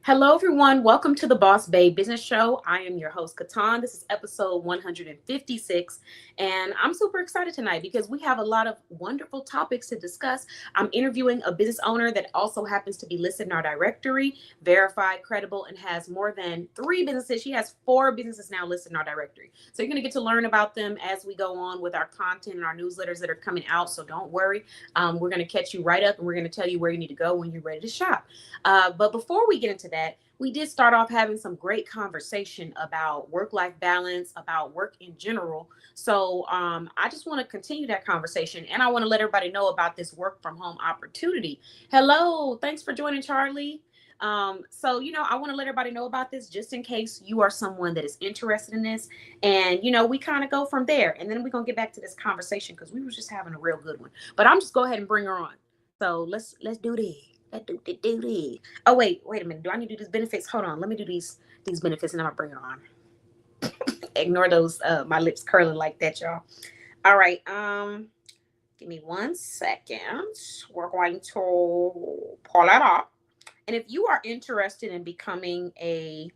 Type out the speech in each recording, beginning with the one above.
Hello, everyone. Welcome to the Boss Babe Business Show. I am your host, Katan. This is episode 156, and I'm super excited tonight because we have a lot of wonderful topics to discuss. I'm interviewing a business owner that also happens to be listed in our directory, verified, credible, and has more than 3 businesses. She has 4 businesses now listed in our directory. So you're going to get to learn about them as we go on with our content and our newsletters that are coming out. So don't worry. We're going to catch you right up, and we're going to tell you where you need to go when you're ready to shop. But before we get into that, we did start off having some great conversation about work-life balance, about work in general. So I just want to continue that conversation, and I want to let everybody know about this work from home opportunity. Hello, thanks for joining, Charlie. I want to let everybody know about this just in case you are someone that is interested in this. And, we kind of go from there. And then we're going to get back to this conversation because we were just having a real good one. But I'm just go ahead and bring her on. So let's do this. Do this. Oh, wait a minute. Do I need to do these benefits? Hold on. Let me do these benefits and I'm gonna bring her on. Ignore those my lips curling like that, y'all. All right. Give me 1 second. We're going to pull that off. And if you are interested in becoming a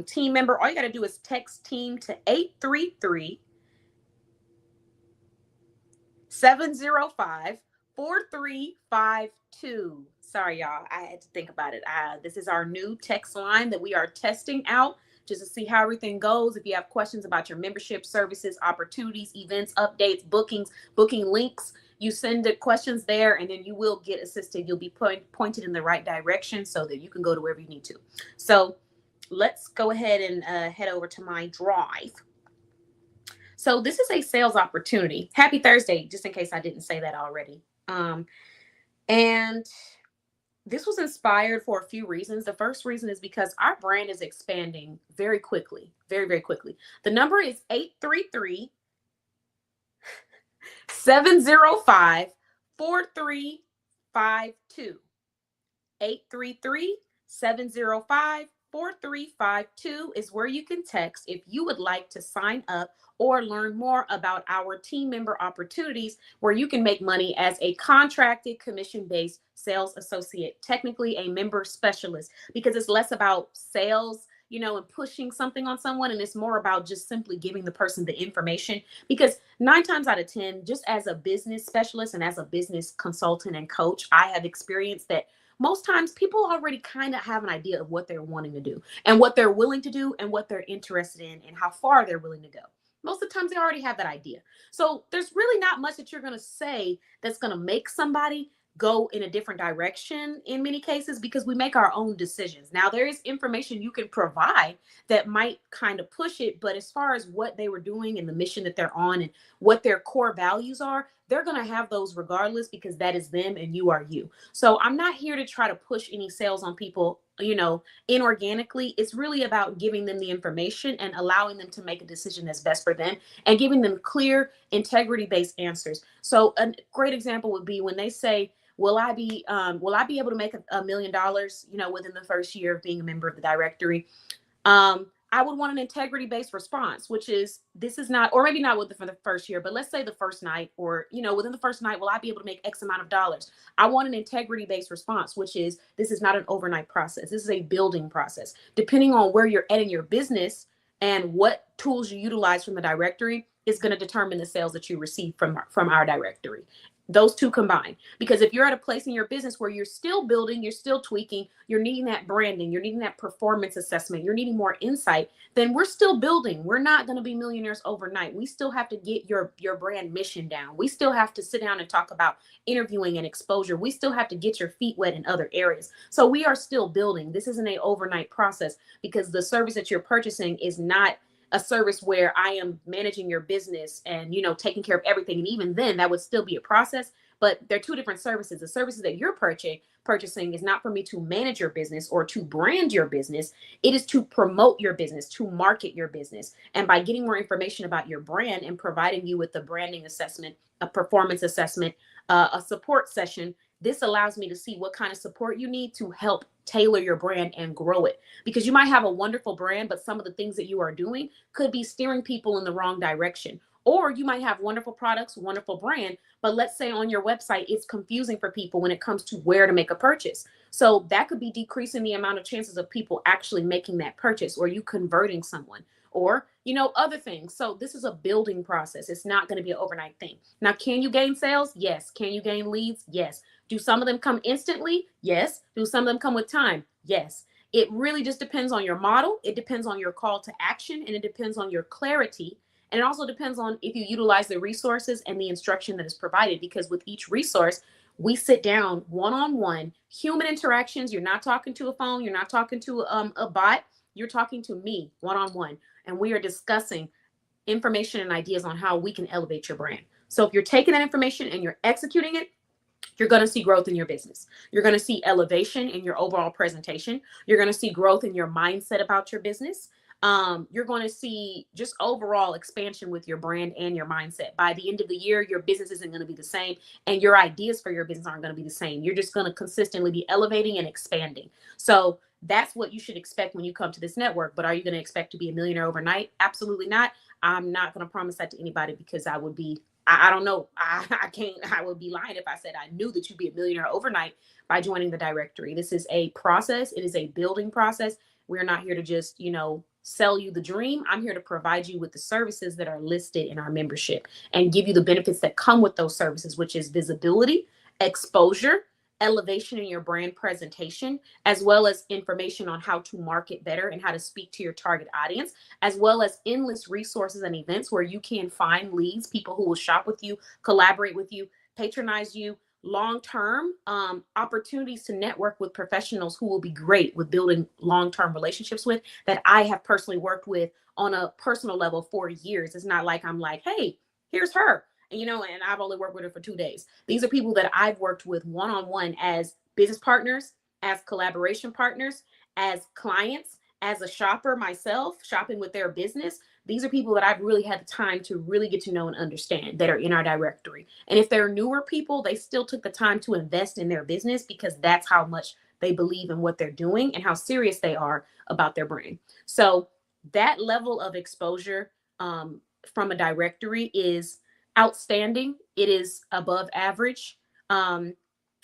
team member, all you got to do is text team to 833-705-4352. Sorry, y'all. I had to think about it. This is our new text line that we are testing out just to see how everything goes. If you have questions about your membership services, opportunities, events, updates, bookings, booking links, you send the questions there and then you will get assisted. You'll be pointed in the right direction so that you can go to wherever you need to. So let's go ahead and head over to my drive. So this is a sales opportunity. Happy Thursday, just in case I didn't say that already. And this was inspired for a few reasons. The first reason is because our brand is expanding very quickly, very, very quickly. The number is 833-705-4352. 833-705-4352 is where you can text if you would like to sign up or learn more about our team member opportunities where you can make money as a contracted commission-based sales associate, technically a member specialist, because it's less about sales, and pushing something on someone. And it's more about just simply giving the person the information, because 9 times out of 10, just as a business specialist and as a business consultant and coach, I have experienced that most times people already kind of have an idea of what they're wanting to do and what they're willing to do and what they're interested in and how far they're willing to go. Most of the times they already have that idea. So there's really not much that you're going to say that's going to make somebody go in a different direction in many cases, because we make our own decisions. Now, there is information you can provide that might kind of push it, but as far as what they were doing and the mission that they're on and what their core values are, they're going to have those regardless, because that is them and you are you. So I'm not here to try to push any sales on people, inorganically. It's really about giving them the information and allowing them to make a decision that's best for them and giving them clear, integrity-based answers. So a great example would be when they say, will I be able to make $1 million, within the first year of being a member of the directory? I would want an integrity-based response, which is, this is not, or maybe not for the first year, but let's say the first night, or, within the first night, will I be able to make X amount of dollars? I want an integrity-based response, which is, this is not an overnight process. This is a building process. Depending on where you're at in your business and what tools you utilize from the directory is going to determine the sales that you receive from our directory. Those two combined. Because if you're at a place in your business where you're still building, you're still tweaking, you're needing that branding, you're needing that performance assessment, you're needing more insight, then we're still building. We're not going to be millionaires overnight. We still have to get your brand mission down. We still have to sit down and talk about interviewing and exposure. We still have to get your feet wet in other areas. So we are still building. This isn't an overnight process, because the service that you're purchasing is not a service where I am managing your business and, taking care of everything. And even then, that would still be a process, but they're 2 different services. The services that you're purchasing is not for me to manage your business or to brand your business. It is to promote your business, to market your business. And by getting more information about your brand and providing you with a branding assessment, a performance assessment, a support session, this allows me to see what kind of support you need to help tailor your brand and grow it. Because you might have a wonderful brand, but some of the things that you are doing could be steering people in the wrong direction, Or you might have wonderful products, wonderful brand, but let's say on your website, it's confusing for people when it comes to where to make a purchase. So that could be decreasing the amount of chances of people actually making that purchase, or you converting someone, or, other things. So this is a building process. It's not going to be an overnight thing. Now, can you gain sales? Yes. Can you gain leads? Yes. Do some of them come instantly? Yes. Do some of them come with time? Yes. It really just depends on your model. It depends on your call to action, and it depends on your clarity. And it also depends on if you utilize the resources and the instruction that is provided, because with each resource, we sit down one-on-one, human interactions. You're not talking to a phone. You're not talking to a bot. You're talking to me one-on-one. And we are discussing information and ideas on how we can elevate your brand. So if you're taking that information and you're executing it, you're going to see growth in your business. You're going to see elevation in your overall presentation. You're going to see growth in your mindset about your business. You're going to see just overall expansion with your brand and your mindset. By the end of the year, your business isn't going to be the same, and your ideas for your business aren't going to be the same. You're just going to consistently be elevating and expanding. So that's what you should expect when you come to this network. But are you going to expect to be a millionaire overnight? Absolutely not. I'm not going to promise that to anybody, because I would be, I don't know. I can't, I would be lying if I said I knew that you'd be a millionaire overnight by joining the directory. This is a process. It is a building process. We're not here to just, sell you the dream. I'm here to provide you with the services that are listed in our membership and give you the benefits that come with those services, which is visibility, exposure, elevation in your brand presentation, as well as information on how to market better and how to speak to your target audience, as well as endless resources and events where you can find leads, people who will shop with you, collaborate with you, patronize you, long-term opportunities to network with professionals who will be great with building long-term relationships with, that I have personally worked with on a personal level for years. It's not like I'm like, hey, here's her, and I've only worked with her for 2 days. These are people that I've worked with one-on-one as business partners, as collaboration partners, as clients, as a shopper myself, shopping with their business. These are people that I've really had the time to really get to know and understand that are in our directory. And if they're newer people, they still took the time to invest in their business, because that's how much they believe in what they're doing and how serious they are about their brand. So that level of exposure from a directory is outstanding. It is above average.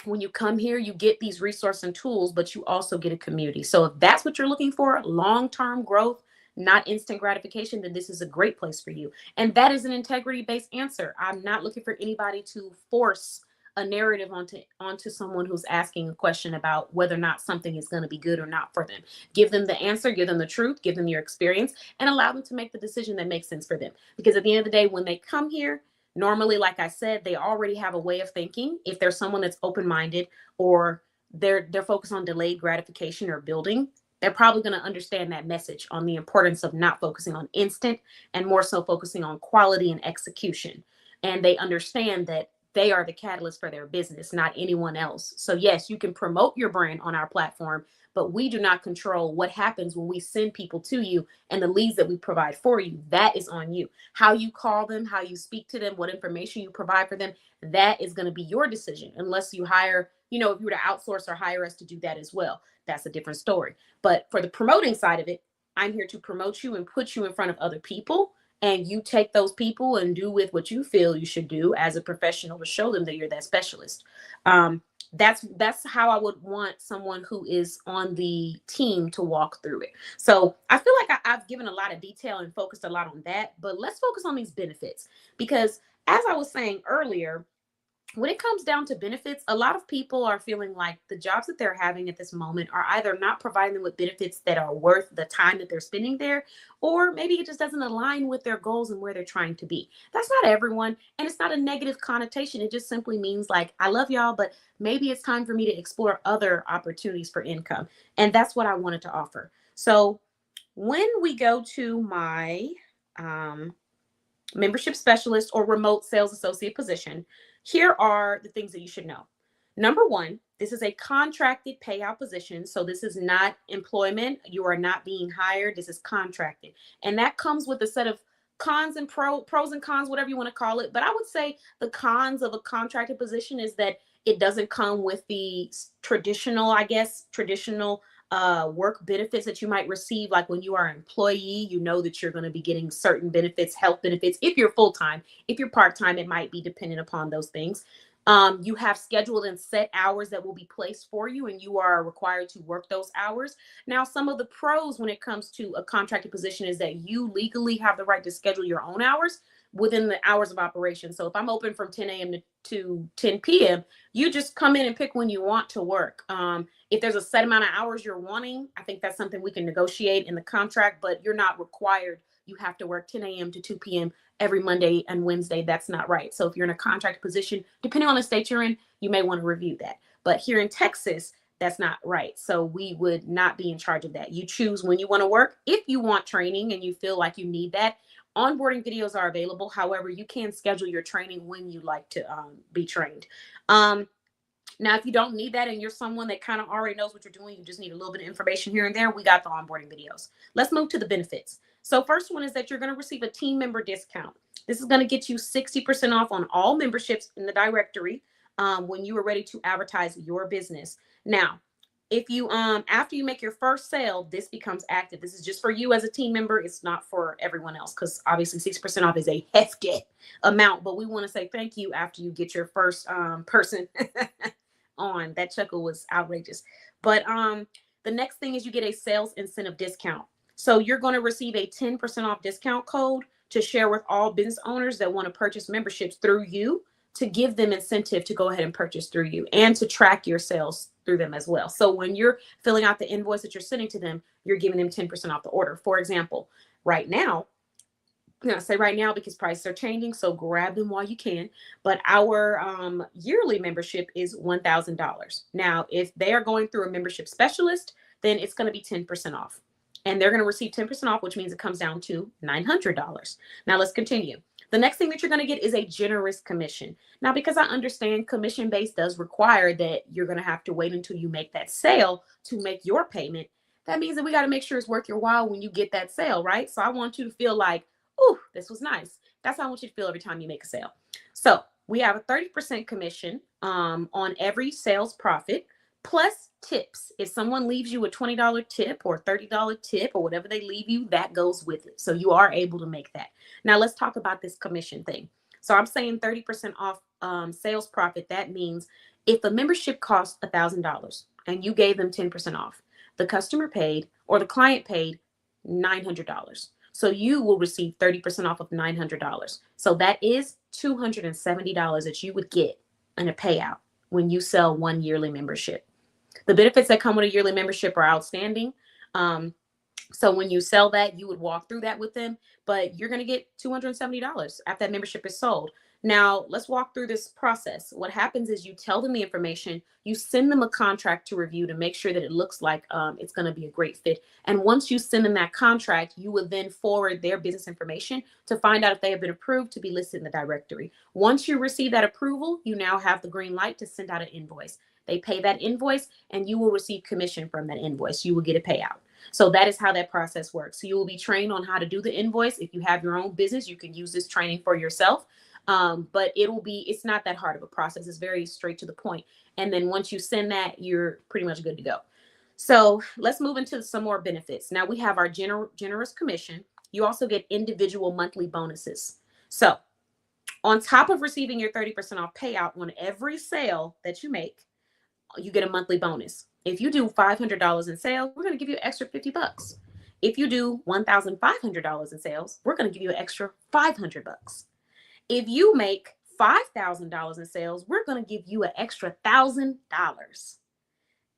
When you come here, you get these resources and tools, but you also get a community. So if that's what you're looking for, long-term growth, not instant gratification, then this is a great place for you. And that is an integrity-based answer. I'm not looking for anybody to force a narrative onto someone who's asking a question about whether or not something is going to be good or not for them. Give them the answer, give them the truth, give them your experience, and allow them to make the decision that makes sense for them. Because at the end of the day, when they come here, normally, like I said, they already have a way of thinking. If there's someone that's open-minded, or they're focused on delayed gratification or building, they're probably going to understand that message on the importance of not focusing on instant and more so focusing on quality and execution. And they understand that they are the catalyst for their business, not anyone else. So yes, you can promote your brand on our platform, but we do not control what happens when we send people to you and the leads that we provide for you. That is on you. How you call them, how you speak to them, what information you provide for them, that is going to be your decision, unless you hire, if you were to outsource or hire us to do that as well. That's a different story. But for the promoting side of it, I'm here to promote you and put you in front of other people. And you take those people and do with what you feel you should do as a professional to show them that you're that specialist. That's how I would want someone who is on the team to walk through it. So I feel like I've given a lot of detail and focused a lot on that, but let's focus on these benefits, because as I was saying earlier, when it comes down to benefits, a lot of people are feeling like the jobs that they're having at this moment are either not providing them with benefits that are worth the time that they're spending there, or maybe it just doesn't align with their goals and where they're trying to be. That's not everyone, and it's not a negative connotation. It just simply means like, I love y'all, but maybe it's time for me to explore other opportunities for income. And that's what I wanted to offer. So when we go to my membership specialist or remote sales associate position, here are the things that you should know. Number one, this is a contracted payout position. So this is not employment. You are not being hired. This is contracted. And that comes with a set of cons and pros and cons, whatever you want to call it. But I would say the cons of a contracted position is that it doesn't come with the traditional work benefits that you might receive. Like when you are an employee, you know that you're going to be getting certain benefits, health benefits. If you're full-time, if you're part-time, it might be dependent upon those things. You have scheduled and set hours that will be placed for you, and you are required to work those hours. Now, some of the pros when it comes to a contracted position is that you legally have the right to schedule your own hours within the hours of operation. So if I'm open from 10 a.m. to 10 p.m., you just come in and pick when you want to work. If there's a set amount of hours you're wanting, I think that's something we can negotiate in the contract, but you're not required. You have to work 10 a.m. to 2 p.m. every Monday and Wednesday. That's not right. So if you're in a contract position, depending on the state you're in, you may want to review that. But here in Texas, that's not right. So we would not be in charge of that. You choose when you want to work. If you want training and you feel like you need that, onboarding videos are available. However, you can schedule your training when you like to be trained. Now, if you don't need that and you're someone that kind of already knows what you're doing, you just need a little bit of information here and there, we got the onboarding videos. Let's move to the benefits. So first one is that you're going to receive a team member discount. This is going to get you 60% off on all memberships in the directory when you are ready to advertise your business. Now, if you after you make your first sale, this becomes active. This is just for you as a team member. It's not for everyone else, because obviously 60% off is a hefty amount, but we want to say thank you after you get your first person on. That chuckle was outrageous. But the next thing is you get a sales incentive discount. So you're going to receive a 10% off discount code to share with all business owners that want to purchase memberships through you, to give them incentive to go ahead and purchase through you and to track your sales through them as well. So when you're filling out the invoice that you're sending to them, you're giving them 10% off the order. For example, right now, I'm going to say right now because prices are changing, so grab them while you can. But our yearly membership is $1,000. Now, if they are going through a membership specialist, then it's going to be 10% off. And they're going to receive 10% off, which means it comes down to $900. Now, let's continue. The next thing that you're going to get is a generous commission. Now, because I understand commission-based does require that you're going to have to wait until you make that sale to make your payment. That means that we got to make sure it's worth your while when you get that sale, right? So I want you to feel like, ooh, this was nice. That's how I want you to feel every time you make a sale. So we have a 30% commission on every sales profit, plus tips. If someone leaves you a $20 tip or $30 tip or whatever they leave you, that goes with it. So you are able to make that. Now let's talk about this commission thing. So I'm saying 30% off sales profit. That means if a membership costs $1,000 and you gave them 10% off, the customer paid or the client paid $900. So you will receive 30% off of $900. So that is $270 that you would get in a payout when you sell one yearly membership. The benefits that come with a yearly membership are outstanding. So when you sell that, you would walk through that with them, but you're going to get $270 after that membership is sold. Now, let's walk through this process. What happens is you tell them the information, you send them a contract to review to make sure that it looks like it's going to be a great fit. And once you send them that contract, you will then forward their business information to find out if they have been approved to be listed in the directory. Once you receive that approval, you now have the green light to send out an invoice. They pay that invoice and you will receive commission from that invoice. You will get a payout. So that is how that process works. So you will be trained on how to do the invoice. If you have your own business, you can use this training for yourself. But it's not that hard of a process. It's very straight to the point. And then once you send that, you're pretty much good to go. So let's move into some more benefits. Now we have our generous commission. You also get individual monthly bonuses. So on top of receiving your 30% off payout on every sale that you make, you get a monthly bonus. If you do $500 in sales, we're going to give you an extra $50. If you do $1,500 in sales, we're going to give you an extra $500. If you make $5,000 in sales, we're going to give you an extra $1,000.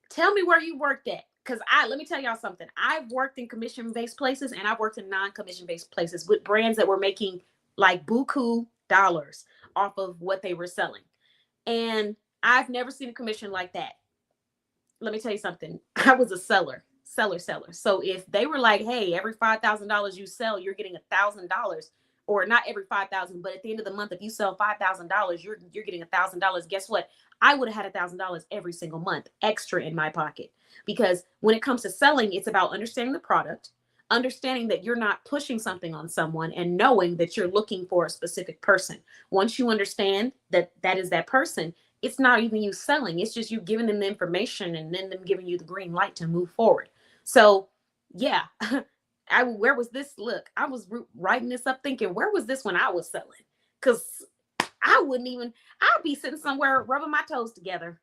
Tell me where you worked at. Because let me tell y'all something. I've worked in commission-based places and I've worked in non-commission-based places with brands that were making like buku dollars off of what they were selling. And I've never seen a commission like that. Let me tell you something. I was a seller. So if they were like, hey, every $5,000 you sell, you're getting $1,000, or not every 5,000, but at the end of the month, if you sell $5,000, you're getting $1,000. Guess what? I would have had $1,000 every single month extra in my pocket, because when it comes to selling, it's about understanding the product, understanding that you're not pushing something on someone, and knowing that you're looking for a specific person. Once you understand that that is that person, it's not even you selling. It's just you giving them the information and then them giving you the green light to move forward. So yeah, where was this? Look, I was writing this up thinking, where was this when I was selling? Because I wouldn't even, I'd be sitting somewhere rubbing my toes together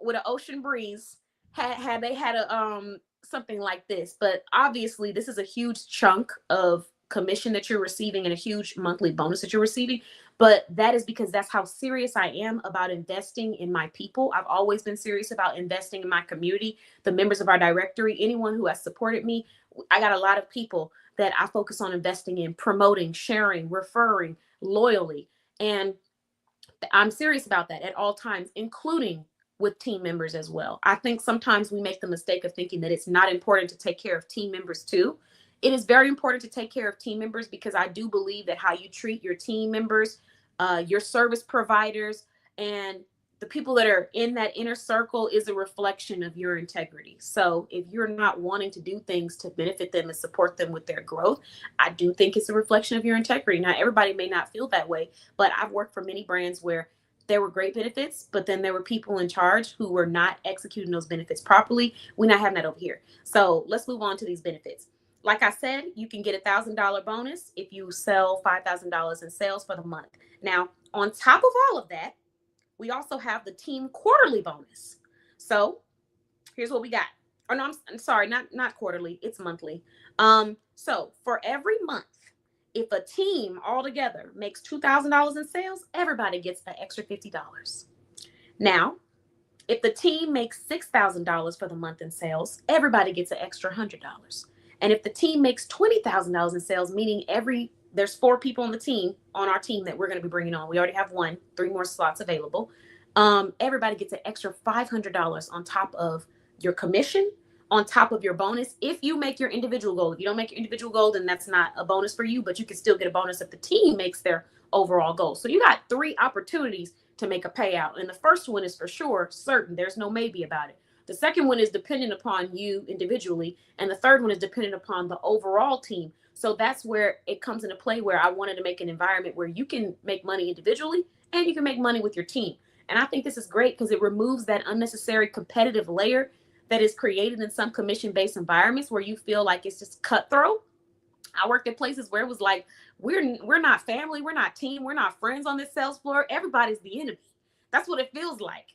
with an ocean breeze had they had a something like this. But obviously this is a huge chunk of commission that you're receiving and a huge monthly bonus that you're receiving. But that is because that's how serious I am about investing in my people. I've always been serious about investing in my community, the members of our directory, anyone who has supported me. I got a lot of people that I focus on investing in, promoting, sharing, referring, loyally. And I'm serious about that at all times, including with team members as well. I think sometimes we make the mistake of thinking that it's not important to take care of team members too. It is very important to take care of team members because I do believe that how you treat your team members, your service providers, and the people that are in that inner circle is a reflection of your integrity. So if you're not wanting to do things to benefit them and support them with their growth, I do think it's a reflection of your integrity. Now, everybody may not feel that way, but I've worked for many brands where there were great benefits, but then there were people in charge who were not executing those benefits properly. We're not having that over here. So let's move on to these benefits. Like I said, you can get $1,000 bonus if you sell $5,000 in sales for the month. Now, on top of all of that, we also have the team quarterly bonus. So here's what we got. Oh no, I'm sorry, not quarterly, it's monthly. So for every month, if a team altogether makes $2,000 in sales, everybody gets an extra $50. Now, if the team makes $6,000 for the month in sales, everybody gets an extra $100. And if the team makes $20,000 in sales, meaning there's 4 people on the team, on our team that we're going to be bringing on. We already have 3 more slots available. Everybody gets an extra $500 on top of your commission, on top of your bonus. If you make your individual goal, if you don't make your individual goal, then that's not a bonus for you, but you can still get a bonus if the team makes their overall goal. So you got 3 opportunities to make a payout. And the first one is for sure certain. There's no maybe about it. The second one is dependent upon you individually. And the third one is dependent upon the overall team. So that's where it comes into play, where I wanted to make an environment where you can make money individually and you can make money with your team. And I think this is great because it removes that unnecessary competitive layer that is created in some commission-based environments where you feel like it's just cutthroat. I worked at places where it was like, we're not family, we're not team, we're not friends on this sales floor. Everybody's the enemy. That's what it feels like.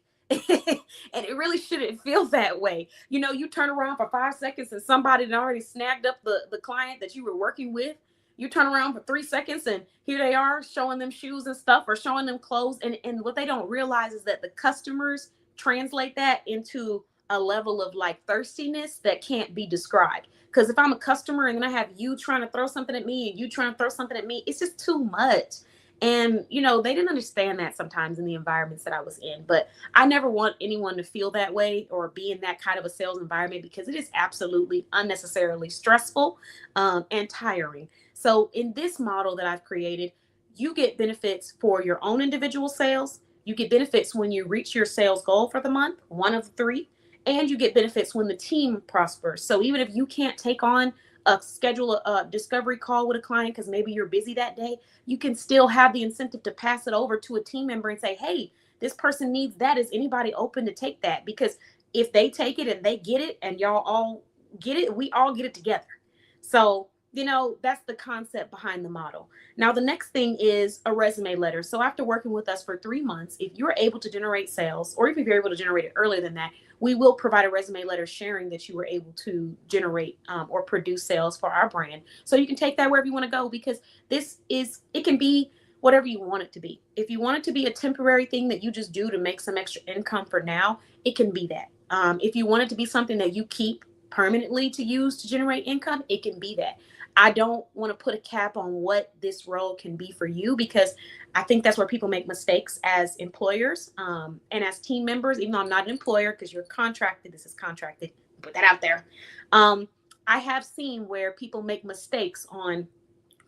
And it really shouldn't feel that way. You know, you turn around for 5 seconds and somebody had already snagged up the client that you were working with. You turn around for 3 seconds and here they are showing them shoes and stuff or showing them clothes. And what they don't realize is that the customers translate that into a level of like thirstiness that can't be described. Because if I'm a customer and then I have you trying to throw something at me and you trying to throw something at me, it's just too much. And, you know, they didn't understand that sometimes in the environments that I was in. But I never want anyone to feel that way or be in that kind of a sales environment because it is absolutely unnecessarily stressful and tiring. So in this model that I've created, you get benefits for your own individual sales. You get benefits when you reach your sales goal for the month, one of 3. And you get benefits when the team prospers. So even if you can't take on schedule a discovery call with a client because maybe you're busy that day, you can still have the incentive to pass it over to a team member and say, hey, this person needs that. Is anybody open to take that? Because if they take it and they get it and y'all all get it, we all get it together. So, you know, that's the concept behind the model. Now, the next thing is a resume letter. So after working with us for 3 months, if you're able to generate sales, or if you're able to generate it earlier than that, we will provide a resume letter sharing that you were able to generate or produce sales for our brand. So you can take that wherever you want to go because it can be whatever you want it to be. If you want it to be a temporary thing that you just do to make some extra income for now, it can be that. If you want it to be something that you keep permanently to use to generate income, it can be that. I don't want to put a cap on what this role can be for you because I think that's where people make mistakes as employers and as team members, even though I'm not an employer because you're contracted. This is contracted. Put that out there. I have seen where people make mistakes on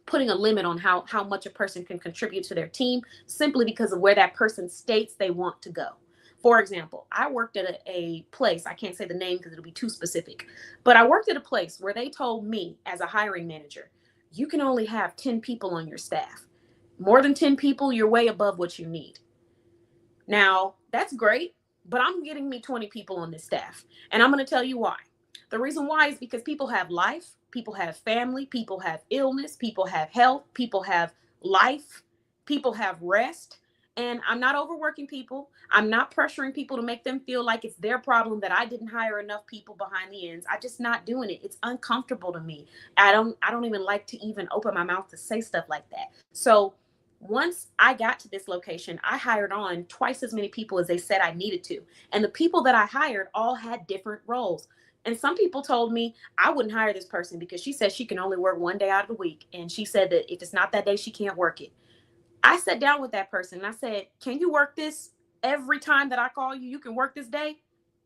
putting a limit on how much a person can contribute to their team simply because of where that person states they want to go. For example, I worked at a place, I can't say the name because it'll be too specific, but I worked at a place where they told me as a hiring manager, you can only have 10 people on your staff. More than 10 people, you're way above what you need. Now, that's great, but I'm getting me 20 people on this staff. And I'm going to tell you why. The reason why is because people have life, people have family, people have illness, people have health, people have life, people have rest. And I'm not overworking people. I'm not pressuring people to make them feel like it's their problem that I didn't hire enough people behind the ends. I'm just not doing it. It's uncomfortable to me. I don't even like to even open my mouth to say stuff like that. So once I got to this location, I hired on twice as many people as they said I needed to. And the people that I hired all had different roles. And some people told me I wouldn't hire this person because she says she can only work one day out of the week. And she said that if it's not that day, she can't work it. I sat down with that person and I said, can you work this every time that I call you? You can work this day?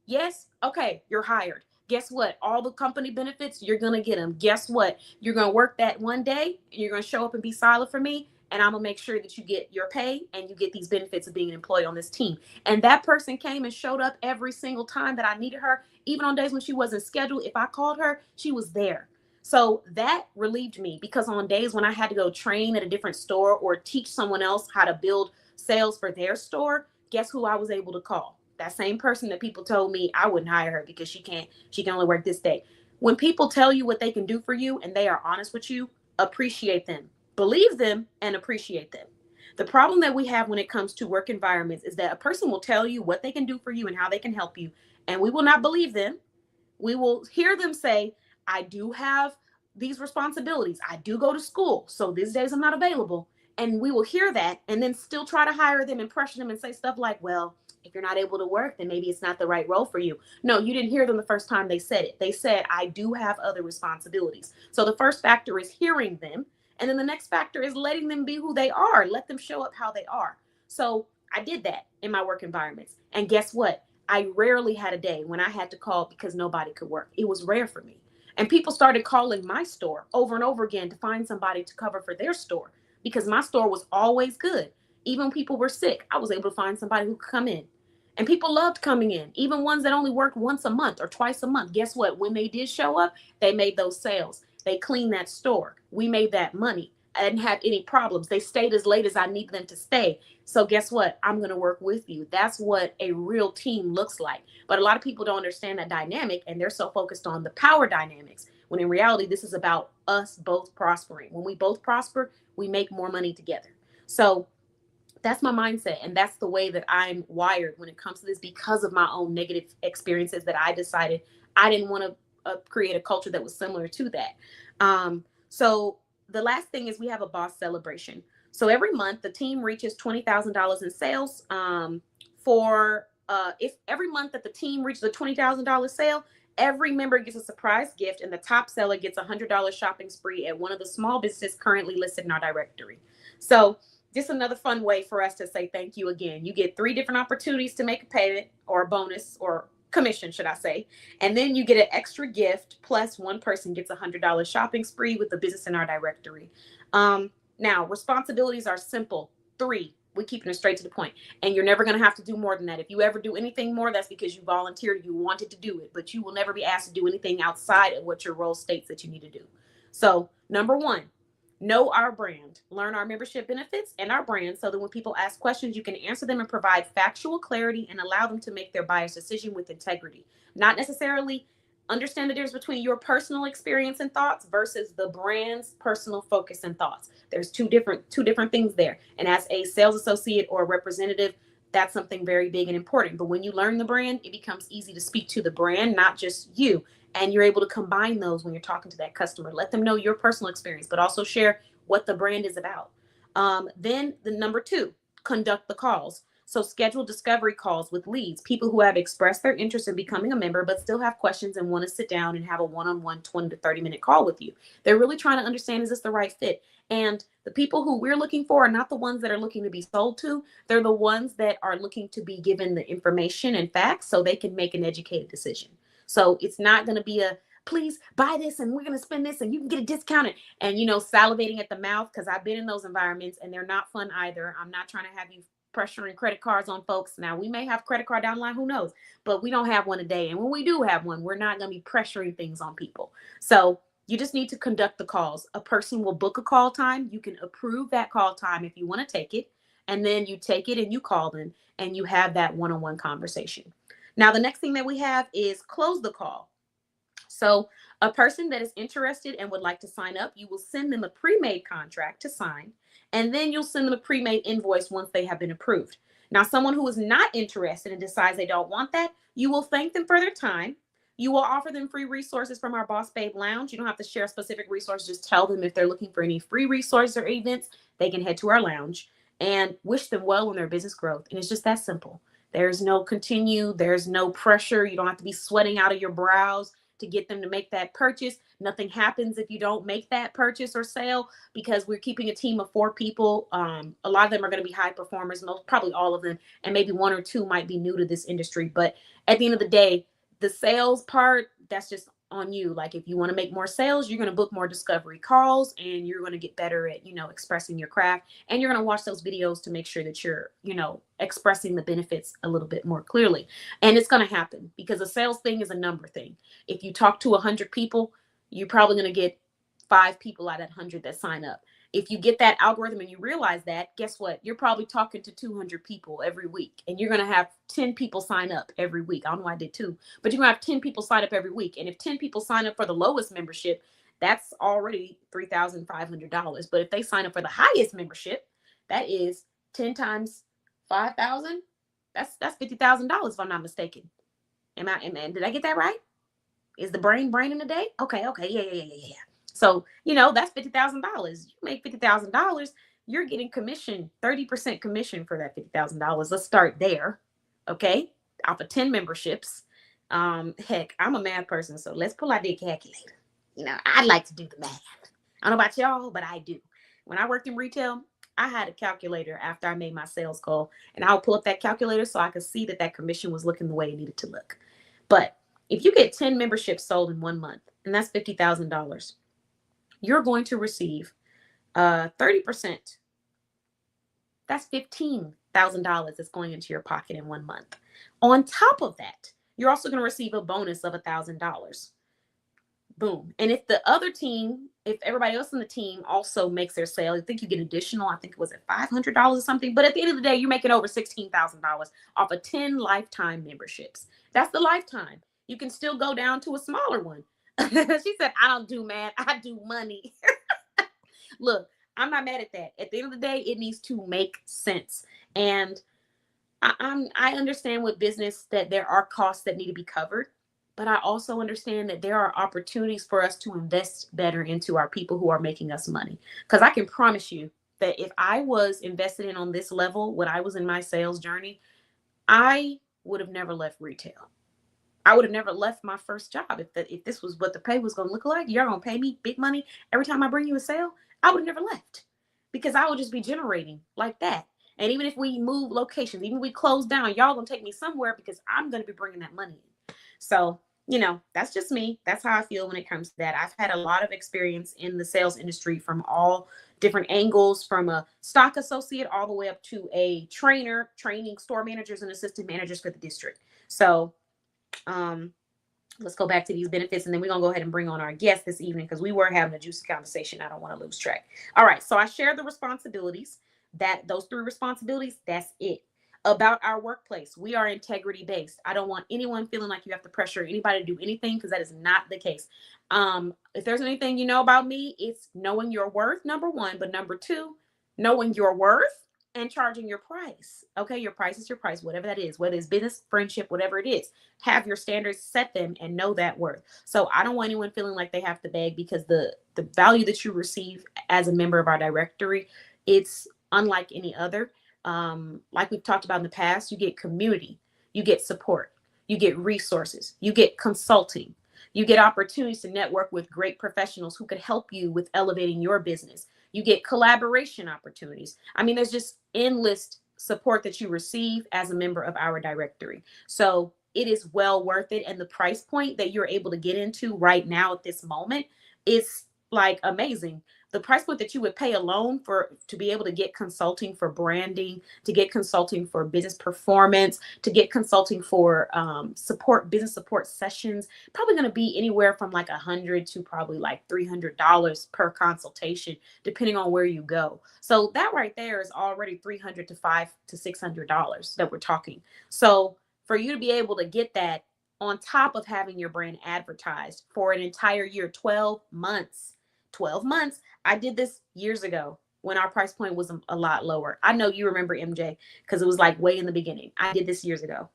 Yes? Okay, you're hired. Guess what? All the company benefits, you're going to get them. Guess what? You're going to work that one day and you're going to show up and be silent for me. And I'm going to make sure that you get your pay and you get these benefits of being an employee on this team. And that person came and showed up every single time that I needed her, even on days when she wasn't scheduled. If I called her, she was there. So that relieved me because on days when I had to go train at a different store or teach someone else how to build sales for their store, guess who I was able to call? That same person that people told me I wouldn't hire her because she can only work this day. When people tell you what they can do for you and they are honest with you, appreciate them, believe them, and appreciate them. The problem that we have when it comes to work environments is that a person will tell you what they can do for you and how they can help you, and we will not believe them. We will hear them say, I do have these responsibilities. I do go to school. So these days I'm not available. And we will hear that and then still try to hire them and pressure them and say stuff like, well, if you're not able to work, then maybe it's not the right role for you. No, you didn't hear them the first time they said it. They said, I do have other responsibilities. So the first factor is hearing them. And then the next factor is letting them be who they are. Let them show up how they are. So I did that in my work environments. And guess what? I rarely had a day when I had to call because nobody could work. It was rare for me. And people started calling my store over and over again to find somebody to cover for their store because my store was always good. Even when people were sick, I was able to find somebody who could come in. And people loved coming in, even ones that only worked once a month or twice a month. Guess what? When they did show up, they made those sales. They cleaned that store. We made that money. I didn't have any problems. They stayed as late as I needed them to stay. So guess what? I'm going to work with you. That's what a real team looks like. But a lot of people don't understand that dynamic and they're so focused on the power dynamics when in reality, this is about us both prospering. When we both prosper, we make more money together. So that's my mindset. And that's the way that I'm wired when it comes to this because of my own negative experiences that I decided I didn't want to create a culture that was similar to that. So the last thing is we have a boss celebration. So every month the team reaches $20,000 in sales. For if every month that the team reaches a $20,000 sale, every member gets a surprise gift, and the top seller gets a $100 shopping spree at one of the small businesses currently listed in our directory. So just another fun way for us to say thank you again. You get 3 different opportunities to make a payment or a bonus or commission, should I say. And then you get an extra gift, plus one person gets a $100 shopping spree with the business in our directory. Now, responsibilities are simple. 3. We keeping it straight to the point. And you're never going to have to do more than that. If you ever do anything more, that's because you volunteered, you wanted to do it, but you will never be asked to do anything outside of what your role states that you need to do. So, number 1, know our brand, learn our membership benefits and our brand so that when people ask questions, you can answer them and provide factual clarity and allow them to make their buyer's decision with integrity. Not necessarily understand the difference between your personal experience and thoughts versus the brand's personal focus and thoughts. There's two different things there. And as a sales associate or a representative, that's something very big and important. But when you learn the brand, it becomes easy to speak to the brand, not just you. And you're able to combine those when you're talking to that customer. Let them know your personal experience, but also share what the brand is about. Then the number 2, conduct the calls. So schedule discovery calls with leads, people who have expressed their interest in becoming a member, but still have questions and want to sit down and have a one-on-one 20 to 30 minute call with you. They're really trying to understand, is this the right fit? And the people who we're looking for are not the ones that are looking to be sold to. They're the ones that are looking to be given the information and facts so they can make an educated decision. So it's not going to be a, please buy this and we're going to spend this and you can get a discount and, salivating at the mouth, because I've been in those environments and they're not fun either. I'm not trying to have you pressuring credit cards on folks. Now, we may have credit card down the line, who knows, but we don't have one a day. And when we do have one, we're not going to be pressuring things on people. So you just need to conduct the calls. A person will book a call time. You can approve that call time if you want to take it. And then you take it and you call them and you have that one-on-one conversation. Now, the next thing that we have is close the call. So a person that is interested and would like to sign up, you will send them a pre-made contract to sign, and then you'll send them a pre-made invoice once they have been approved. Now, someone who is not interested and decides they don't want that, you will thank them for their time. You will offer them free resources from our Boss Babe Lounge. You don't have to share specific resources. Just tell them if they're looking for any free resources or events, they can head to our lounge, and wish them well in their business growth. And it's just that simple. There's no pressure. You don't have to be sweating out of your brows to get them to make that purchase. Nothing happens if you don't make that purchase or sale, because we're keeping a team of 4 people. A lot of them are going to be high performers, probably all of them, and maybe 1 or 2 might be new to this industry. But at the end of the day, the sales part, that's just on you. Like, if you want to make more sales, you're going to book more discovery calls, and you're going to get better at, expressing your craft, and you're going to watch those videos to make sure that you're, expressing the benefits a little bit more clearly. And it's going to happen, because a sales thing is a number thing. If you talk to 100 people, you're probably going to get 5 people out of that 100 that sign up. If you get that algorithm and you realize that, guess what? You're probably talking to 200 people every week, and you're going to have 10 people sign up every week. I don't know why I did 2, but you're going to have 10 people sign up every week. And if 10 people sign up for the lowest membership, that's already $3,500. But if they sign up for the highest membership, that is 10 times 5,000. That's $50,000 if I'm not mistaken. Did I get that right? Is the brain in a day? Okay. Yeah. So, that's $50,000. You make $50,000, you're getting commission, 30% commission for that $50,000. Let's start there. Okay. Off of 10 memberships. Heck, I'm a math person, so let's pull out the calculator. I'd like to do the math. I don't know about y'all, but I do. When I worked in retail, I had a calculator after I made my sales call, and I'll pull up that calculator so I could see that commission was looking the way it needed to look. But if you get 10 memberships sold in 1 month, and that's $50,000, you're going to receive 30%. That's $15,000 that's going into your pocket in 1 month. On top of that, you're also going to receive a bonus of $1,000. Boom. And if everybody else in the team also makes their sale, I think you get additional, I think it was at $500 or something. But at the end of the day, you're making over $16,000 off of 10 lifetime memberships. That's the lifetime. You can still go down to a smaller one. She said, I don't do math, I do money. Look, I'm not mad at that. At the end of the day, it needs to make sense. And I understand with business that there are costs that need to be covered, but I also understand that there are opportunities for us to invest better into our people who are making us money. Because I can promise you that if I was invested in on this level when I was in my sales journey, I would have never left retail. I would have never left my first job. If this was what the pay was going to look like, you're going to pay me big money every time I bring you a sale, I would have never left, because I would just be generating like that. And even if we move locations, even if we close down, y'all going to take me somewhere, because I'm going to be bringing that money in. So, that's just me. That's how I feel when it comes to that. I've had a lot of experience in the sales industry from all different angles, from a stock associate all the way up to a trainer, training store managers and assistant managers for the district. So, let's go back to these benefits, and then we're going to go ahead and bring on our guest this evening, because we were having a juicy conversation. I don't want to lose track. All right. So I share the responsibilities, those 3 responsibilities, that's it. About our workplace, we are integrity based. I don't want anyone feeling like you have to pressure anybody to do anything, because that is not the case. If there's anything you know about me, it's knowing your worth, number 1, but number 2, knowing your worth and charging your price. Okay, your price is your price, whatever that is, whether it's business, friendship, whatever it is. Have your standards, set them, and know that worth. So I don't want anyone feeling like they have to beg, because the value that you receive as a member of our directory, it's unlike any other. Like we've talked about in the past, you get community, you get support, you get resources, you get consulting, you get opportunities to network with great professionals who could help you with elevating your business. You get collaboration opportunities. I mean, there's just endless support that you receive as a member of our directory. So it is well worth it. And the price point that you're able to get into right now at this moment is like amazing. the price point that you would pay alone to be able to get consulting for branding, to get consulting for business performance, to get consulting for business support sessions, probably going to be anywhere from like $100 to probably like $300 per consultation, depending on where you go. So that right there is already $300 to $500 to $600 that we're talking. So for you to be able to get that on top of having your brand advertised for an entire year, 12 months. 12 months. I did this years ago when our price point was a lot lower. I know you remember, MJ, because it was like way in the beginning. I did this years ago.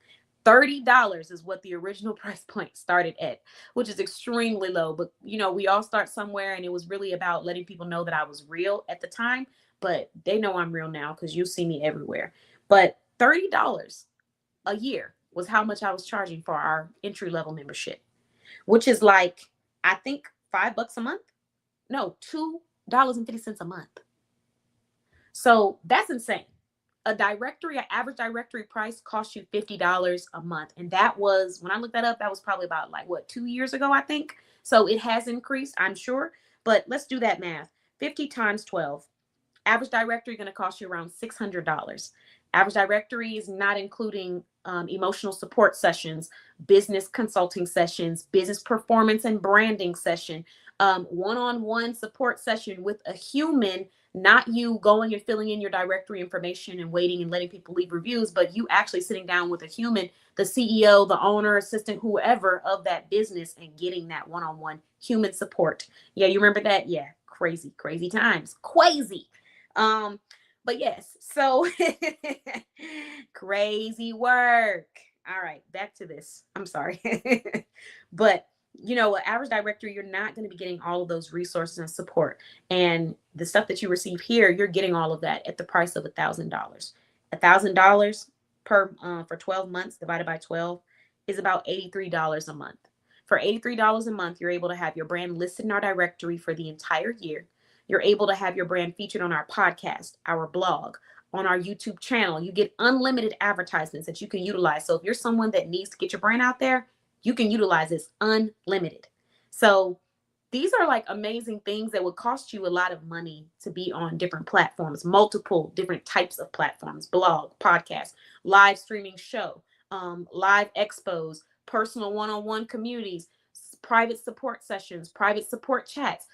$30 is what the original price point started at, which is extremely low. But, you know, we all start somewhere, and it was really about letting people know that I was real at the time. But they know I'm real now because you see me everywhere. But $30 a year was how much I was charging for our entry level membership, which is like, I think $5 a month. No, $2.50 a month. So that's insane. An average directory price costs you $50 a month. And that was, when I looked that up, that was probably about like 2 years ago, I think. So it has increased, I'm sure. But let's do that math. 50 times 12. Average directory going to cost you around $600. Average directory is not including emotional support sessions, business consulting sessions, business performance and branding session, one-on-one support session with a human, not you going and filling in your directory information and waiting and letting people leave reviews, but you actually sitting down with a human, the CEO, the owner, assistant, whoever of that business, and getting that one-on-one human support. Yeah, you remember that? Yeah, crazy, crazy times. Crazy. But yes, so crazy work. All right, back to this. I'm sorry. But you know, an average directory, you're not going to be getting all of those resources and support. And the stuff that you receive here, you're getting all of that at the price of $1,000. $1,000 per for 12 months divided by 12 is about $83 a month. For $83 a month, you're able to have your brand listed in our directory for the entire year. You're able to have your brand featured on our podcast, our blog, on our YouTube channel. You get unlimited advertisements that you can utilize. So if you're someone that needs to get your brand out there, you can utilize this unlimited. So these are like amazing things that would cost you a lot of money to be on different platforms, multiple different types of platforms, blog, podcast, live streaming show, live expos, personal one-on-one communities, private support sessions, private support chats,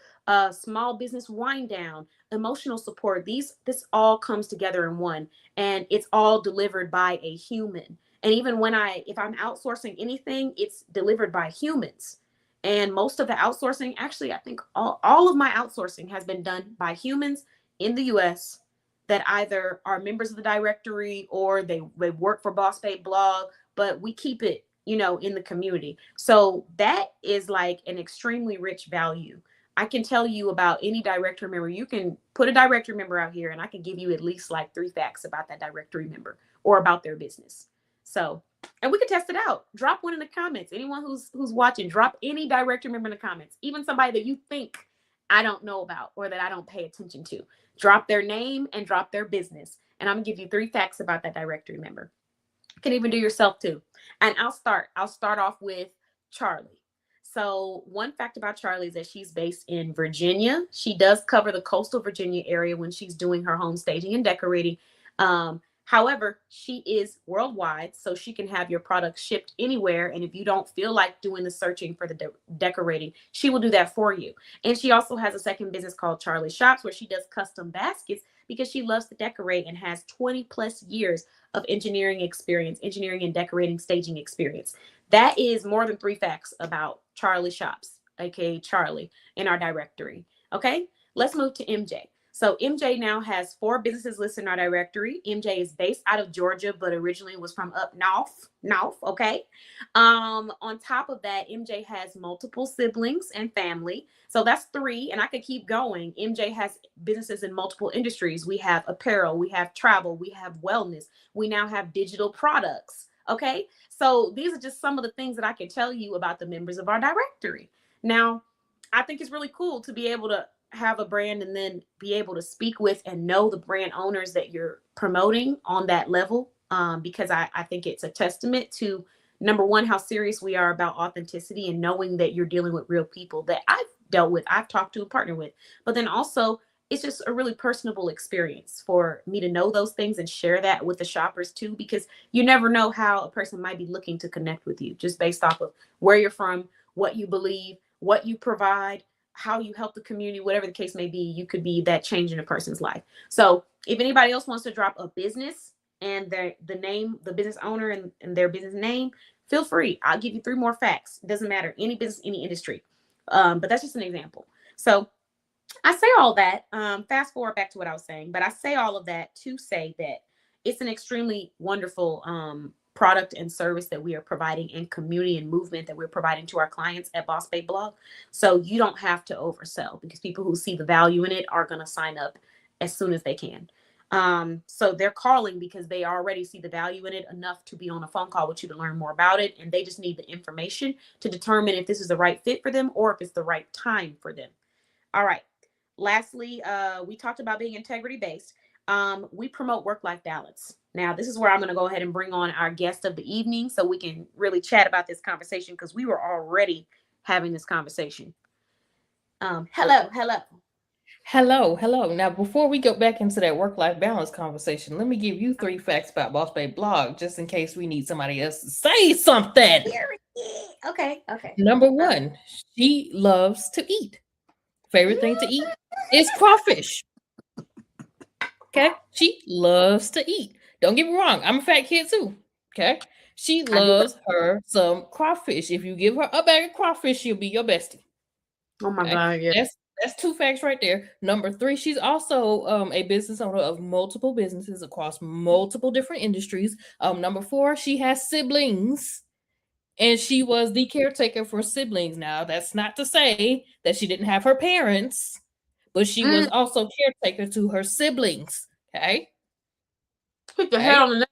small business wind down, emotional support. This all comes together in one, and it's all delivered by a human. And even if I'm outsourcing anything, it's delivered by humans. And most of the outsourcing, actually, I think all of my outsourcing has been done by humans in the US that either are members of the directory or they work for Boss Babe Blog, but we keep it, you know, in the community. So that is like an extremely rich value. I can tell you about any directory member. You can put a directory member out here and I can give you at least like 3 facts about that directory member or about their business. So, and we can test it out. Drop one in the comments. Anyone who's watching, drop any directory member in the comments. Even somebody that you think I don't know about or that I don't pay attention to. Drop their name and drop their business. And I'm gonna give you 3 facts about that directory member. You can even do yourself too. And I'll start off with Charlie. So one fact about Charlie is that she's based in Virginia. She does cover the coastal Virginia area when she's doing her home staging and decorating. However, she is worldwide, so she can have your product shipped anywhere. And if you don't feel like doing the searching for the decorating, she will do that for you. And she also has a second business called Charlie Shops, where she does custom baskets because she loves to decorate and has 20 plus years of engineering and decorating staging experience. That is more than 3 facts about Charlie Shops, aka Charlie, in our directory. Okay, let's move to MJ. So MJ now has 4 businesses listed in our directory. MJ is based out of Georgia, but originally was from up north, okay? On top of that, MJ has multiple siblings and family. So that's 3, and I could keep going. MJ has businesses in multiple industries. We have apparel, we have travel, we have wellness. We now have digital products, okay? So these are just some of the things that I can tell you about the members of our directory. Now, I think it's really cool to be able to have a brand and then be able to speak with and know the brand owners that you're promoting on that level, because I think it's a testament to, number one, how serious we are about authenticity and knowing that you're dealing with real people. That I've dealt with, I've talked to and partnered with. But then also, it's just a really personable experience for me to know those things and share that with the shoppers too, because you never know how a person might be looking to connect with you just based off of where you're from, what you believe, what you provide, how you help the community, whatever the case may be. You could be that change in a person's life. So if anybody else wants to drop a business and the name, the business owner and their business name, feel free. I'll give you 3 more facts. It doesn't matter, any business, any industry. But that's just an example. So I say all that, fast forward back to what I was saying, but I say all of that to say that it's an extremely wonderful product and service that we are providing, and community and movement that we're providing to our clients at Boss Babe Blog. So you don't have to oversell, because people who see the value in it are going to sign up as soon as they can. So they're calling because they already see the value in it enough to be on a phone call with you to learn more about it. And they just need the information to determine if this is the right fit for them or if it's the right time for them. All right. Lastly, we talked about being integrity based. We promote work-life balance. Now, this is where I'm going to go ahead and bring on our guest of the evening so we can really chat about this conversation, because we were already having this conversation. Hello. Hello. Now, before we go back into that work-life balance conversation, let me give you 3 facts about Boss Babe Blog, just in case we need somebody else to say something. Okay. Number 1, she loves to eat. Favorite thing to eat is crawfish. Okay? She loves to eat. Don't get me wrong, I'm a fat kid too. Okay? She loves her some crawfish. If you give her a bag of crawfish, she'll be your bestie. Oh my God, yeah. That's 2 facts right there. Number 3, she's also a business owner of multiple businesses across multiple different industries. Number 4, she has siblings, and she was the caretaker for siblings. Now, that's not to say that she didn't have her parents, but she was also caretaker to her siblings. Okay? Put your head on the neck.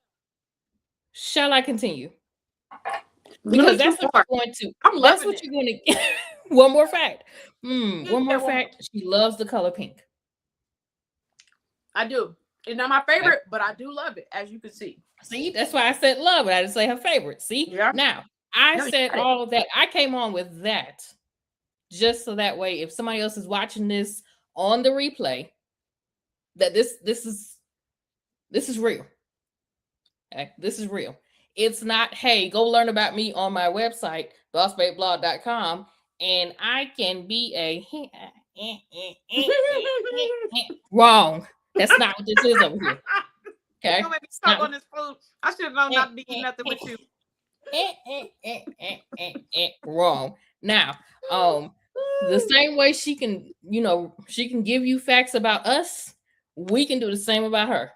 Shall I continue? Because that's what you're going to. That's what you're going to get. One more fact. One more fact. She loves the color pink. I do. It's not my favorite, but I do love it, as you can see. See, that's why I said love it. I didn't say her favorite. See? Yeah. Now, I said all of that. I came on with that just so that way, if somebody else is watching this on the replay, that this is real. Okay? This is real. It's not, hey, go learn about me on my website, bossbabeblog.com, and I can be a wrong. That's not what this is over here. Okay. You're gonna make me stuck on this food. I should have known not to be eating nothing with you. Wrong. Now, the same way she can, she can give you facts about us, we can do the same about her.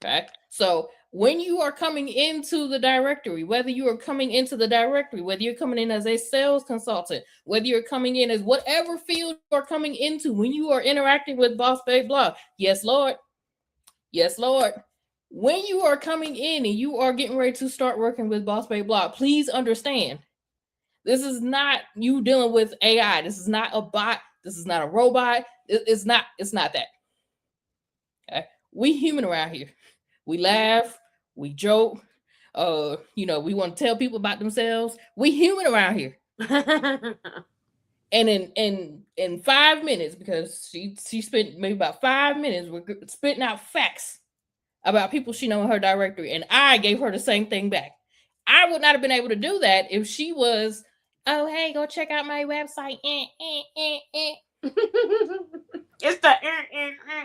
Okay. So when you are coming into the directory, whether you are coming into the directory, whether you're coming in as a sales consultant, whether you're coming in as whatever field you are coming into, when you are interacting with Boss Babe Blog, yes, Lord. Yes, Lord. When you are coming in and you are getting ready to start working with Boss Babe Blog, please understand, this is not you dealing with AI. This is not a bot. This is not a robot. It's not that. Okay. We human around here. We laugh, we joke, we want to tell people about themselves. We human around here. And in 5 minutes, because she spent maybe about 5 minutes, we're spitting out facts about people she know in her directory, and I gave her the same thing back. I would not have been able to do that if she was, oh, hey, go check out my website. It's the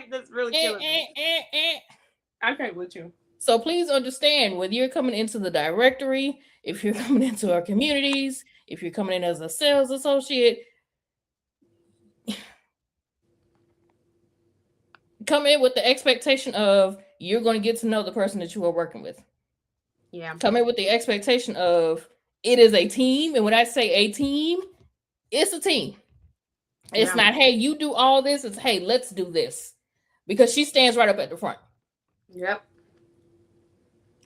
that's really killing me. Okay, with you. So please understand, whether you're coming into the directory, if you're coming into our communities, if you're coming in as a sales associate, come in with the expectation of you're going to get to know the person that you are working with. Yeah. Come in with the expectation of it is a team. And when I say a team, it's a team. It's not, hey, you do all this. It's, hey, let's do this. Because she stands right up at the front. Yep.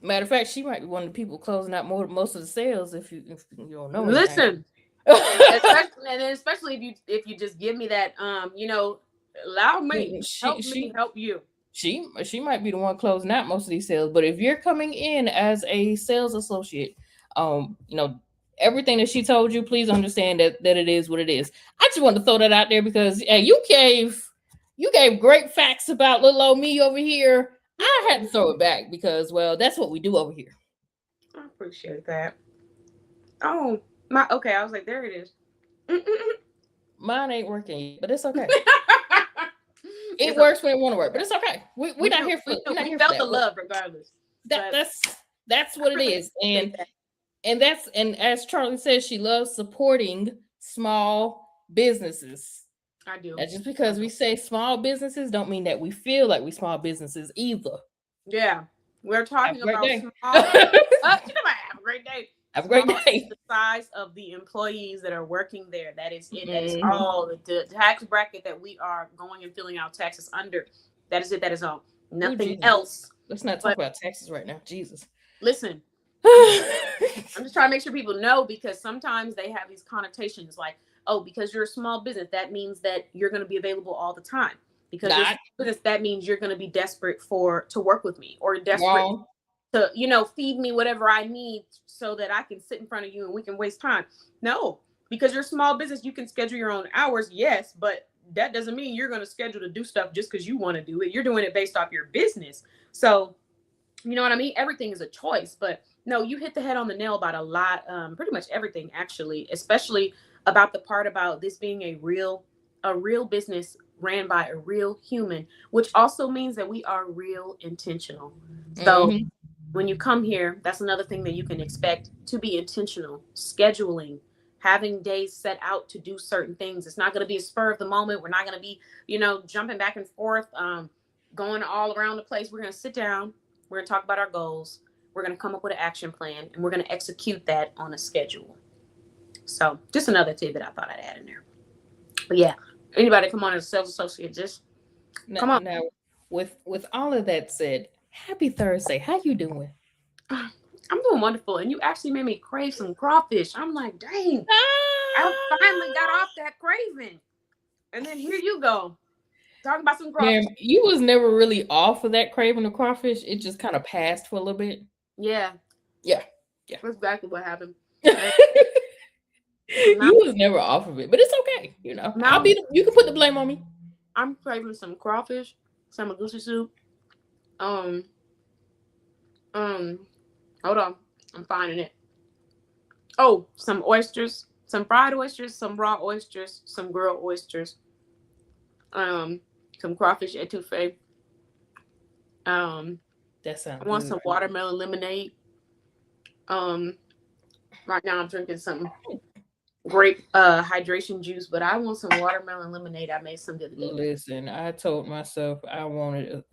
Matter of fact, she might be one of the people closing out most of the sales if you don't know. Listen. especially if you just give me that allow me help you. She might be the one closing out most of these sales. But if you're coming in as a sales associate, everything that she told you, please understand that it is what it is. I just want to throw that out there because you gave great facts about little old me over here. I had to throw it back because, well, that's what we do over here. I appreciate that. Oh, my, okay. I was like, there it is. Mine ain't working yet, but it's okay. It works when it want to work, but it's okay. We're not here for. We felt the love regardless. That's what it is, and as Charlie says, she loves supporting small businesses. I do. And just because we say small businesses, don't mean that we feel like we small businesses either. Yeah, we're talking about small. Have a great day. Have a great day. The size of the employees that are working there. That is it. That is all. The tax bracket that we are going and filling out taxes under. That is it. That is all. Nothing else. Let's not talk about taxes right now. Jesus. Listen. I'm just trying to make sure people know, because sometimes they have these connotations like, oh, because you're a small business, that means that you're going to be available all the time. Because you're a small business, that means you're going to be desperate to work with me, or desperate to, feed me whatever I need so that I can sit in front of you and we can waste time. No, because you're a small business, you can schedule your own hours. Yes, but that doesn't mean you're going to schedule to do stuff just because you want to do it. You're doing it based off your business. So, you know what I mean? Everything is a choice, but no, you hit the head on the nail about a lot, pretty much everything, actually, especially about the part about this being a real business ran by a real human, which also means that we are real intentional. So when you come here, that's another thing that you can expect to be intentional. Scheduling, having days set out to do certain things. It's not going to be a spur of the moment. We're not going to be, jumping back and forth, going all around the place. We're going to sit down. We're going to talk about our goals. We're going to come up with an action plan, and we're going to execute that on a schedule. So just another tidbit I thought I'd add in there. But yeah, anybody come on as a sales associate, just come on. Now, with all of that said, happy Thursday. How you doing? I'm doing wonderful. And you actually made me crave some crawfish. I'm like, dang, I finally got off that craving. And then here you go, talking about some crawfish. Man, you was never really off of that craving of crawfish. It just kind of passed for a little bit. Yeah. That's exactly what happened. You was never off of it, but it's okay. You can put the blame on me. I'm craving some crawfish, some goosey soup. Hold on. I'm finding it. Oh, some oysters, some fried oysters, some raw oysters, some grilled oysters. Some crawfish etouffee. That sounds I want some watermelon lemonade. Right now I'm drinking some grape hydration juice, but I want some watermelon lemonade. I made some the other day. Listen, I told myself I wanted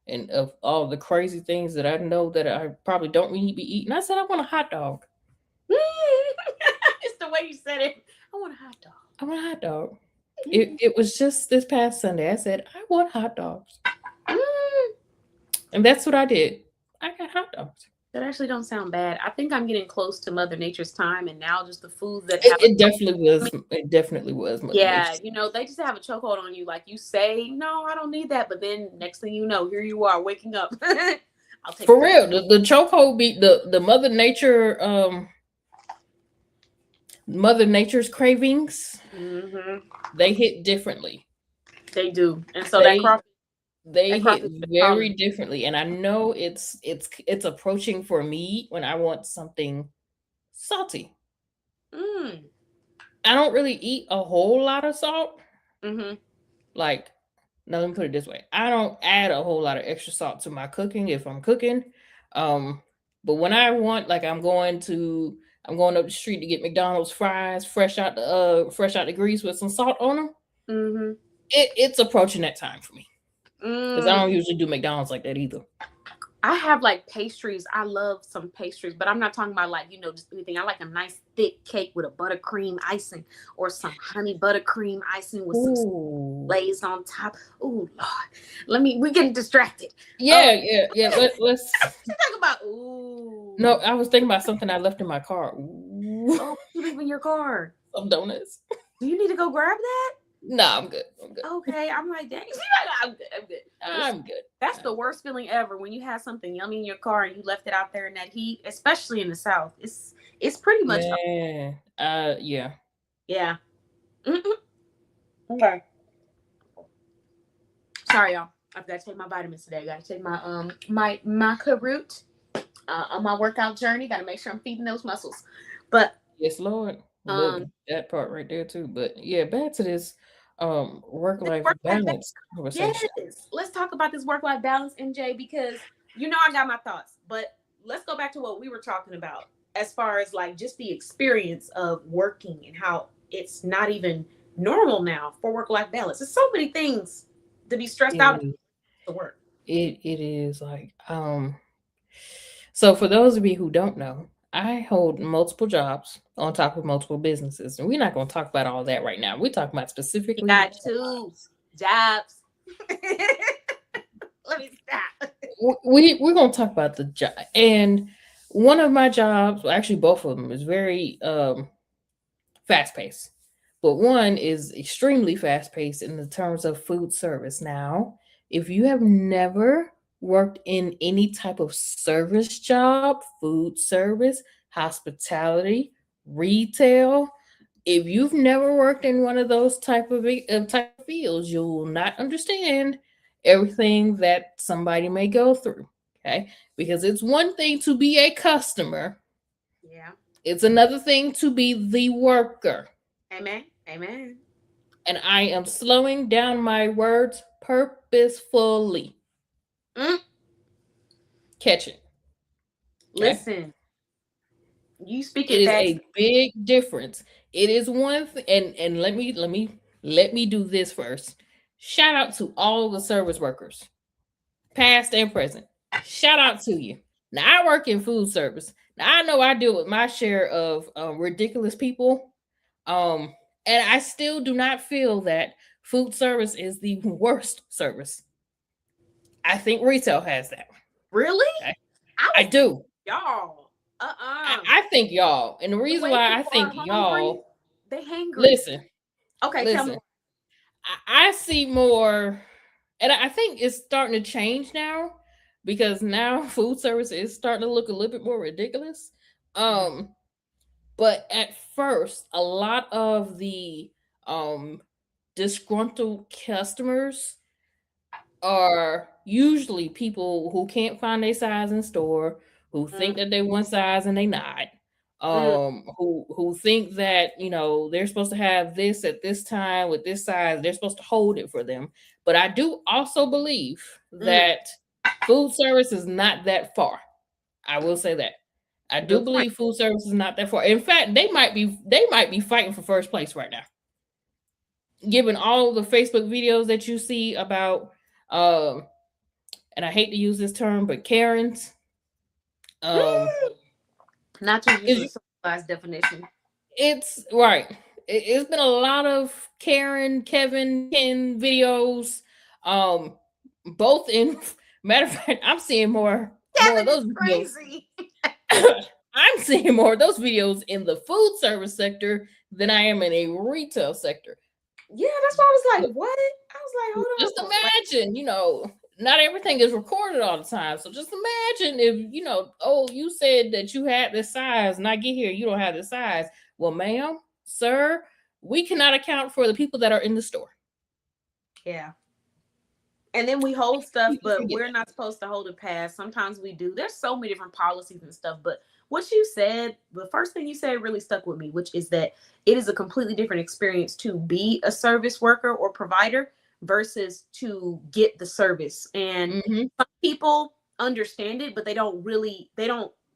and of all the crazy things that I know that I probably don't need to be eating, I said I want a hot dog. It's the way you said it. I want a hot dog. I want a hot dog. It was just this past Sunday. I said I want hot dogs, and that's what I did. I got hot dogs. That actually don't sound bad. I think I'm getting close to Mother Nature's time, and now just the food that it definitely was. It definitely was. Mother Nature. They just have a chokehold on you. Like you say, no, I don't need that, but then next thing you know, here you are waking up. I'll take for real. The chokehold beat the Mother Nature. Mother Nature's cravings. They hit differently. They do, and so they hit very differently, and I know it's approaching for me when I want something salty. I don't really eat a whole lot of salt. Like, no, let me put it this way: I don't add a whole lot of extra salt to my cooking if I'm cooking. But when I want, like, I'm going up the street to get McDonald's fries fresh out the grease with some salt on them. It's approaching that time for me. Because I don't usually do McDonald's like that either. I have like pastries. I love some pastries, but I'm not talking about like, just anything. I like a nice thick cake with a buttercream icing or some honey buttercream icing with some glaze on top. Oh Lord. We're getting distracted. Yeah. Let's talk about No, I was thinking about something I left in my car. Oh, you leave in your car? Some donuts. Do you need to go grab that? No, I'm good. Okay, I'm like, dang, I'm good. That's the worst feeling ever when you have something yummy in your car and you left it out there in that heat, especially in the South. It's pretty much, Yeah. Yeah. yeah. Mhm. Okay. Sorry, y'all. I've got to take my vitamins today. I got to take my maca root on my workout journey. Got to make sure I'm feeding those muscles. But Yes, Lord. Look, um, that part right there too. But yeah, back to this work this life work life balance. balance conversation. Yes, let's talk about this work life balance, MJ, because I got my thoughts. But let's go back to what we were talking about as far as like just the experience of working and how it's not even normal now for work life balance. There's so many things to be stressed out about It, to work. it is like so for those of you who don't know, I hold multiple jobs on top of multiple businesses. And we're not going to talk about all that right now. We're talking about You specifically got two jobs. Let me stop. we're going to talk about the job. And one of my jobs, well, actually both of them, is very fast paced. But one is extremely fast paced in the terms of food service. Now, if you have never worked in any type of service job, food service, hospitality, retail, if you've never worked in one of those type of fields, you will not understand everything that somebody may go through. Okay, because it's one thing to be a customer, Yeah. it's another thing to be the worker. Amen. Amen. And I am slowing down my words purposefully. Mm, Catch it. Okay. listen, you It speaking is facts. a big difference. It is one and let me do this first. Shout out to all the service workers, past and present. Shout out to you. Now I work in food service. Now I know I deal with my share of ridiculous people. Um, and I still do not feel that food service is the worst service. I think retail has that. Really? Okay? I I was thinking do. y'all. I think y'all, and the The reason way why I people are think hungry, y'all, they hangry. listen, Okay, tell me. listen, I see more, and I think it's starting to change now because now food service is starting to look a little bit more ridiculous. Mhm. Um, but at first, a lot of the um disgruntled customers are usually people who can't find their size in store, who think Mm, that they one size and they not, mm, who think that they're supposed to have this at this time with this size, they're supposed to hold it for them. But I do also believe mm. that food service is not that far. I will say that. I do Good point. believe food service is not that far. In fact, they might be fighting for first place right now, given all the Facebook videos that you see about um and I hate to use this term, but Karens. Um, Not to use a is civilized definition. it's right. It's been a lot of Karen, Kevin, Ken videos. Um, both in matter of fact, I'm seeing more of Kevin is those videos. crazy. I'm seeing more of those videos in the food service sector than I am in a retail sector. Yeah, that's why I was like, what? I was like, Just hold on. Like, imagine, not everything is recorded all the time. So just imagine if, oh, you said that you had this size and I get here, you don't have this size. Well, ma'am, sir, we cannot account for the people that are in the store. yeah. And then we hold stuff, People but forget we're that. not supposed to hold it past. Sometimes we do. There's so many different policies and stuff. But what you said, the first thing you said really stuck with me, which is that it is a completely different experience to be a service worker or provider versus to get the service. And Mm-hmm. some people understand it, but they don't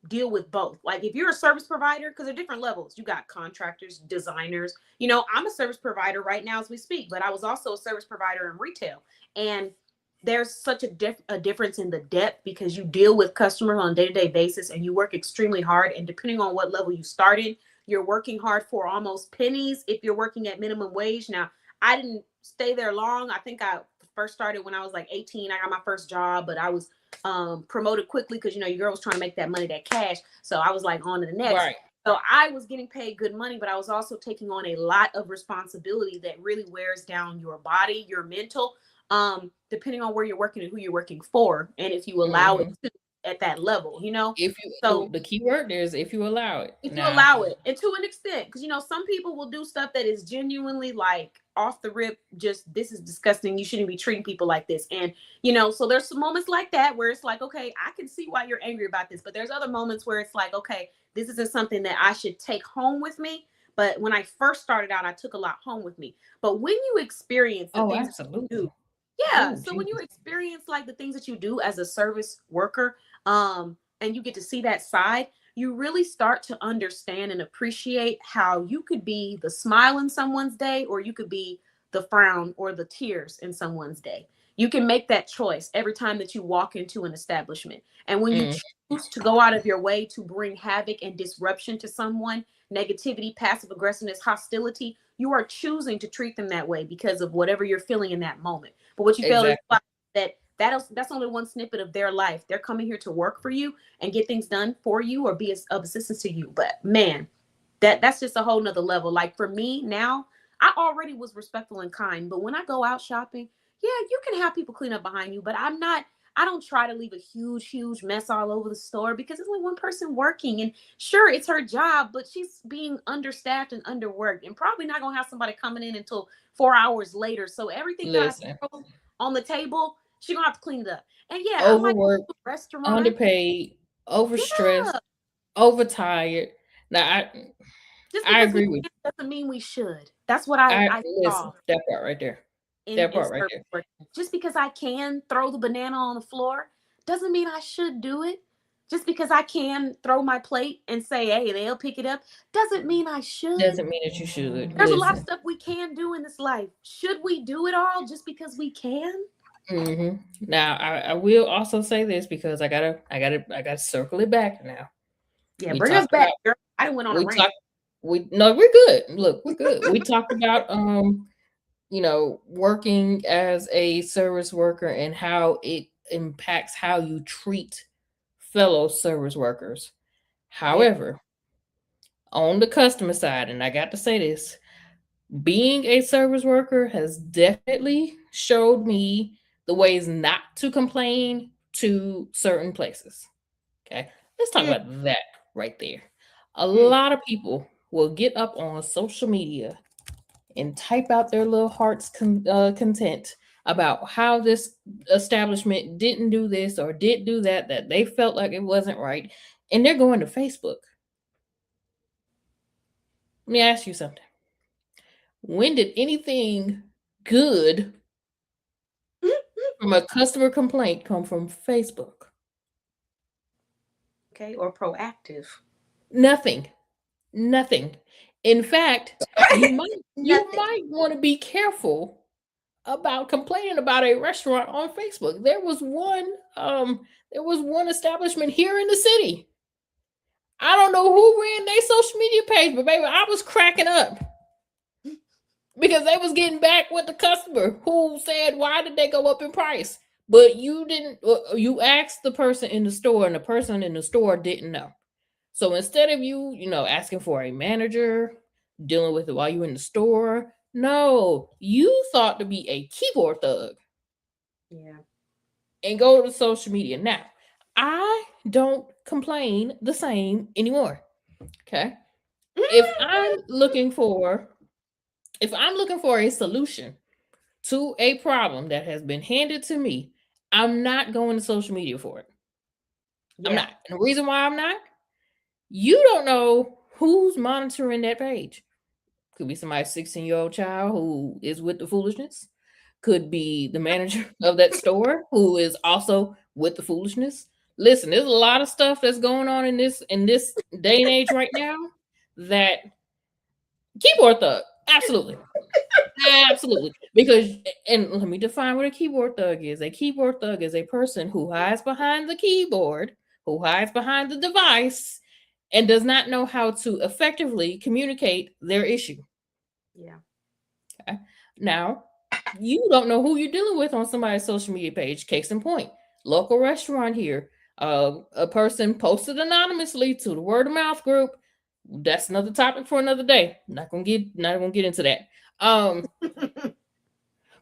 deal with both. Like if you're a service provider, because there are different levels, you got contractors, designers. I'm a service provider right now as we speak, but I was also a service provider in retail. And there's such a difference in the depth because you deal with customers on a day-to-day basis and you work extremely hard, and depending on what level you started, you're working hard for almost pennies if you're working at minimum wage. Now, I didn't stay there long. I think I first started when I was like 18. I got my first job, but I was promoted quickly because your girl was trying to make that money, that cash. So I was like on to the next. Right. So I was getting paid good money, but I was also taking on a lot of responsibility that really wears down your body, your mental, depending on where you're working and who you're working for, and if you allow it Mm-hmm. to. at that level, you know? If you So the key word there is if you allow it. if you Now, allow it, and to an extent, because you know some people will do stuff that is genuinely like off the rip, just this is disgusting, you shouldn't be treating people like this. And you know, so there's some moments like that where it's like, okay, I can see why you're angry about this, but there's other moments where it's like, okay, this isn't something that I should take home with me. But when I first started out, I took a lot home with me. But when you experience the oh, things that you absolutely. do, yeah, Oh, so when you Jesus. experience like the things that you do as a service worker, and you get to see that side, you really start to understand and appreciate how you could be the smile in someone's day, or you could be the frown or the tears in someone's day. You can make that choice every time that you walk into an establishment. And when you Mm, choose to go out of your way to bring havoc and disruption to someone, negativity, passive aggressiveness, hostility, you are choosing to treat them that way because of whatever you're feeling in that moment. But what you fail to exactly. realize that that's only one snippet of their life. They're coming here to work for you and get things done for you or be of assistance to you. But man, that's just a whole nother level. Like for me now, I already was respectful and kind, but when I go out shopping, yeah, you can have people clean up behind you, but I don't try to leave a huge mess all over the store because there's only one person working. And sure, it's her job, but she's being understaffed and underworked and probably not gonna have somebody coming in until 4 hours later. So everything that Listen, I throw on the table, she's gonna have to clean it up. And yeah, I might go overworked, to a restaurant. underpaid, overstressed, Yeah. overtired. Now, Just I because we agree with can doesn't mean we should. That's what I listen, saw that part right there. in That part right service there. work. Just because I can throw the banana on the floor doesn't mean I should do it. Just because I can throw my plate and say, hey, they'll pick it up, doesn't mean I should. Doesn't mean that you should. There's a lot of Listen. stuff we can do in this life. Should we do it all just because we can? Hmm. Now, I will also say this because I gotta circle it back now. Yeah, We bring us talked back, about girl. I went on a we rant. talked we no, we're good. Look, we're good. We talked about working as a service worker and how it impacts how you treat fellow service workers. Yeah. However, on the customer side, and I got to say this, being a service worker has definitely showed me the ways not to complain to certain places. Okay, let's talk Mm, about that right there. A mm. lot of people will get up on social media and type out their little heart's content about how this establishment didn't do this or did do that, that they felt like it wasn't right. And they're going to Facebook. Let me ask you something. When did anything good from a customer complaint come from Facebook? Okay, or proactive. Nothing. Nothing. In fact, you Nothing. might want to be careful about complaining about a restaurant on Facebook. There was one establishment here in the city. I don't know who ran their social media page, but baby, I was cracking up because they was getting back with the customer who said, "Why did they go up in price?" But you didn't. You asked the person in the store, and the person in the store didn't know. So instead of asking for a manager, dealing with it while you in the store, no, you thought to be a keyboard thug Yeah. and go to social media. Now, I don't complain the same anymore. Okay. If I'm looking for if I'm looking for a solution to a problem that has been handed to me, I'm not going to social media for it. I'm Yeah. not. And the reason why I'm not, you don't know who's monitoring that page. Could be somebody's 16-year-old child who is with the foolishness. Could be the manager of that store who is also with the foolishness. Listen, there's a lot of stuff that's going on in this day and age right now that keyboard thug. Absolutely. Absolutely. Because and let me define what a keyboard thug is. A keyboard thug is a person who hides behind the keyboard, who hides behind the device, and does not know how to effectively communicate their issue. Yeah. Okay. Now, you don't know who you're dealing with on somebody's social media page. Case in point, local restaurant here. A person posted anonymously to the word of mouth group. That's another topic for another day. Not gonna get into that. Um,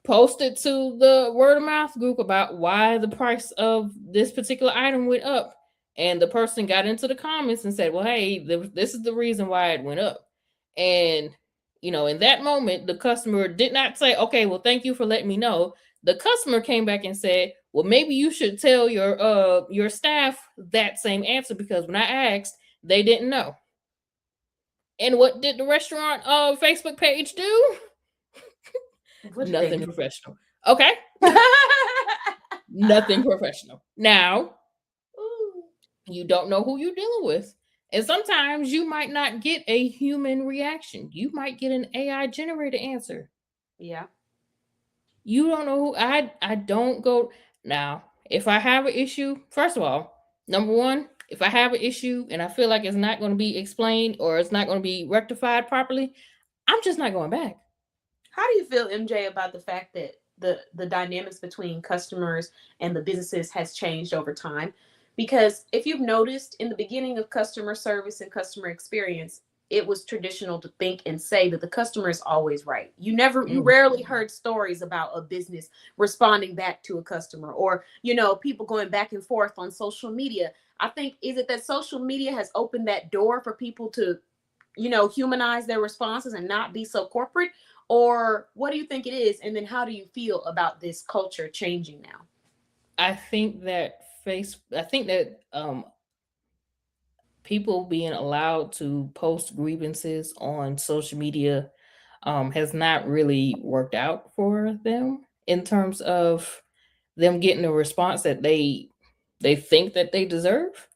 posted to the word of mouth group about why the price of this particular item went up. And the person got into the comments and said, well, hey, this is the reason why it went up. And, in that moment, the customer did not say, okay, well, thank you for letting me know. The customer came back and said, well, maybe you should tell your staff that same answer, because when I asked, they didn't know. And what did the restaurant Facebook page do? Nothing professional. Okay. Nothing professional. Now, you don't know who you're dealing with. And sometimes you might not get a human reaction. You might get an AI generated answer. Yeah. You don't know who I don't go now. If I have an issue, first of all, number one, if I have an issue and I feel like it's not going to be explained or it's not going to be rectified properly, I'm just not going back. How do you feel, MJ, about the fact that the dynamics between customers and the businesses has changed over time? Because if you've noticed, in the beginning of customer service and customer experience, it was traditional to think and say that the customer is always right. You rarely heard stories about a business responding back to a customer, or, people going back and forth on social media. I think, is it that social media has opened that door for people to, humanize their responses and not be so corporate? Or what do you think it is? And then how do you feel about this culture changing now? I think that people being allowed to post grievances on social media has not really worked out for them in terms of them getting the response that they think that they deserve.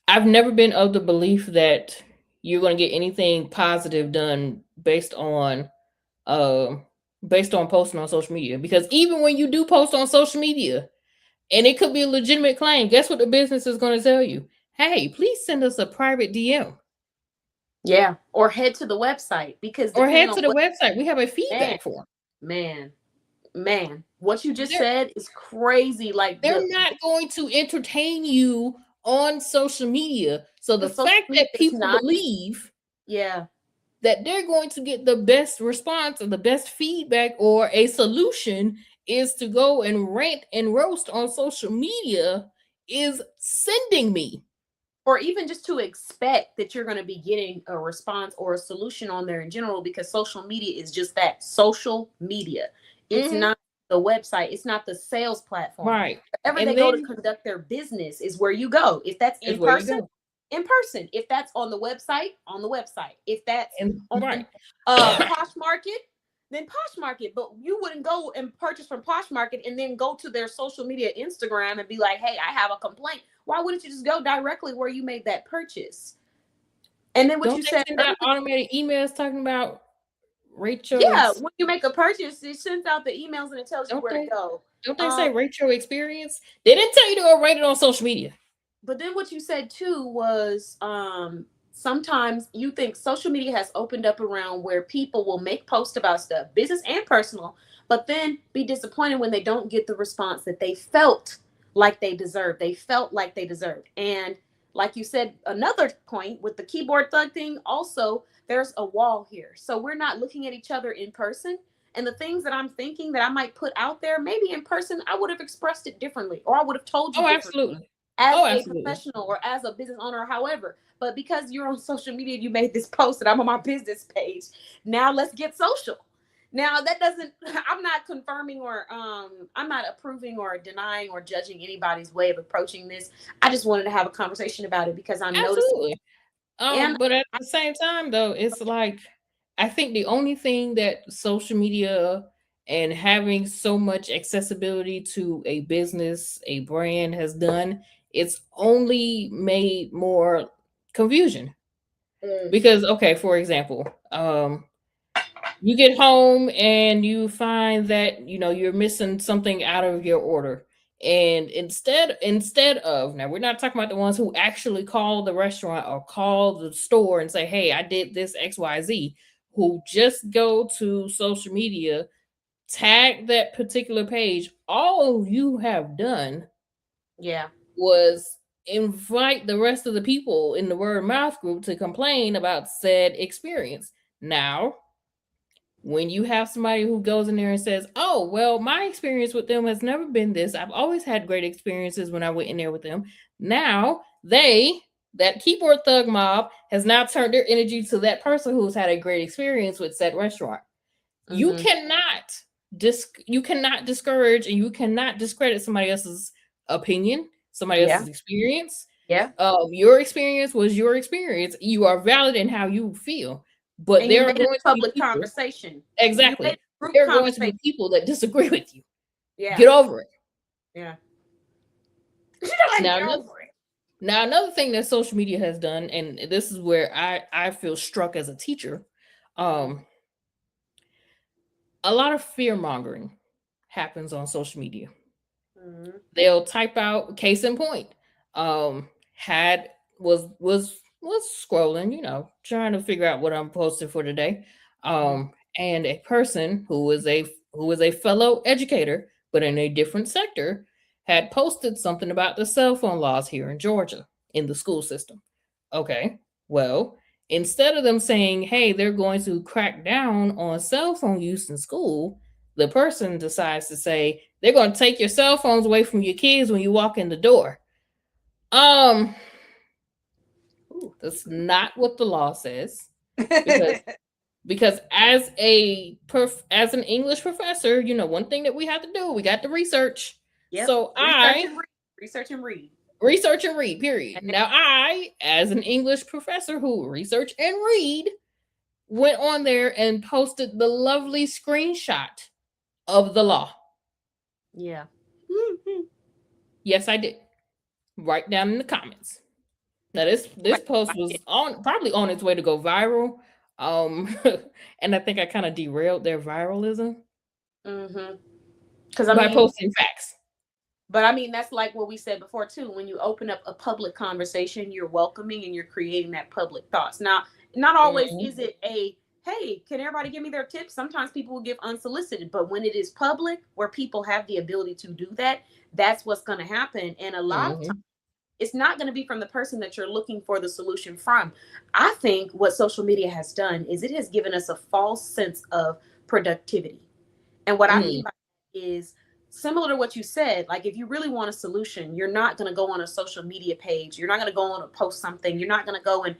I've never been of the belief that you're going to get anything positive done based on posting on social media, because even when you do post on social media and it could be a legitimate claim, guess what the business is going to tell you? Hey, please send us a private DM. Yeah, or head to the website, because website. We have a feedback form. Man, what you just said is crazy. Like, they're not going to entertain you on social media. So the fact that people believe that they're going to get the best response or the best feedback or a solution is to go and rant and roast on social media is sending me. Or even just to expect that you're going to be getting a response or a solution on there in general, because social media is just that, social media. It's not the website. It's not the sales platform. Right. Wherever they go to conduct their business is where you go. If that's in person, in person. If that's on the website, on the website. If that's on Poshmark, then Poshmark. But you wouldn't go and purchase from Poshmark and then go to their social media Instagram and be like, hey, I have a complaint. Why wouldn't you just go directly where you made that purchase? And then what you said, send out automated emails talking about Rachel. Yeah, when you make a purchase, it sends out the emails and it tells you where to go. Don't they say rate your experience? They didn't tell you to go rate it on social media. But then what you said too was sometimes you think social media has opened up around where people will make posts about stuff, business and personal, but then be disappointed when they don't get the response that they felt like they deserved. They felt like they deserved. And like you said, another point with the keyboard thug thing, also, there's a wall here. So we're not looking at each other in person. And the things that I'm thinking that I might put out there, maybe in person, I would have expressed it differently, or I would have told you. Oh, absolutely. As a professional or as a business owner, however. But because you're on social media, you made this post and I'm on my business page. Now let's get social. Now that doesn't, I'm not confirming or I'm not approving or denying or judging anybody's way of approaching this. I just wanted to have a conversation about it because I'm noticing. But at the same time though, it's like, I think the only thing that social media and having so much accessibility to a business, a brand has done, it's only made more confusion. Because, okay, for example, you get home and you find that you're missing something out of your order, and instead of, now we're not talking about the ones who actually call the restaurant or call the store and say, hey, I did this XYZ, who just go to social media, tag that particular page. All you have done was invite the rest of the people in the word of mouth group to complain about said experience. Now, when you have somebody who goes in there and says, "Oh, well, my experience with them has never been this. I've always had great experiences when I went in there with them." Now that keyboard thug mob has now turned their energy to that person who's had a great experience with said restaurant. You Mhm. cannot you cannot discourage and you cannot discredit somebody else's opinion, somebody Yeah. else's experience. Yeah. Your experience was your experience. You are valid in how you feel, but And you there are made it going a to be public people. conversation. You made Exactly. it a group There are going to conversation. be people that disagree with you. Yeah. Get over it. Yeah. You don't like Now, get over it. another thing that social media has done, and this is where I feel struck as a teacher, um, a lot of fear mongering happens on social media. Mm-hmm. They'll type out case in point. Had was scrolling, trying to figure out what I'm posting for today. And a person who is a fellow educator, but in a different sector, had posted something about the cell phone laws here in Georgia in the school system. Okay, well, instead of them saying, "Hey, they're going to crack down on cell phone use in school," the person decides to say, "They're going to take your cell phones away from your kids when you walk in the door." Um, that's not what the law says, because as an English professor, one thing that we have to do, we got to research. Yep. So I Research and read. research and read. Period. Now I, as an English professor who research and read, went on there and posted the lovely screenshot of the law. Yeah. Yes, I did. Write down in the comments. Now this post was probably on its way to go viral. Um and I think I kind of derailed their viralism Mm-hmm. Because I by mean, posting facts. but I mean, that's like what we said before too. When you open up a public conversation, you're welcoming and you're creating that public thoughts. Now, not always Mhm. is it a, hey, can everybody give me their tips? Sometimes people will give unsolicited, but when it is public where people have the ability to do that, that's what's going to happen. And a lot of times Mhm. it's not going to be from the person that you're looking for the solution from. I think what social media has done is it has given us a false sense of productivity. And what I mean Mhm. by that is similar to what you said. Like, if you really want a solution, you're not going to go on a social media page. You're not going to go on and post something. You're not going to go and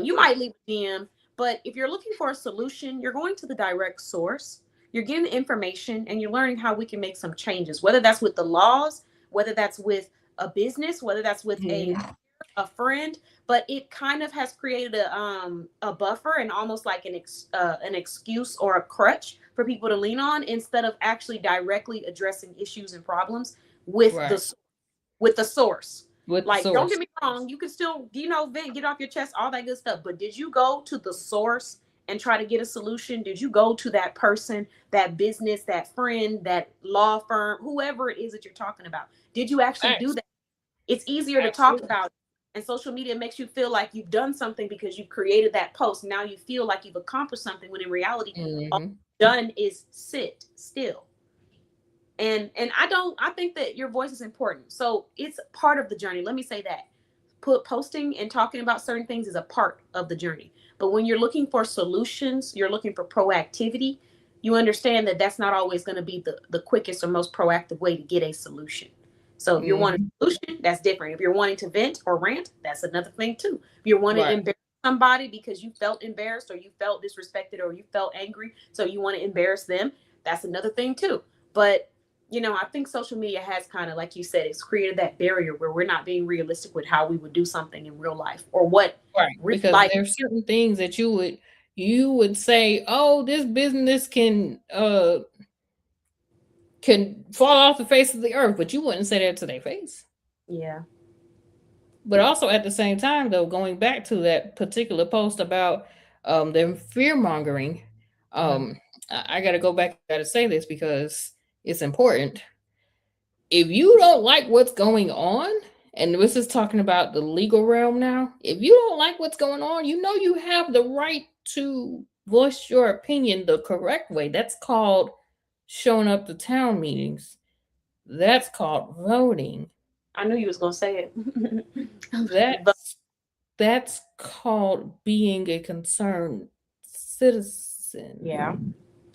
you might leave a DM. But if you're looking for a solution, you're going to the direct source. You're getting the information and you're learning how we can make some changes, whether that's with the laws, whether that's with a business, whether that's with Mhm. a friend. But it kind of has created a buffer and almost like an excuse or a crutch for people to lean on instead of actually directly addressing issues and problems with Right. the source. With the Like, don't get source. me wrong, you can still, vent, get off your chest, all that good stuff. But did you go to the source and try to get a solution? Did you go to that person, that business, that friend, that law firm, whoever it is that you're talking about? Did you actually do Facts. that? It's easier to talk Absolutely. about it. And social media makes you feel like you've done something because you've created that post. Now you feel like you've accomplished something when in reality, all Mhm. you've done is sit still. And I think that your voice is important. So it's part of the journey. Let me say that. Posting and talking about certain things is a part of the journey. But when you're looking for solutions, you're looking for proactivity, you understand that that's not always going to be the quickest or most proactive way to get a solution. So if you're wanting Mhm. a solution, that's different. If you're wanting to vent or rant, that's another thing too. If you're wanting to Right. embarrass somebody because you felt embarrassed or you felt disrespected or you felt angry, so you want to embarrass them, that's another thing too. But I think social media has kind of, like you said, it's created that barrier where we're not being realistic with how we would do something in real life or what Right. real Because life. there's certain things that you would say, "Oh, this business can fall off the face of the earth," but you wouldn't say that to their face. Yeah. But also at the same time, though, going back to that particular post about them fear mongering, Mhm. I got to go back. I got to say this because it's important. If you don't like what's going on, and this is talking about the legal realm now, if you don't like what's going on, you have the right to voice your opinion the correct way. That's called showing up to town meetings. That's called voting. I knew you was gonna say it. But That's called being a concerned citizen. yeah.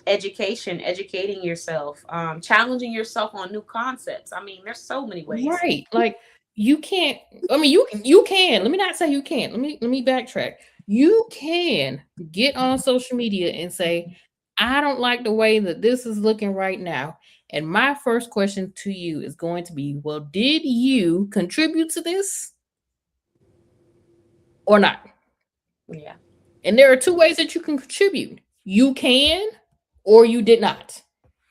educating yourself, challenging yourself on new concepts. I mean, there's so many ways. Right. Like you can't, I mean, you can. Let me not say you can't. Let me backtrack. You can get on social media and say, I don't like the way that this is looking right now. And my first question to you is going to be, well, did you contribute to this or not? Yeah. And there are two ways that you can contribute. You can or you did not.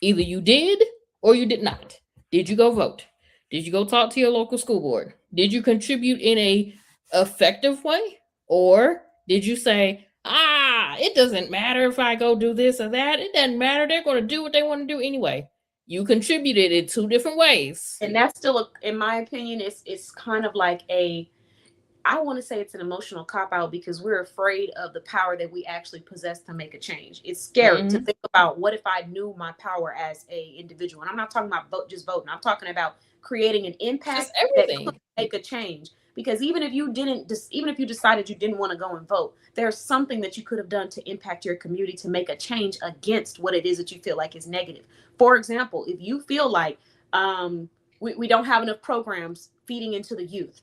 Either you did or you did not. Did you go vote? Did you go talk to your local school board? Did you contribute in a effective way? Or did you say, it doesn't matter if I go do this or that. It doesn't matter. They're going to do what they want to do anyway. You contributed in two different ways. And that's still, in my opinion, it's kind of like I want to say it's an emotional cop out because we're afraid of the power that we actually possess to make a change. It's scary to Mhm. think about what if I knew my power as a individual. And I'm not talking about just voting. I'm talking about creating an Just impact that could everything. make a change. Because even if you didn't, even if you decided you didn't want to go and vote, there's something that you could have done to impact your community to make a change against what it is that you feel like is negative. For example, if you feel like we don't have enough programs feeding into the youth,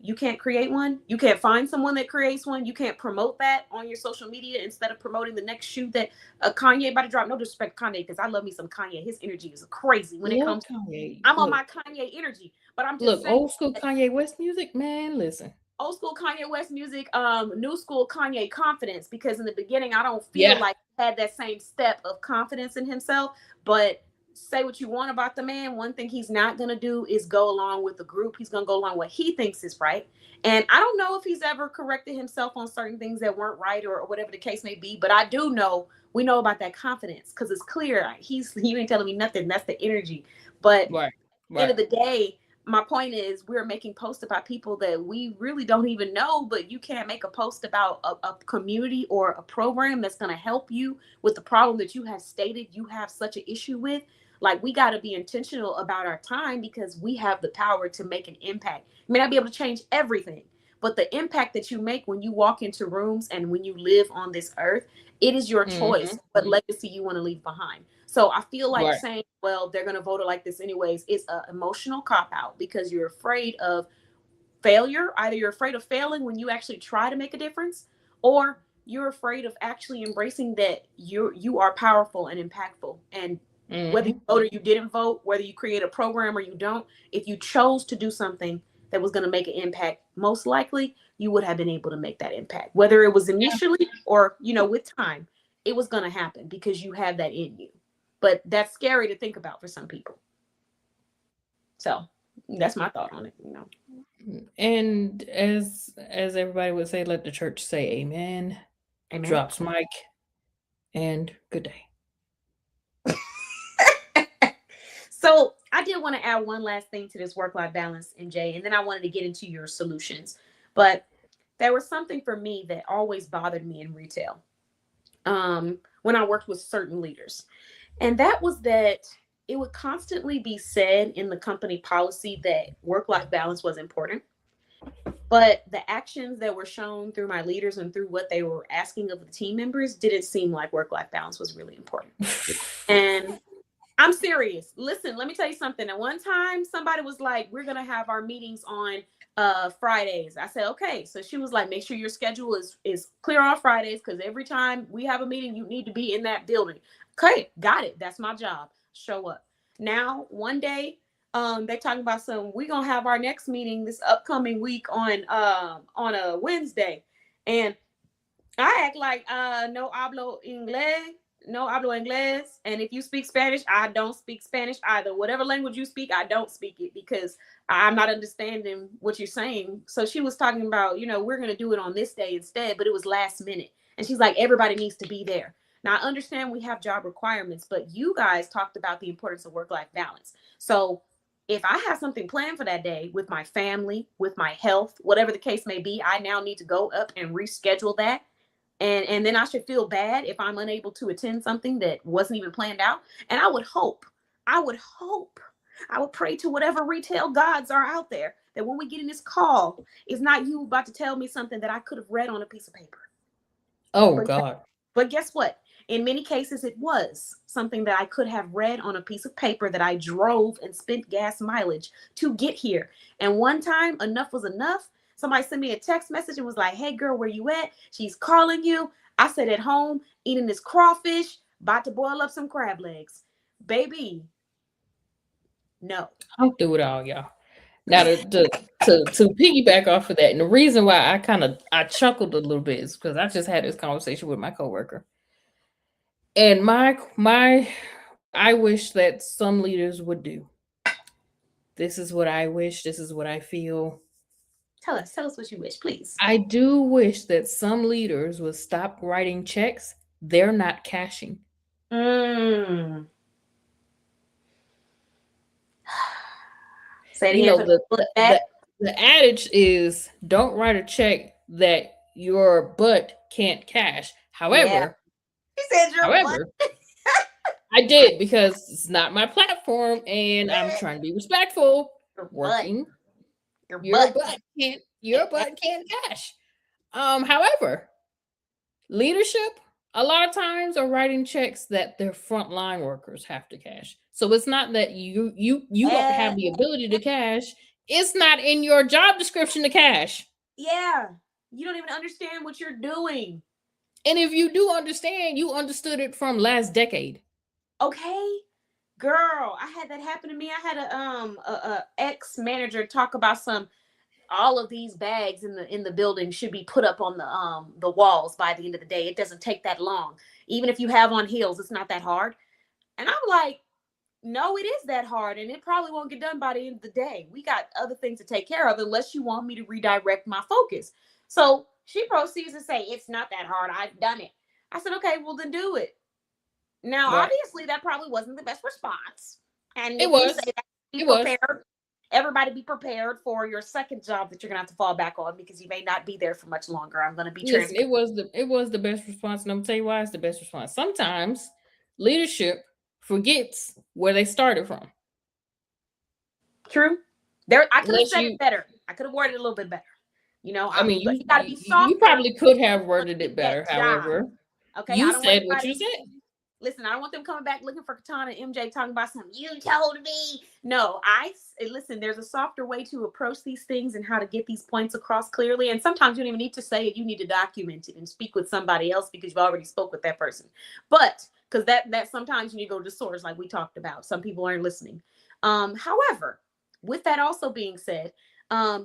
you can't create one. You can't find someone that creates one. You can't promote that on your social media instead of promoting the next shoe that Kanye about to drop. No disrespect to Kanye, because I love me some Kanye. His energy is crazy when it Love comes. Kanye. I'm on Look, my Kanye energy, but I'm just look, saying old school Kanye West music, man, listen. old school Kanye West music, new school Kanye confidence. Because in the beginning, I don't feel Yeah. like he had that same step of confidence in himself. But say what you want about the man, one thing he's not gonna do is go along with the group. He's gonna go along what he thinks is right. And I don't know if he's ever corrected himself on certain things that weren't right or whatever the case may be. But I do know we know about that confidence because it's clear you ain't telling me nothing. That's the energy. But Right. end Right. of the day, my point is we're making posts about people that we really don't even know, but you can't make a post about a community or a program that's going to help you with the problem that you have stated you have such an issue with. Like, we got to be intentional about our time because we have the power to make an impact. You may not be able to change everything, but the impact that you make when you walk into rooms and when you live on this earth, it is your choice Mhm. what legacy you want to leave behind. So I feel like Right. saying, well, they're going to vote it like this anyways, is an emotional cop out because you're afraid of failure. Either you're afraid of failing when you actually try to make a difference, or you're afraid of actually embracing that you are powerful and impactful. And whether you Mhm. vote or you didn't vote, whether you create a program or you don't, if you chose to do something that was going to make an impact, most likely you would have been able to make that impact. Whether it was initially or, with time, it was going to happen because you have that in you. But that's scary to think about for some people. So that's my thought on it. And as everybody would say, let the church say amen. Amen. Drops mic and good day. So I did want to add one last thing to this work-life balance, MJ, and then I wanted to get into your solutions. But there was something for me that always bothered me in retail, when I worked with certain leaders. And that was that it would constantly be said in the company policy that work-life balance was important. But the actions that were shown through my leaders and through what they were asking of the team members didn't seem like work-life balance was really important. And I'm serious. Listen, let me tell you something. At one time, somebody was like, "We're gonna have our meetings on Fridays." I said, "Okay." So she was like, "Make sure your schedule is clear on Fridays because every time we have a meeting, you need to be in that building." Okay, got it. That's my job. Show up. Now, one day, they're talking about we're gonna have our next meeting this upcoming week on a Wednesday, and I act like no hablo inglés, no hablo inglés. And if you speak Spanish, I don't speak Spanish either. Whatever language you speak, I don't speak it because I'm not understanding what you're saying. So she was talking about, we're going to do it on this day instead, but it was last minute. And she's like, everybody needs to be there. Now, I understand we have job requirements, but you guys talked about the importance of work-life balance. So if I have something planned for that day with my family, with my health, whatever the case may be, I now need to go up and reschedule that, and then I should feel bad if I'm unable to attend something that wasn't even planned out. And I would hope, I would pray to whatever retail gods are out there that when we get in this call, it's not you about to tell me something that I could have read on a piece of paper. Oh But God. but guess what? In many cases, it was something that I could have read on a piece of paper that I drove and spent gas mileage to get here. And one time, enough was enough. Somebody sent me a text message and was like, hey, girl, where you at? She's calling you. I said at home, eating this crawfish, about to boil up some crab legs. Baby, no. I'll do it all, y'all. Now to piggyback off of that, and the reason why I chuckled a little bit is because I just had this conversation with my coworker. And my I wish that some leaders would do. This is what I wish, this is what I feel. Tell us what you wish, please. I do wish that some leaders would stop writing checks they're not cashing. Mm. Say it You know, again. the adage is don't write a check that your butt can't cash. However, He said your however, I did because it's not my platform and I'm trying to be respectful. Working. Your butt can't cash. However, leadership a lot of times are writing checks that their frontline workers have to cash. So it's not that you don't have the ability to cash. It's not in your job description to cash. Yeah. You don't even understand what you're doing. And if you do understand, you understood it from last decade. Okay. Girl, I had that happen to me. I had a ex-manager talk about all of these bags in the building should be put up on the walls by the end of the day. It doesn't take that long. Even if you have on heels, it's not that hard. And I'm like, no, it is that hard, and it probably won't get done by the end of the day. We got other things to take care of unless you want me to redirect my focus. So she proceeds to say, it's not that hard. I've done it. I said, okay, well then do it. Now, Right. obviously, that probably wasn't the best response. And It was. Be prepared. Everybody be prepared for your second job that you're gonna have to fall back on because you may not be there for much longer. I'm gonna be transparent. It was the best response, and I'm gonna tell you why it's the best response. Sometimes leadership forgets where they started from. True. I could have said it better. I could have worded it a little bit better. You know, I mean, you gotta be soft. You probably could have worded it better. However, okay, you said what you said. Listen, I don't want them coming back looking for Katana and MJ talking about something you told me. No, listen, there's a softer way to approach these things and how to get these points across clearly. And sometimes you don't even need to say it. You need to document it and speak with somebody else because you've already spoke with that person. But because that sometimes you need to go to the source like we talked about. Some people aren't listening. However, with that also being said,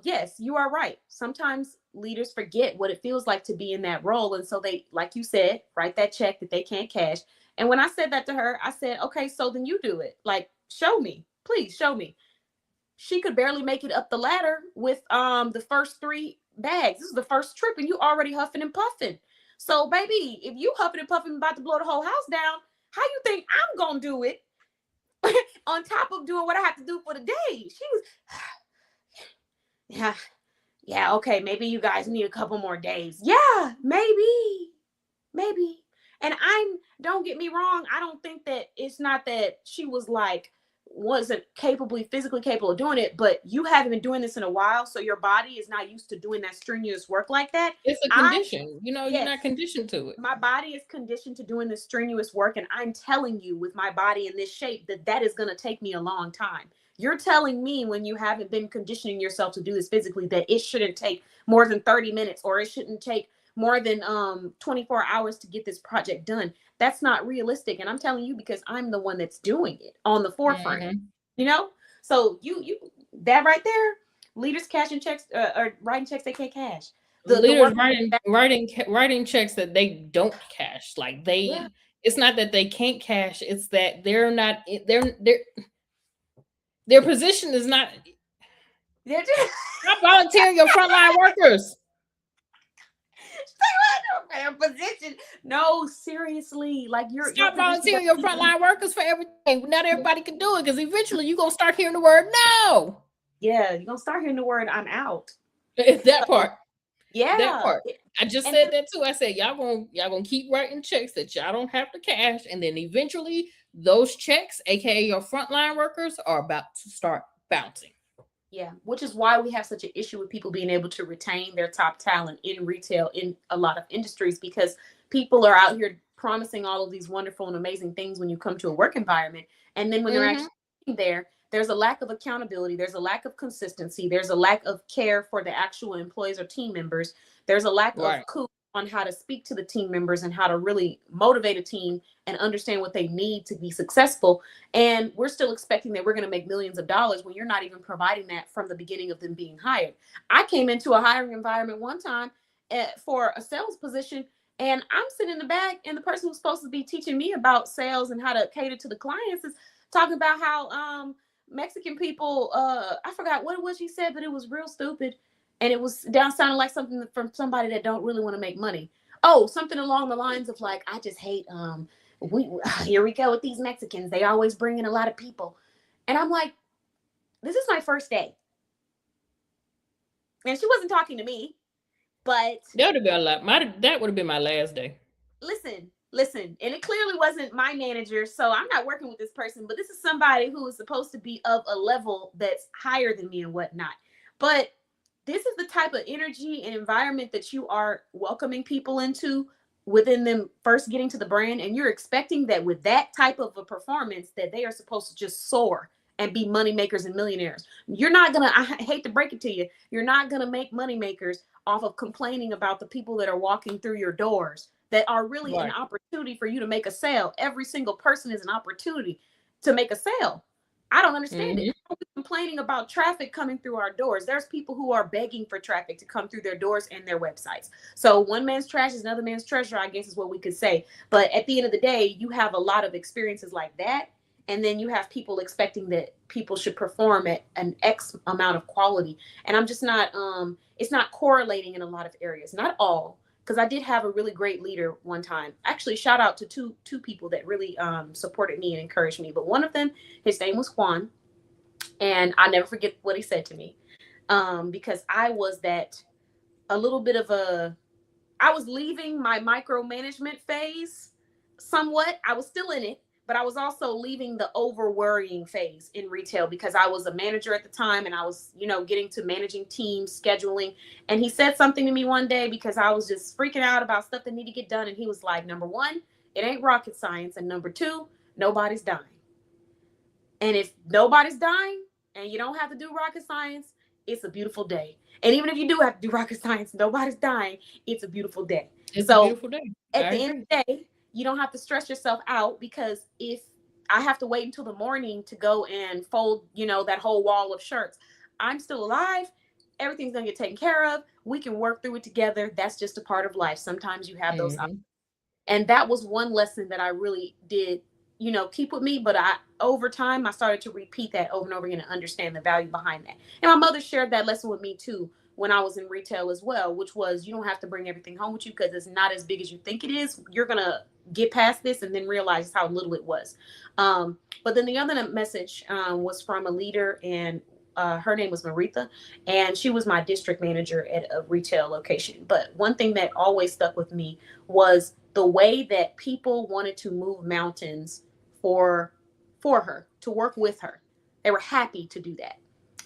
yes, you are right. Sometimes leaders forget what it feels like to be in that role. And so they, like you said, write that check that they can't cash. And when I said that to her, I said, okay, so then you do it. Like, show me, please show me. She could barely make it up the ladder with the first 3 bags. This is the first trip and you already huffing and puffing. So baby, if you huffing and puffing about to blow the whole house down, how you think I'm going to do it on top of doing what I have to do for the day? She was, yeah, okay, maybe you guys need a couple more days. Yeah, maybe. And don't get me wrong, I don't think that it's not that she wasn't physically capable of doing it, but you haven't been doing this in a while, so your body is not used to doing that strenuous work like that. It's a condition. You're not conditioned to it. My body is conditioned to doing this strenuous work, and I'm telling you with my body in this shape that is going to take me a long time. You're telling me when you haven't been conditioning yourself to do this physically that it shouldn't take more than 30 minutes or it shouldn't take more than 24 hours to get this project done. That's not realistic. And I'm telling you because I'm the one that's doing it on the forefront, you know? So you that right there, leaders cashing checks or writing checks they can't cash. The leaders writing checks that they don't cash. Like it's not that they can't cash, it's that they're not their position is not. They're just not volunteering your frontline workers. Their position. No, seriously. Like stop volunteering your frontline workers for everything. Not everybody can do it because eventually you're gonna start hearing the word no. Yeah, you're gonna start hearing the word I'm out. That part. Yeah. That part. I just said that too. I said y'all gonna keep writing checks that y'all don't have to cash, and then eventually those checks, aka your frontline workers, are about to start bouncing. Yeah, which is why we have such an issue with people being able to retain their top talent in retail in a lot of industries, because people are out here promising all of these wonderful and amazing things when you come to a work environment. And then when they're actually there, there's a lack of accountability. There's a lack of consistency. There's a lack of care for the actual employees or team members. There's a lack of on how to speak to the team members and how to really motivate a team and understand what they need to be successful. And we're still expecting that we're going to make millions of dollars when you're not even providing that from the beginning of them being hired. I came into a hiring environment one time for a sales position, and I'm sitting in the back, and the person who's supposed to be teaching me about sales and how to cater to the clients is talking about how Mexican people, I forgot what it was she said, but it was real stupid. And it was sounding like something from somebody that don't really want to make money. Oh, something along the lines of like, I just hate, here we go with these Mexicans. They always bring in a lot of people. And I'm like, this is my first day. And she wasn't talking to me, but that would have been a lot. That would have been my last day. Listen. And it clearly wasn't my manager. So I'm not working with this person, but this is somebody who is supposed to be of a level that's higher than me and whatnot. But this is the type of energy and environment that you are welcoming people into within them first getting to the brand. And you're expecting that with that type of a performance that they are supposed to just soar and be money makers and millionaires. You're not going to, I hate to break it to you, you're not going to make money makers off of complaining about the people that are walking through your doors that are really an opportunity for you to make a sale. Every single person is an opportunity to make a sale. I don't understand it. We're complaining about traffic coming through our doors. There's people who are begging for traffic to come through their doors and their websites. So one man's trash is another man's treasure, I guess is what we could say. But at the end of the day, you have a lot of experiences like that. And then you have people expecting that people should perform at an X amount of quality. And I'm just not, it's not correlating in a lot of areas, not all. Because I did have a really great leader one time. Actually, shout out to two people that really supported me and encouraged me. But one of them, his name was Juan. And I never forget what he said to me. Because I was a little bit of I was leaving my micromanagement phase somewhat. I was still in it, but I was also leaving the over worrying phase in retail because I was a manager at the time and I was, getting to managing teams, scheduling. And he said something to me one day because I was just freaking out about stuff that needed to get done. And he was like, number one, it ain't rocket science. And number two, nobody's dying. And if nobody's dying and you don't have to do rocket science, it's a beautiful day. And even if you do have to do rocket science, nobody's dying, it's a beautiful day. It's a beautiful day. At the end of the day, you don't have to stress yourself out because if I have to wait until the morning to go and fold, that whole wall of shirts, I'm still alive. Everything's going to get taken care of. We can work through it together. That's just a part of life. Sometimes you have those. And that was one lesson that I really did, keep with me. But over time, I started to repeat that over and over again and understand the value behind that. And my mother shared that lesson with me too when I was in retail as well, which was you don't have to bring everything home with you because it's not as big as you think it is. You're going to get past this and then realize how little it was. But then the other message was from a leader, and her name was Maritha, and she was my district manager at a retail location. But one thing that always stuck with me was the way that people wanted to move mountains for her, to work with her. They were happy to do that.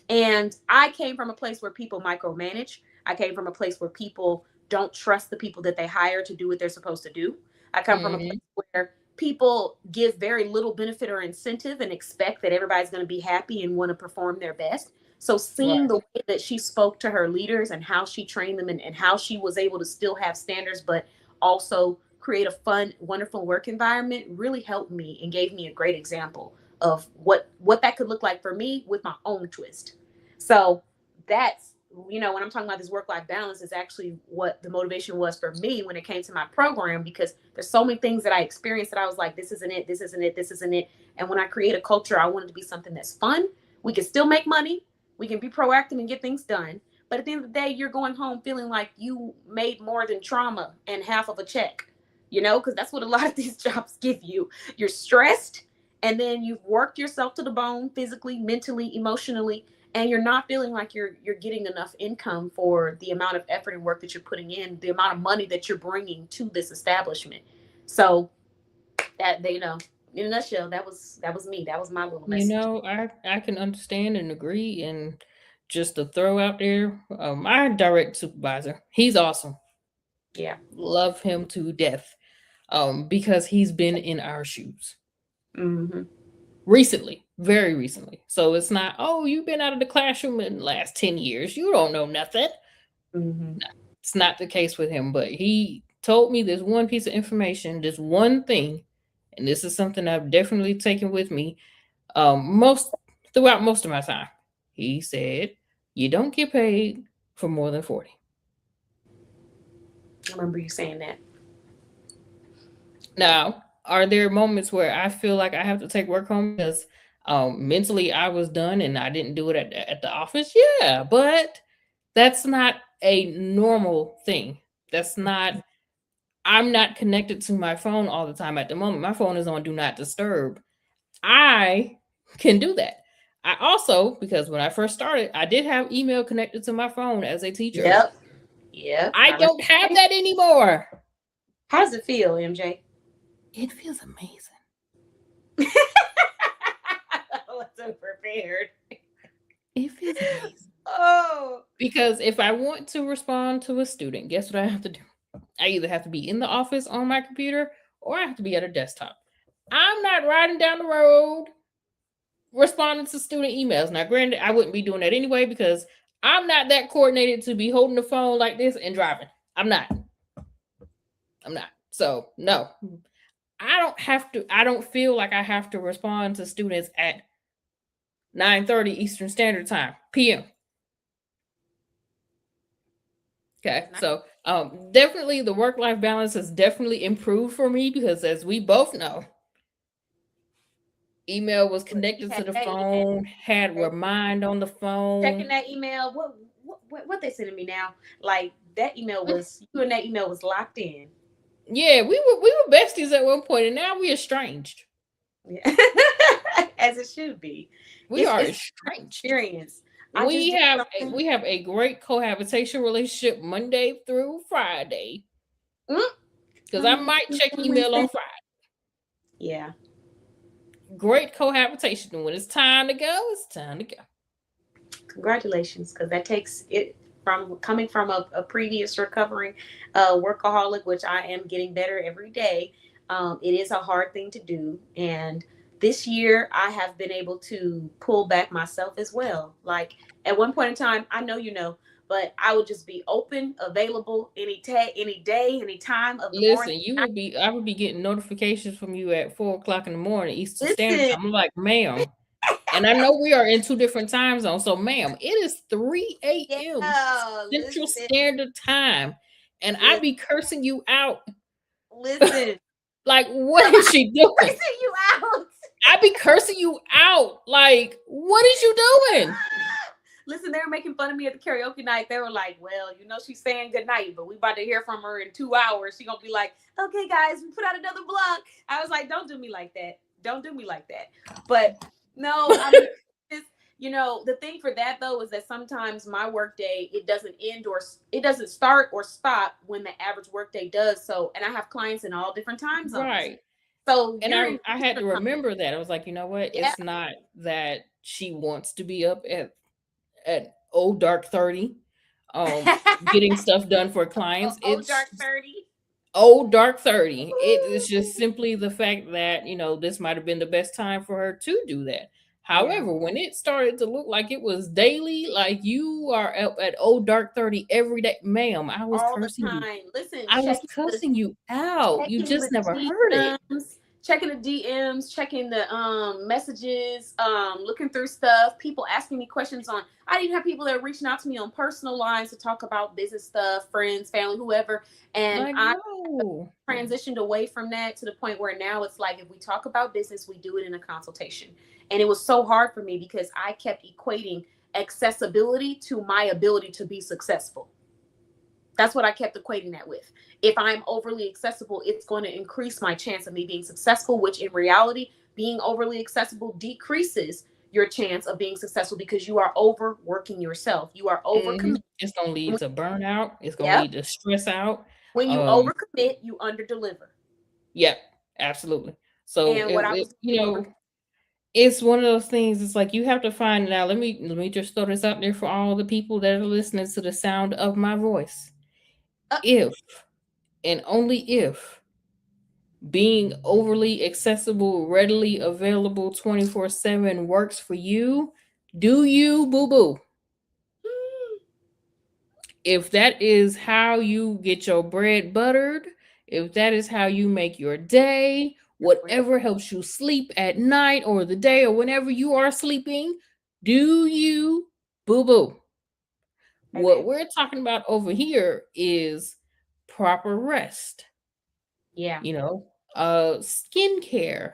And I came from a place where people micromanage. I came from a place where people don't trust the people that they hire to do what they're supposed to do. I come from a place where people give very little benefit or incentive and expect that everybody's going to be happy and want to perform their best. So seeing the way that she spoke to her leaders and how she trained them and how she was able to still have standards, but also create a fun, wonderful work environment really helped me and gave me a great example of what that could look like for me with my own twist. So that's, when I'm talking about this work-life balance is actually what the motivation was for me when it came to my program, because there's so many things that I experienced that I was like, this isn't it, this isn't it, this isn't it. And when I create a culture, I want it to be something that's fun. We can still make money. We can be proactive and get things done. But at the end of the day, you're going home feeling like you made more than trauma and half of a check, because that's what a lot of these jobs give you. You're stressed, and then you've worked yourself to the bone physically, mentally, emotionally, and you're not feeling like you're getting enough income for the amount of effort and work that you're putting in, the amount of money that you're bringing to this establishment. So that, in a nutshell, that was me. That was my little message. I can understand and agree. And just to throw out there, my direct supervisor, he's awesome. Yeah. Love him to death. because he's been in our shoes Mm-hmm. recently, very recently. So it's not, oh, you've been out of the classroom in the last 10 years. You don't know nothing. Mm-hmm. It's not the case with him, but he told me this one piece of information, this one thing, and this is something I've definitely taken with me most throughout most of my time. He said, you don't get paid for more than 40. I remember you saying that. Now, are there moments where I feel like I have to take work home because mentally I was done and I didn't do it at the office? Yeah, but that's not a normal thing. That's not, I'm not connected to my phone all the time at the moment. My phone is on do not disturb. I can do that. I also, because when I first started, I did have email connected to my phone as a teacher. Yep. Yep. I don't have that anymore. How does it feel, MJ? It feels amazing. I wasn't prepared. It feels amazing. Oh. Because if I want to respond to a student, guess what I have to do? I either have to be in the office on my computer or I have to be at a desktop. I'm not riding down the road responding to student emails. Now, granted, I wouldn't be doing that anyway because I'm not that coordinated to be holding the phone like this and driving. I'm not. So, no. I don't feel like I have to respond to students at 9:30 Eastern Standard Time, PM. Okay, so definitely the work-life balance has definitely improved for me because as we both know, email was connected to the phone, had remind on the phone. Checking that email. What they sending me now? Like that email was you and that email was locked in. Yeah, we were besties at one point, and now we're estranged. Yeah. As it should be. We are estranged. Experience. We have a great cohabitation relationship Monday through Friday. Because I might check email on Friday. Yeah. Great cohabitation. When it's time to go, it's time to go. Congratulations, because that takes it from coming from a previous recovering workaholic, which I am getting better every day. It is a hard thing to do. And this year I have been able to pull back myself as well. Like at one point in time, I know, but I would just be open, available any day, any time of the morning. I would be getting notifications from you at 4:00 in the morning, Eastern Standard Time. I'm like, ma'am. And I know we are in 2 different time zones. So, ma'am, it is 3 a.m. Central Standard Time. And I be cursing you out. Listen. Like, what is she doing? Cursing you out. I be cursing you out. Like, what is you doing? Listen, they were making fun of me at the karaoke night. They were like, well, she's saying good night, but we about to hear from her in 2 hours. She gonna be like, okay, guys, we put out another block. I was like, don't do me like that. Don't do me like that. But no, I mean, the thing for that though is that sometimes my workday, it doesn't end or it doesn't start or stop when the average workday does. So, and I have clients in all different time zones. Right. So, and I had to remember that. I was like, you know what? Yeah. It's not that she wants to be up at old dark 30, getting stuff done for clients. Old dark 30. Old dark 30. It is just simply the fact that this might have been the best time for her to do that. However, when it started to look like it was daily, like you are at old dark 30 every day, ma'am, I was all cursing the time. you. Listen, I was cussing you out. You just never heard it. Checking the DMs, checking the messages, looking through stuff, people asking me questions on. I even have people that are reaching out to me on personal lines to talk about business stuff, friends, family, whoever. And I transitioned away from that to the point where now it's like if we talk about business, we do it in a consultation. And it was so hard for me because I kept equating accessibility to my ability to be successful. That's what I kept equating that with. If I'm overly accessible, it's going to increase my chance of me being successful, which in reality, being overly accessible decreases your chance of being successful because you are overworking yourself. You are overcommitting. It's going to lead to burnout. It's going to lead to stress out. When you overcommit, you underdeliver. Yep, absolutely. So, it's one of those things. It's like you have to find it out. Let me just throw this out there for all the people that are listening to the sound of my voice. If and only if being overly accessible, readily available 24/7 works for you, do you, boo boo? If that is how you get your bread buttered, if that is how you make your day, whatever helps you sleep at night or the day or whenever you are sleeping, do you, boo boo? What we're talking about over here is proper rest, Yeah. skincare,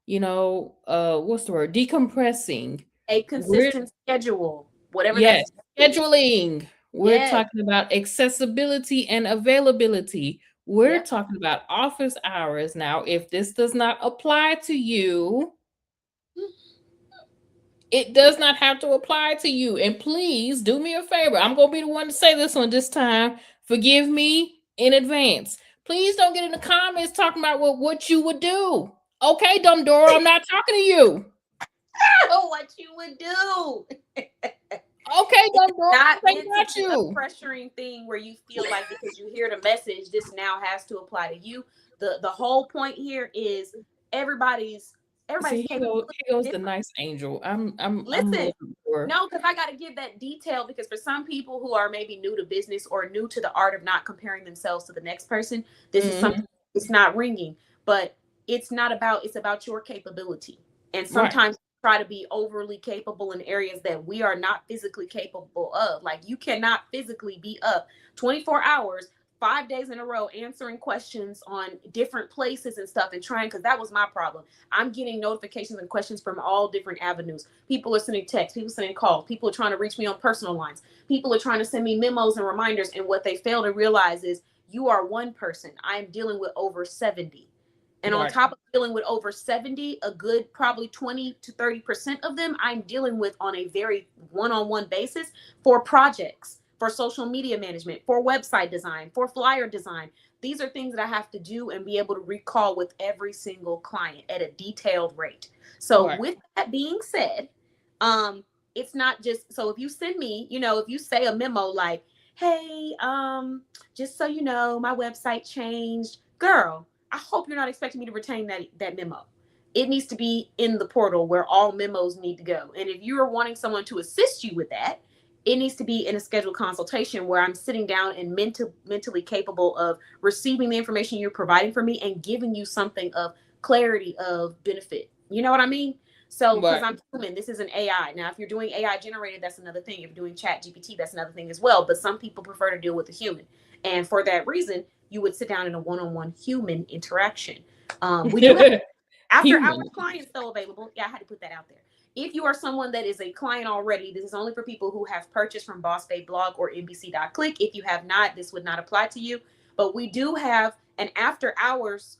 what's the word? Decompressing. A We're consistent schedule, whatever that Yes, is. scheduling. We're Yes. talking about accessibility and availability. We're Yep. talking about office hours. Now, if this does not apply to you, it does not have to apply to you. And please do me a favor. I'm going to be the one to say this one this time. Forgive me in advance. Please don't get in the comments talking about what you would do. Okay, dumb Dora, I'm not talking to you. Oh, what you would do. Okay, dumb Dora, Not think meant about to be you. a pressuring thing where you feel like because you hear the message, this now has to apply to you. The whole point here is everybody's See, here capable. goes the nice angel. I'm Listen, looking for. no, because I got to give that detail because for some people who are maybe new to business or new to the art of not comparing themselves to the next person, this is something it's not ringing, but it's not about, it's about your capability. And sometimes try to be overly capable in areas that we are not physically capable of. Like you cannot physically be up 24 hours 5 days in a row answering questions on different places and stuff and trying, because that was my problem. I'm getting notifications and questions from all different avenues. People are sending texts, people sending calls, people are trying to reach me on personal lines, people are trying to send me memos and reminders. And what they fail to realize is you are one person. I am dealing with over 70. And on top of dealing with over 70, a good probably 20 to 30% of them I'm dealing with on a very one-on-one basis for projects, for social media management, for website design, for flyer design. These are things that I have to do and be able to recall with every single client at a detailed rate. So with that being said, it's not just, so if you send me, if you say a memo like, hey, just so you know, my website changed, girl, I hope you're not expecting me to retain that memo. It needs to be in the portal where all memos need to go. And if you are wanting someone to assist you with that, it needs to be in a scheduled consultation where I'm sitting down and mentally capable of receiving the information you're providing for me and giving you something of clarity of benefit. You know what I mean? So, because I'm human, this is an AI. Now, if you're doing AI generated, that's another thing. If you're doing Chat GPT, that's another thing as well. But some people prefer to deal with a human. And for that reason, you would sit down in a one-on-one human interaction. We do have after hours clients though available. Yeah, I had to put that out there. If you are someone that is a client already, this is only for people who have purchased from Boss Babe Blog or NBC.click. If you have not, this would not apply to you. But we do have an after hours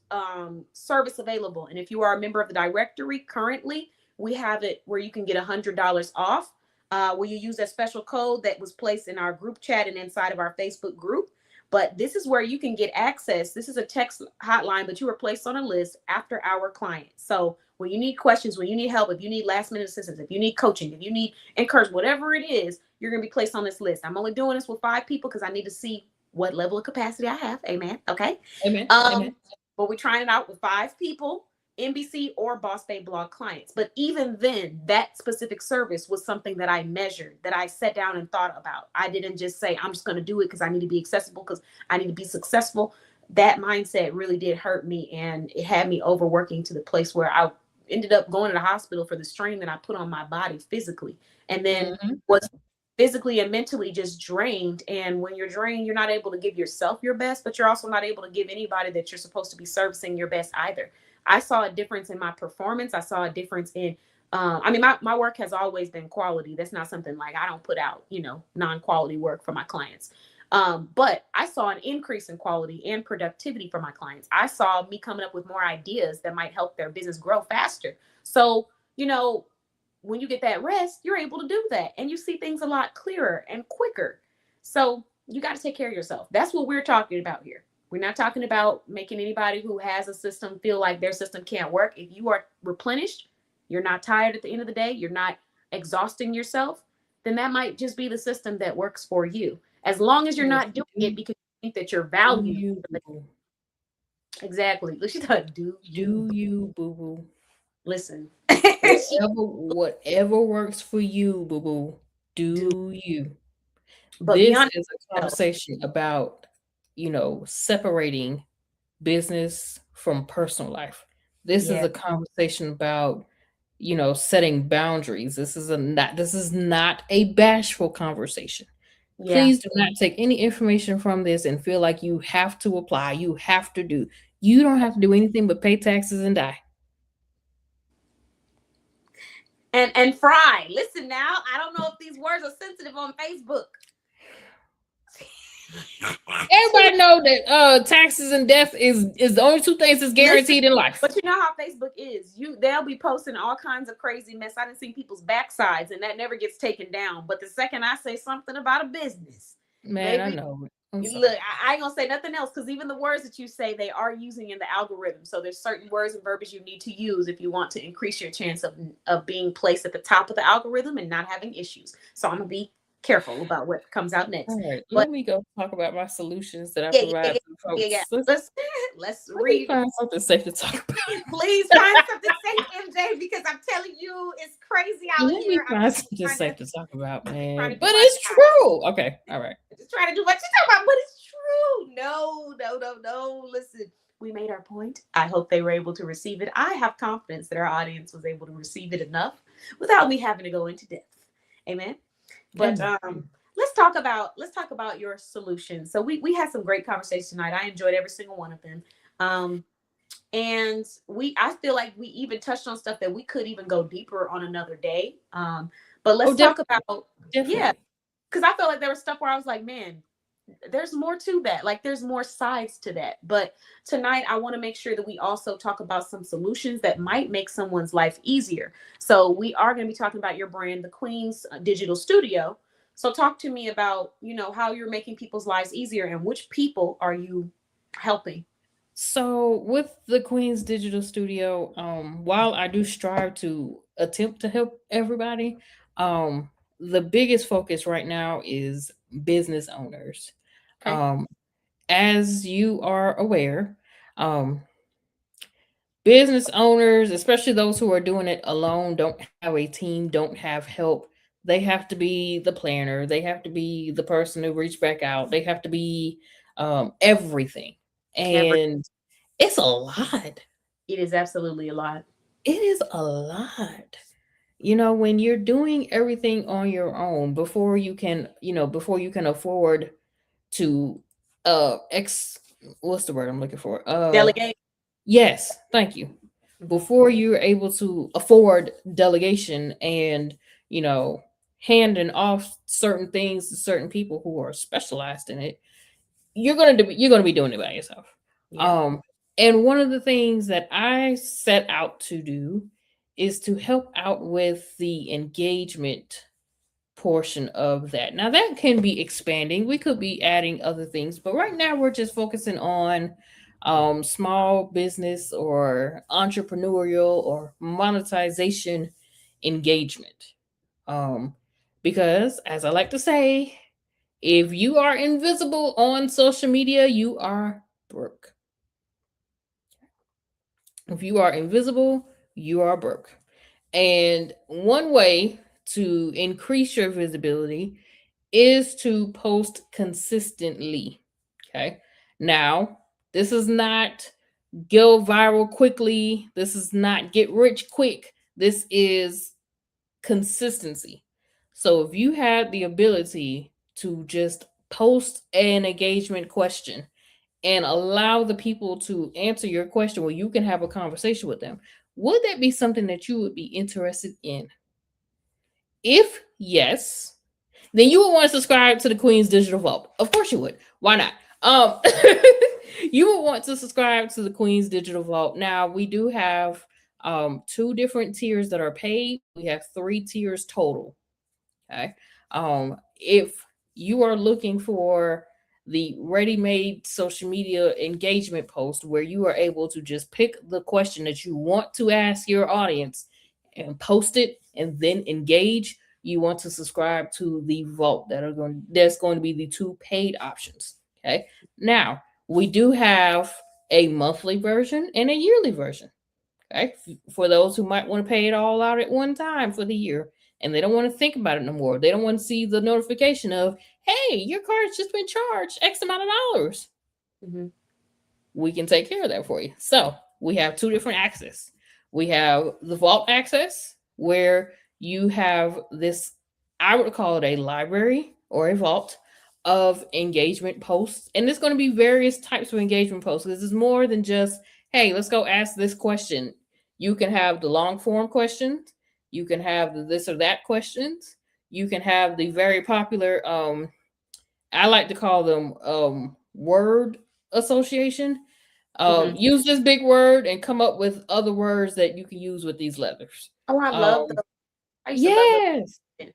service available. And if you are a member of the directory currently, we have it where you can get $100 off. Will you use that special code that was placed in our group chat and inside of our Facebook group? But this is where you can get access. This is a text hotline, but you are placed on a list after our clients. So when you need questions, when you need help, if you need last minute assistance, if you need coaching, if you need encouragement, whatever it is, you're going to be placed on this list. I'm only doing this with 5 people because I need to see what level of capacity I have. Amen. Okay. Amen. But we're trying it out with 5 people, NBC or Boss Babe Blog clients. But even then, that specific service was something that I measured, that I sat down and thought about. I didn't just say, I'm just going to do it because I need to be accessible, because I need to be successful. That mindset really did hurt me, and it had me overworking to the place where I ended up going to the hospital for the strain that I put on my body physically, and then was physically and mentally just drained. And when you're drained, you're not able to give yourself your best, but you're also not able to give anybody that you're supposed to be servicing your best either. I saw a difference in my performance. I saw a difference in, my work has always been quality. That's not something like I don't put out, non-quality work for my clients. But I saw an increase in quality and productivity for my clients. I saw me coming up with more ideas that might help their business grow faster. So, when you get that rest, you're able to do that. And you see things a lot clearer and quicker. So you got to take care of yourself. That's what we're talking about here. We're not talking about making anybody who has a system feel like their system can't work. If you are replenished, you're not tired at the end of the day, you're not exhausting yourself, then that might just be the system that works for you. As long as you're not doing it because you think that you're valued. Exactly. Look, she thought, do you Do you, boo boo? listen? Whatever works for you, boo boo. Do, Do you? but This beyond is a itself, conversation about, separating business from personal life. This is yeah, a conversation about, setting boundaries. This is not a bashful conversation. yeah. Please do not take any information from this and feel like you have to apply, you have to do. You don't have to do anything but pay taxes and die. And Fry, listen now. I don't know if these words are sensitive on Facebook. Everybody know that taxes and death is the only two things that's Listen, guaranteed in life. but you know how Facebook is. They'll be posting all kinds of crazy mess. I didn't see people's backsides, and that never gets taken down. But the second I say something about a business, Man, I baby, know. I'm sorry. look, I ain't gonna say nothing else because even the words that you say, they are using in the algorithm. So there's certain words and verbiage you need to use if you want to increase your chance of being placed at the top of the algorithm and not having issues. So I'm gonna be careful about what comes out next. All right, But let me go talk about my solutions that I yeah, yeah, provide yeah, to yeah. folks. Let's Let's let me read. find something safe to talk about. Please find something safe, MJ, because I'm telling you, it's crazy out Let me here. I'm find just something safe to talk about, trying to man. do But my it's job. true. Okay, all right. Just trying to do what you talking about, but it's true. No, no, no, no. Listen, we made our point. I hope they were able to receive it. I have confidence that our audience was able to receive it enough without me having to go into depth. Amen. But Amen. let's talk about your solution. So we had some great conversations tonight. I enjoyed every single one of them. Um, and I feel like we even touched on stuff that we could even go deeper on another day. But Oh, let's talk definitely, about, yeah, definitely. because I felt like there was stuff where I was like, man, there's more to that. Like there's more sides to that. But tonight I want to make sure that we also talk about some solutions that might make someone's life easier. So we are going to be talking about your brand, the Queen's Digital Studio. So talk to me about, how you're making people's lives easier and which people are you helping? So with the Queen's Digital Studio, while I do strive to attempt to help everybody, um, the biggest focus right now is business owners. Okay. Um, as you are aware, um, business owners, especially those who are doing it alone, don't have a team, don't have help. They have to be the planner. They have to be the person who reach back out. They have to be everything. Every And it's a lot. It is absolutely a lot. It is a lot. When you're doing everything on your own before you can afford to ex what's the word I'm looking for? Delegate. Yes, thank you. Mhm. Before you're able to afford delegation and, you know, handing off certain things to certain people who are specialized in it, you're gonna be doing it by yourself. Yeah. Um, and one of the things that I set out to do is to help out with the engagement portion of that. Now that can be expanding. We could be adding other things, but right now we're just focusing on small business or entrepreneurial or monetization engagement. Um, because as I like to say, if you are invisible on social media, you are broke. If you are invisible, you are broke. And one way to increase your visibility is to post consistently. Okay. Now, this is not go viral quickly. This is not get rich quick. This is consistency. So if you had the ability to just post an engagement question and allow the people to answer your question where you can have a conversation with them, would that be something that you would be interested in? If yes, then you would want to subscribe to the Queen's Digital Vault. Of course you would. Why not? Um, you would want to subscribe to the Queen's Digital Vault. Now we do have two different tiers that are paid. We have three tiers total. Okay. If you are looking for the ready-made social media engagement post where you are able to just pick the question that you want to ask your audience and post it and then engage, you want to subscribe to the vault that's going to be the two paid options. Okay. Now we do have a monthly version and a yearly version. Okay. For those who might want to pay it all out at one time for the year and they don't want to think about it no more. They don't want to see the notification of, hey, your card's just been charged X amount of dollars. Mm-hmm. We can take care of that for you. So we have two different access. We have the vault access where you have this, I would call it a library or a vault of engagement posts. And there's going to be various types of engagement posts because it's more than just, hey, let's go ask this question. You can have the long form questions. You can have the this or that questions. You can have the very popular, I like to call them word association. Mm-hmm. Use this big word and come up with other words that you can use with these letters. Oh, I love those. I used to love Yes. those.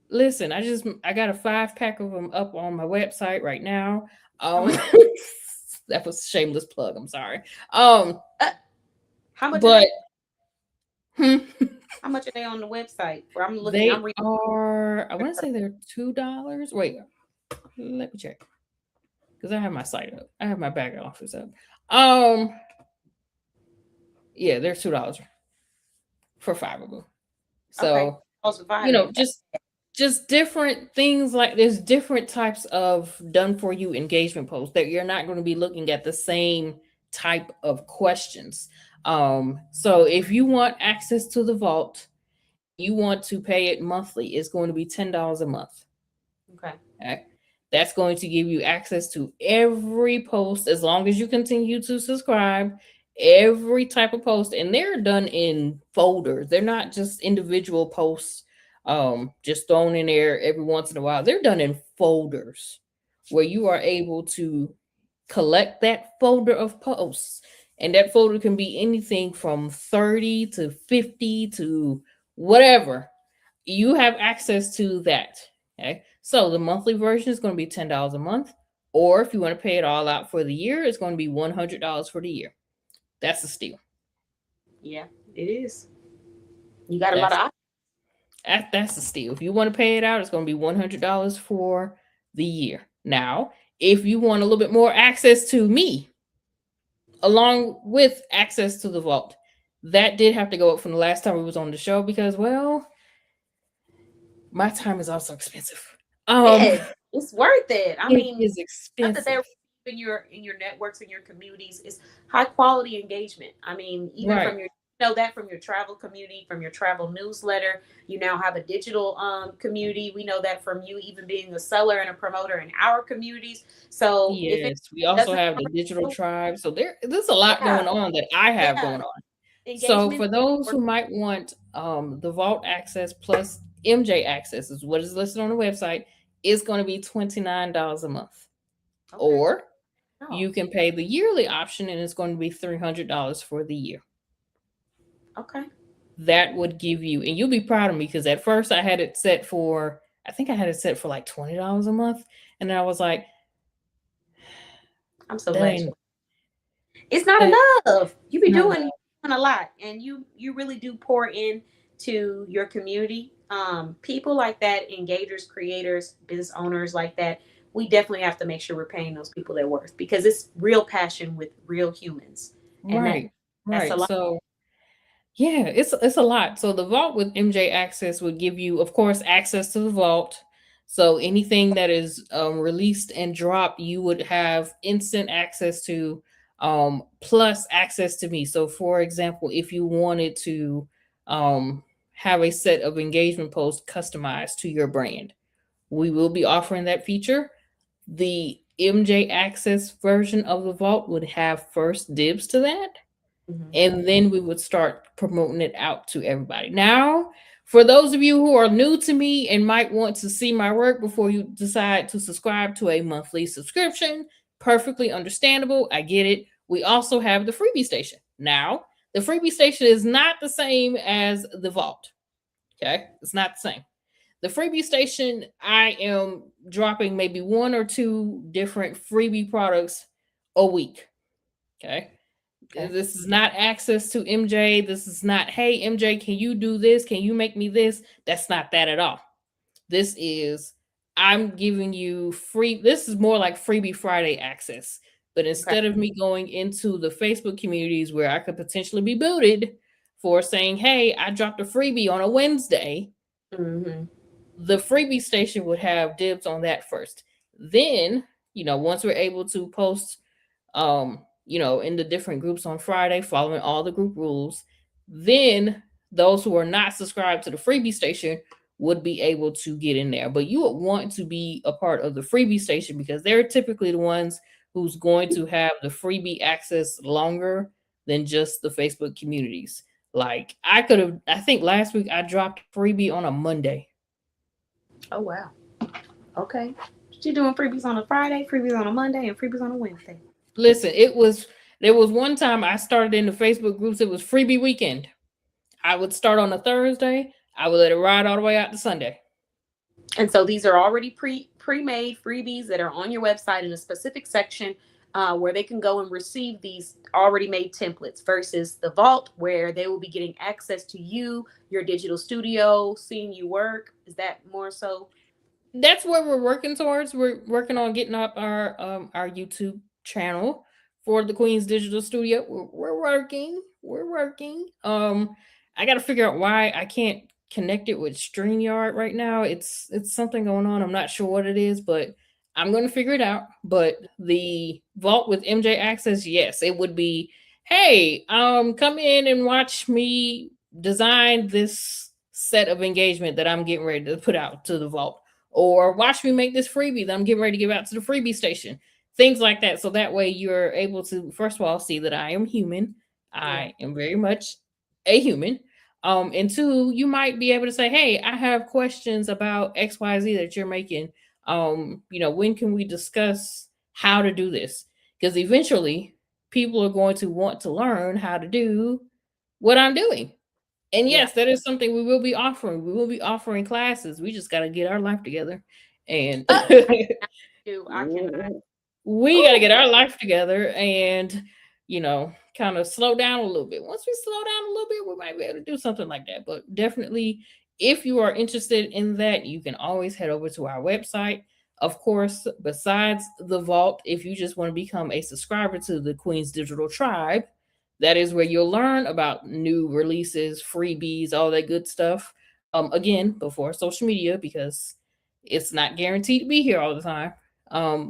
Listen, I got a 5-pack of them up on my website right now. Oh my, That was a shameless plug. I'm sorry. how much are But they? How much are they on the website? Where I'm looking, they I'm reading. are. I want to say they're $2. Wait, let me check because I have my site up. I have my back office up. Yeah, they're $2 for 5 of them. So Okay. just different things, like there's different types of done for you engagement posts that you're not going to be looking at the same type of questions. So if you want access to the vault, you want to pay it monthly, it's going to be $10 a month. Okay. That's going to give you access to every post as long as you continue to subscribe, every type of post. And they're done in folders. They're not just individual posts just thrown in there every once in a while. They're done in folders where you are able to collect that folder of posts. And that folder can be anything from 30 to 50 to whatever. You have access to that. Okay. So the monthly version is going to be $10 a month. Or if you want to pay it all out for the year, it's going to be $100 for the year. That's a steal. Yeah, it is. You got a lot of options. That's a steal. If you want to pay it out, it's going to be $100 for the year. Now, if you want a little bit more access to me, along with access to the vault, that did have to go up from the last time we was on the show because, well, my time is also expensive. It's worth it. I mean, it is expensive. Not that they're in your networks and your communities is high quality engagement. I mean, even from your from your travel community, from your travel newsletter. You now have a digital community. We know that from you even being a seller and a promoter in our communities. So yes, we also have the digital tribe. So there's a lot going on that I have going on. So for those who might want the vault access plus MJ access is what is listed on the website, is going to be $29 a month. Okay. Or you can pay the yearly option and it's going to be $300 for the year. Okay. That would give you, and you'll be proud of me because at first I had it set for, I think I had it set for like $20 a month. And then I was like, I'm so glad. It's not enough. You be doing a lot and you really do pour into your community. People like that, engagers, creators, business owners like that, we definitely have to make sure we're paying those people their worth because it's real passion with real humans. And that's a lot. So yeah, it's a lot. So the vault with MJ Access would give you, of course, access to the vault. So anything that is released and dropped, you would have instant access to, plus access to me. So for example, if you wanted to have a set of engagement posts customized to your brand, we will be offering that feature. The MJ Access version of the vault would have first dibs to that. Mm-hmm. And then we would start promoting it out to everybody. Now, for those of you who are new to me and might want to see my work before you decide to subscribe to a monthly subscription, perfectly understandable. I get it. We also have the freebie station. Now, the freebie station is not the same as the vault. Okay, it's not the same. The freebie station, I am dropping maybe 1 or 2 different freebie products a week. Okay. This is not access to MJ. This is not, hey, MJ, can you do this? Can you make me this? That's not that at all. This is, I'm giving you free. This is more like Freebie Friday access. But Okay. instead of me going into the Facebook communities where I could potentially be booted for saying, hey, I dropped a freebie on a Wednesday, Hmm. the freebie station would have dibs on that first. Then, once we're able to post, in the different groups on Friday, following all the group rules, then those who are not subscribed to the freebie station would be able to get in there. But you would want to be a part of the freebie station because they're typically the ones who's going to have the freebie access longer than just the Facebook communities. Like I think last week I dropped freebie on a Monday. Oh wow. Okay. She doing freebies on a Friday, freebies on a Monday, and freebies on a Wednesday. Listen, there was one time I started in the Facebook groups, it was freebie weekend. I would start on a Thursday, I would let it ride all the way out to Sunday. And so these are already pre-made freebies that are on your website in a specific section where they can go and receive these already made templates versus the vault where they will be getting access to you, your digital studio, seeing you work. Is that more so? That's where we're working towards. We're working on getting up our YouTube channel for the Queen's Digital Studio. We're working. We're working. I got to figure out why I can't connect it with StreamYard right now. It's something going on. I'm not sure what it is, but I'm going to figure it out. But the vault with MJ Access, yes, it would be, hey, come in and watch me design this set of engagement that I'm getting ready to put out to the vault, or watch me make this freebie that I'm getting ready to give out to the freebie station. Things like that. So that way you're able to, first of all, see that I am human. Yeah. I am very much a human. And two, you might be able to say, hey, I have questions about XYZ that you're making. When can we discuss how to do this? Because eventually people are going to want to learn how to do what I'm doing. And Yeah. yes, that is something we will be offering. We will be offering classes. We just got to get our life together. And I cannot. we got to Ooh. get our life together and, kind of slow down a little bit. Once we slow down a little bit, we might be able to do something like that. But definitely, if you are interested in that, you can always head over to our website. Of course, besides the vault, if you just want to become a subscriber to the Queen's Digital Tribe, that is where you'll learn about new releases, freebies, all that good stuff. Again, before social media, because it's not guaranteed to be here all the time.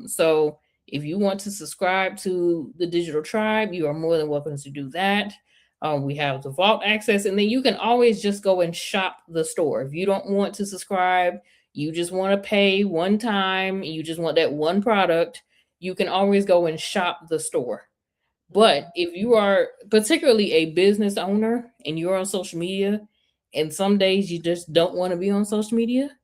So if you want to subscribe to the Digital Tribe, you are more than welcome to do that. We have the vault access, and then you can always just go and shop the store. If you don't want to subscribe, you just want to pay one time, and you just want that one product, you can always go and shop the store. But if you are particularly a business owner and you're on social media, and some days you just don't want to be on social media,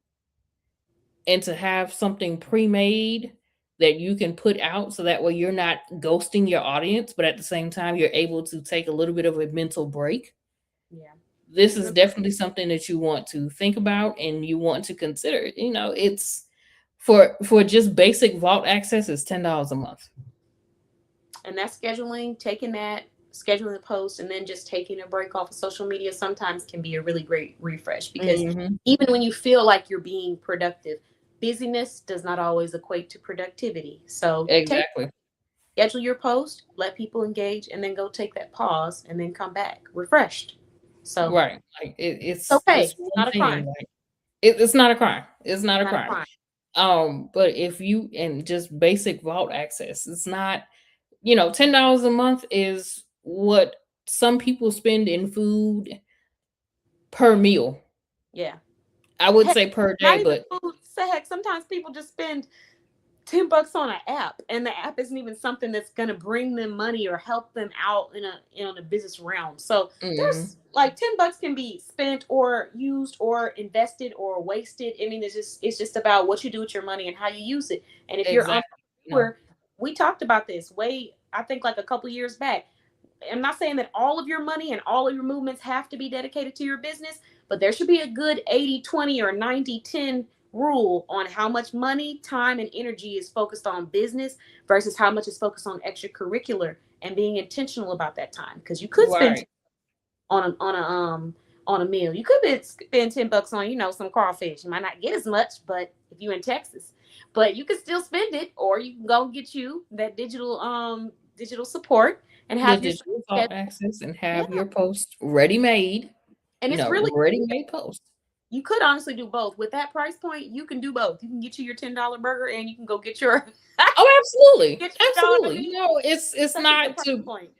and to have something pre-made that you can put out so that way you're not ghosting your audience, but at the same time you're able to take a little bit of a mental break. Yeah. This is definitely something that you want to think about and you want to consider. It's for just basic vault access is $10 a month. And that's scheduling the post, and then just taking a break off of social media sometimes can be a really great refresh because Hmm. even when you feel like you're being productive, busyness does not always equate to productivity. So Exactly. schedule your post, let people engage, and then go take that pause and then come back refreshed. So Right. Like it's okay, it's one not a crime. thing. Like it's not a crime. It's not a Not a crime. crime. But if you and just basic vault access, it's not, $10 a month is what some people spend in food per meal. Yeah. I would Heck, say per not day, even but food. Say heck, sometimes people just spend $10 on an app, and the app isn't even something that's going to bring them money or help them out in a business realm. So mm, there's like $10 can be spent or used or invested or wasted. I mean, it's just about what you do with your money and how you use it. And if you're exactly. entrepreneur, we talked about this way, I think like a couple years back. I'm not saying that all of your money and all of your movements have to be dedicated to your business, but there should be a good 80-20 or 90-10 rule on how much money, time, and energy is focused on business versus how much is focused on extracurricular, and being intentional about that time, because you could spend Right. on a on a meal. You could spend $10 on, some crawfish. You might not get as much, but if you're in Texas, but you can still spend it, or you can go get you that digital support and The have your digital schedule. vault access and Yeah, have your post ready made, and it's really, ready made post. you could honestly do both with that price point. You can do both. You can get you your $10 burger, and you can go get your Oh, absolutely. get your, you know what I Absolutely. mean? It's Such a good not price to point.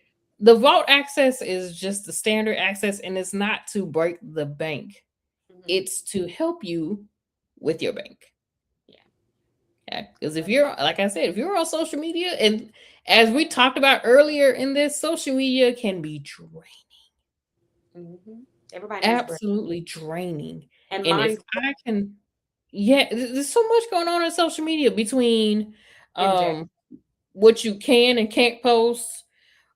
the vault access is just the standard access, and it's not to break the bank. Mhm. It's to help you with your bank. Yeah. Okay. Because if you're, like I said, if you're on social media, and as we talked about earlier in this, social media can be draining. Everybody needs a break. Absolutely draining. And And if mine's I can, yeah, there's so much going on social media between MJ. what you can and can't post,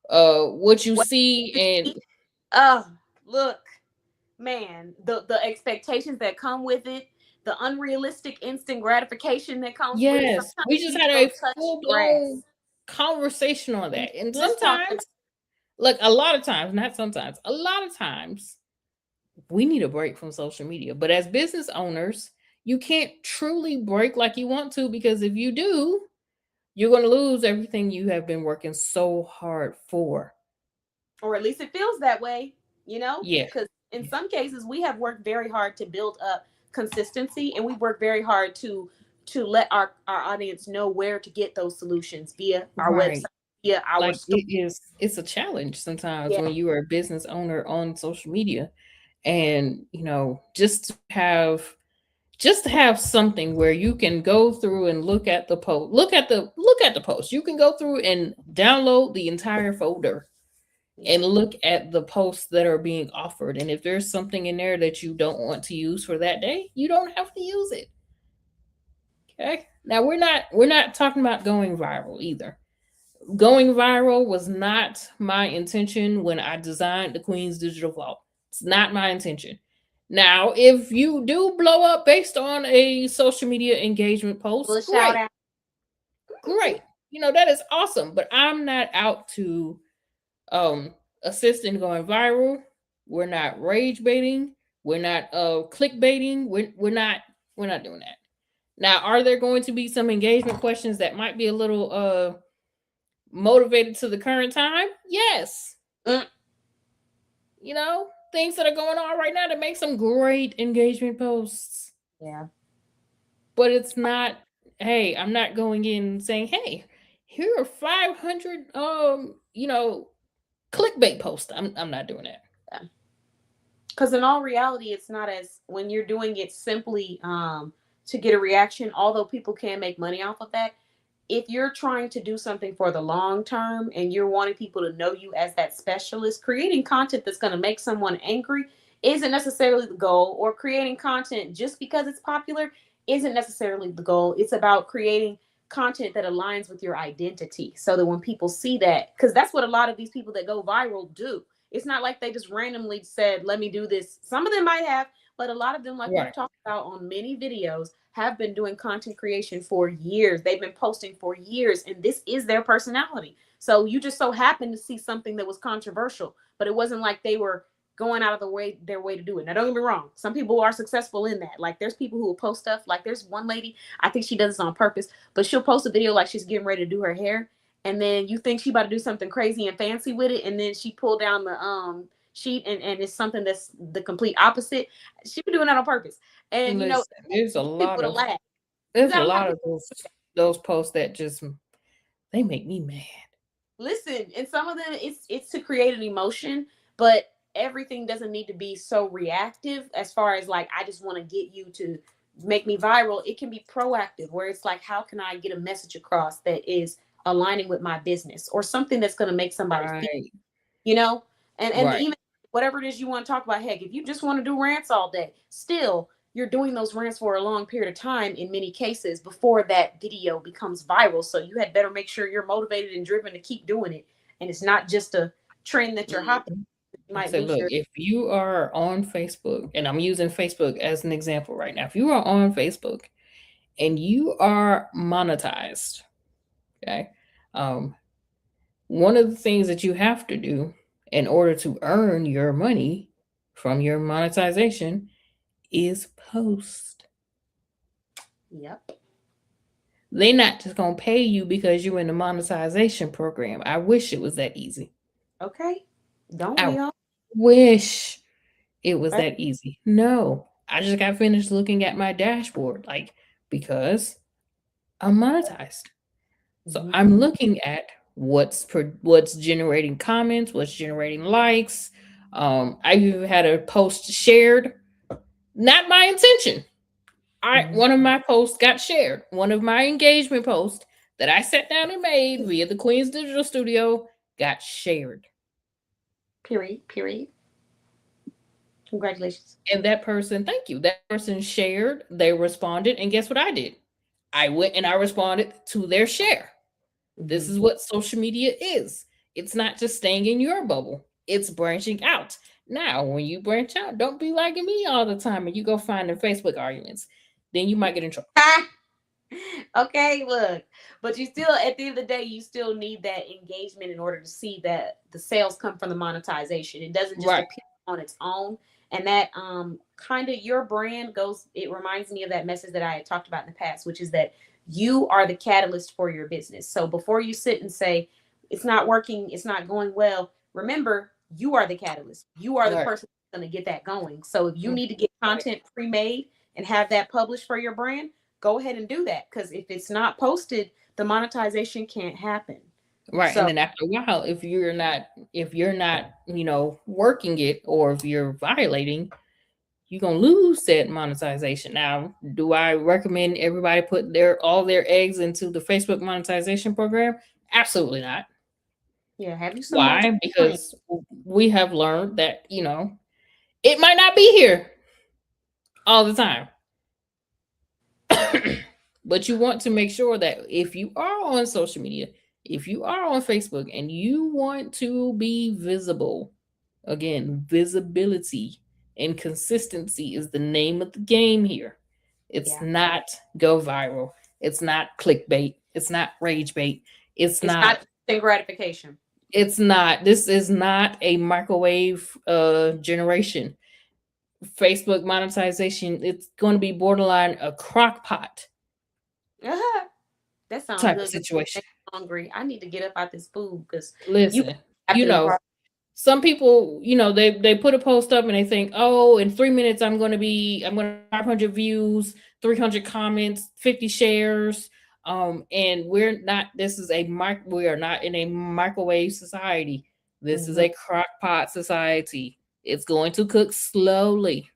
what you What see, you and see? Look, man, the expectations that come with it, the unrealistic instant gratification that comes with it. yes, Sometimes we you just need to had go a touch full blown grass. conversation on We that. And just talked sometimes, like a lot of times, not sometimes, a lot of times, we need a break from social media. But as business owners, you can't truly break like you want to, because if you do, you're going to lose everything you have been working so hard for. or at least it feels that way, Yeah. because in some cases we have worked very hard to build up consistency, and we work very hard to let our audience know where to get those solutions via our website, Right. via our Like store. it's a challenge sometimes Yeah. when you are a business owner on social media, and just to have something where you can go through and look at the post, look at the post. You can go through and download the entire folder and look at the posts that are being offered. And if there's something in there that you don't want to use for that day, you don't have to use it. Okay. Now we're not talking about going viral either. Going viral was not my intention when I designed the Queen's Digital Vault. It's not my intention. Now, if you do blow up based on a social media engagement post, Little shout great, out. great. That is awesome. But I'm not out to assist in going viral. We're not rage baiting. We're not clickbaiting. We're not doing that. Now, are there going to be some engagement questions that might be a little motivated to the current time? Yes. Mm. Things that are going on right now to make some great engagement posts. Yeah. But it's not, hey, I'm not going in saying, hey, here are 500 clickbait posts. I'm not doing that. Yeah. Because in all reality, it's not as when you're doing it simply to get a reaction, although people can make money off of that. If you're trying to do something for the long term and you're wanting people to know you as that specialist, creating content that's going to make someone angry isn't necessarily the goal, or creating content just because it's popular isn't necessarily the goal. It's about creating content that aligns with your identity so that when people see that, because that's what a lot of these people that go viral do. It's not like they just randomly said, let me do this. Some of them might have, but a lot of them, like we've Right. talked about on many videos, have been doing content creation for years. They've been posting for years, and this is their personality. So you just so happened to see something that was controversial, but it wasn't like they were going out of their way to do it. Now, don't get me wrong. Some people are successful in that. Like there's people who will post stuff. Like there's one lady, I think she does this on purpose, but she'll post a video like she's getting ready to do her hair, and then you think she about to do something crazy and fancy with it, and then she pulled down the sheet, and it's something that's the complete opposite. She be doing that on purpose, and Listen, there's a people lot to of laugh. You there's a got a lot lot of of those posts that just they make me mad. listen, and some of them it's to create an emotion, but everything doesn't need to be so reactive. As far as like, I just want to get you to make me viral, it can be proactive, where it's like, how can I get a message across that is aligning with my business, or something that's going to make somebody feel, Right. you know and Right. even whatever it is you want to talk about. Heck, if you just want to do rants all day, still you're doing those rants for a long period of time in many cases before that video becomes viral. So you had better make sure you're motivated and driven to keep doing it, and it's not just a trend that you're hopping. Mhm. You I might said, lose look, your if you are on Facebook, and I'm using Facebook as an example right now, if you are on Facebook and you are monetized, okay, um, one of the things that you have to do in order to earn your money from your monetization is post. Yep. They're not just gonna pay you because you're in the monetization program. I wish it was that easy. Okay. Don't I we all? wish it was Right. that easy. No, I just got finished looking at my dashboard, like, because I'm monetized. So Mhm. I'm looking at what's generating comments, what's generating likes. I even had a post shared, not my intention. Mhm. One of my posts got shared. One of my engagement posts that I sat down and made via the Queen's Digital Studio got shared. Period. Period. Congratulations. And that person, thank you. That person shared, they responded, and guess what I did? I went and I responded to their share. This Mhm. is what social media is. It's not just staying in your bubble, it's branching out. Now, when you branch out, don't be liking me all the time and you go find the Facebook arguments. Then you might get in trouble. Okay, look, but you still, at the end of the day, you still need that engagement in order to see that the sales come from the monetization. It doesn't just Right. appear on its own. And that kind of your brand goes, it reminds me of that message that I had talked about in the past, which is that you are the catalyst for your business. So before you sit and say it's not working, it's not going well, remember you are the catalyst. You are the Right. person that's going to get that going. So if you Mm, need to get right. content pre-made and have that published for your brand, go ahead and do that, because if it's not posted, the monetization can't happen. Right. And So then after a while, if you're not, working it, or if you're violating, you're gonna lose that monetization. Now, do I recommend everybody put all their eggs into the Facebook monetization program? Absolutely not. yeah, have you some multiple Why? plan. Because we have learned that, it might not be here all the time. But you want to make sure that if you are on social media, if you are on Facebook and you want to be visible, again, visibility and consistency is the name of the game here. It's Yeah, not go viral. It's not clickbait. It's not rage bait. It's it's not not instant gratification. this is not a microwave generation. Facebook monetization, it's going to be borderline a crock pot That sounds type of good. situation. I'm hungry. I need to get up out this food because you Listen, you after the know, part. some people, they put a post up and they think, oh, in 3 minutes I'm going to have 500 views, 300 comments, 50 shares. And we're not. This is we are not in a microwave society. This is Mhm. a crock pot society. It's going to cook slowly.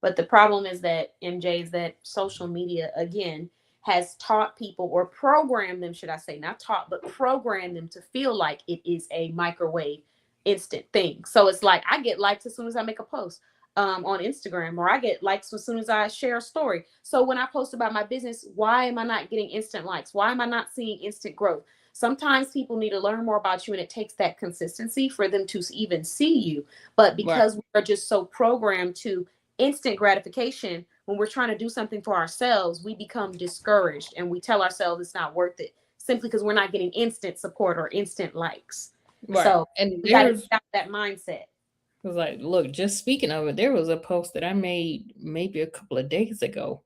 But the problem is that, MJ, is that social media again has taught people, or programmed them, should I say, not taught, but programmed them to feel like it is a microwave instant thing. So it's like I get likes as soon as I make a post on Instagram, or I get likes as soon as I share a story. So when I post about my business, why am I not getting instant likes? Why am I not seeing instant growth? Sometimes people need to learn more about you, and it takes that consistency for them to even see you. But Right. because we're just so programmed to instant gratification, when we're trying to do something for ourselves, we become discouraged and we tell ourselves it's not worth it, simply because we're not getting instant support or instant likes. Right. So And we got to there's get out that mindset. was like, look, just speaking of it, there was a post that I made maybe a couple of days ago.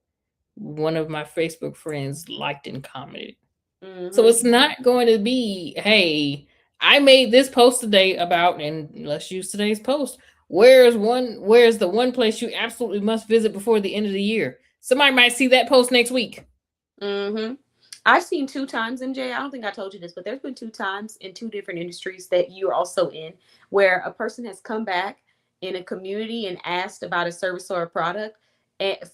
One of my Facebook friends liked and commented. So Hmm. it's not going to be, hey, I made this post today about, and let's use today's post. Where's the one place you absolutely must visit before the end of the year? Somebody might see that post next week. Hmm. I've seen two times, MJ. I don't think I told you this, but there's been two times in two different industries that you're also in, where a person has come back in a community and asked about a service or a product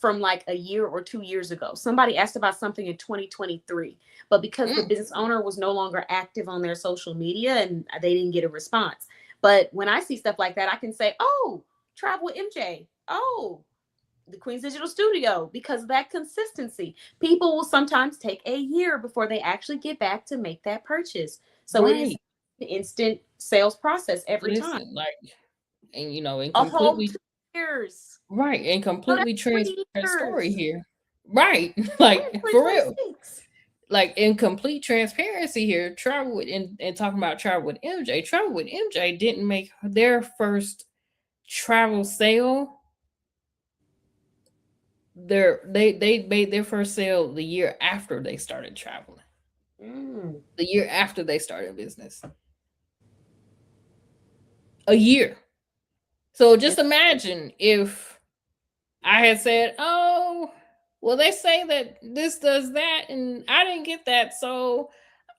from like a year or 2 years ago. Somebody asked about something in 2023, but because the Mm, business owner was no longer active on their social media and they didn't get a response. But when I see stuff like that, I can say, oh, travel with MJ. Oh, the Queen's Digital Studio, because of that consistency. People will sometimes take a year before they actually get back to make that purchase. So it is right. an instant sales process every time. Listen, like, and and A whole completely 2 years. right, and No, that's completely transparent story 3 years. here. Right. We're in Like, for real. 2026. Like, in complete transparency here, and talking about travel with MJ didn't make their first travel sale, they made their first sale the year after they started traveling. Mm. The year after they started business. A year. So just It's- imagine if I had said, "Oh, well, they say that this does that, and I didn't get that, so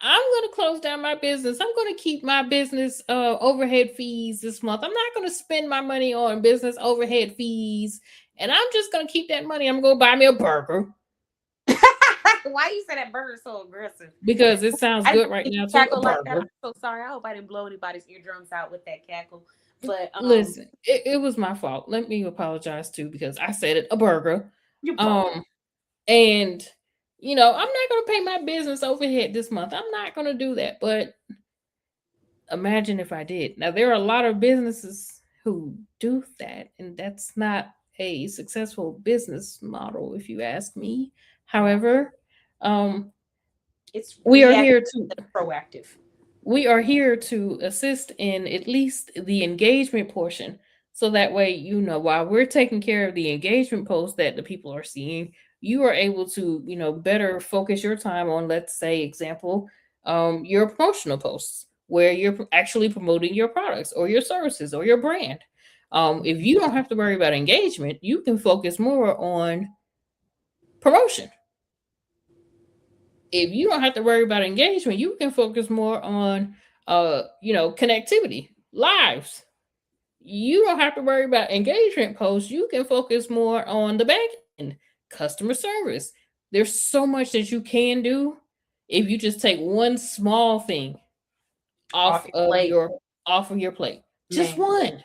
I'm going to close down my business. I'm going to keep my business overhead fees this month. I'm not going to spend my money on business overhead fees, and I'm just going to keep that money. I'm going to buy me a burger Why you say that burger so aggressive? because it sounds I didn't good right think you now too. A cackle like that. I'm burger. so sorry. I hope I didn't blow anybody's eardrums out with that cackle. But Listen, it was my fault. Let me apologize too because I said it. A burger. you burger. Um, And I'm not going to pay my business overhead this month. I'm not going to do that. But imagine if I did. Now, there are a lot of businesses who do that, and that's not a successful business model, if you ask me. However, um, It's we are reactive here to and proactive. we are here to assist in at least the engagement portion. So that way, while we're taking care of the engagement posts that the people are seeing, you are able to, better focus your time on, let's say, example, your promotional posts where you're actually promoting your products or your services or your brand. If you don't have to worry about engagement, you can focus more on promotion. If you don't have to worry about engagement, you can focus more on connectivity, lives. You don't have to worry about engagement posts. You can focus more on the back end, customer service. There's so much that you can do if you just take one small thing Off off your of plate, your plate. Just man. one.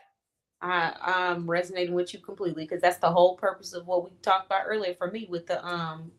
I'm resonating with you completely because that's the whole purpose of what we talked about earlier for me with the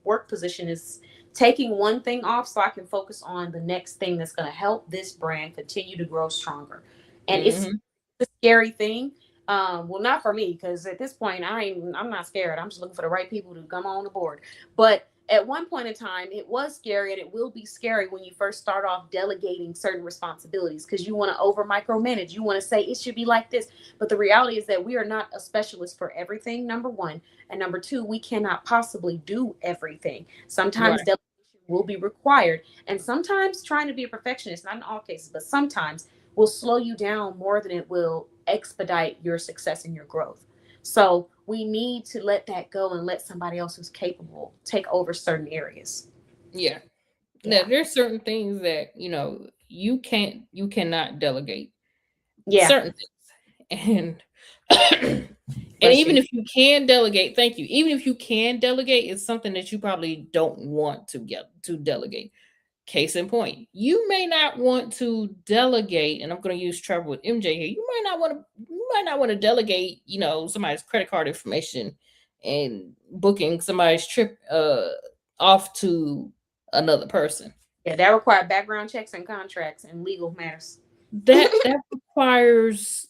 work position is taking one thing off so I can focus on the next thing that's going to help this brand continue to grow stronger. And it's Hmm. a scary thing. Well, not for me because at this point I'm not scared. I'm just looking for the right people to come on the board. But at one point in time, it was scary, and it will be scary when you first start off delegating certain responsibilities because you want to over micromanage. You want to say it should be like this, but the reality is that we are not a specialist for everything, number one. And number two, we cannot possibly do everything. Sometimes Right. delegation will be required. And sometimes trying to be a perfectionist, not in all cases, but sometimes will slow you down more than it will expedite your success and your growth. So we need to let that go and let somebody else who's capable take over certain areas. Yeah. Now Yeah. there's certain things that you cannot delegate Yeah. certain things. And and Bless even you. if you can delegate, thank you. Even if you can delegate, it's something that you probably don't want to get to delegate. Case in point, you may not want to delegate, and I'm going to use travel with MJ here. You might not want to delegate, somebody's credit card information and booking somebody's trip off to another person. Yeah, that required background checks and contracts and legal matters. That requires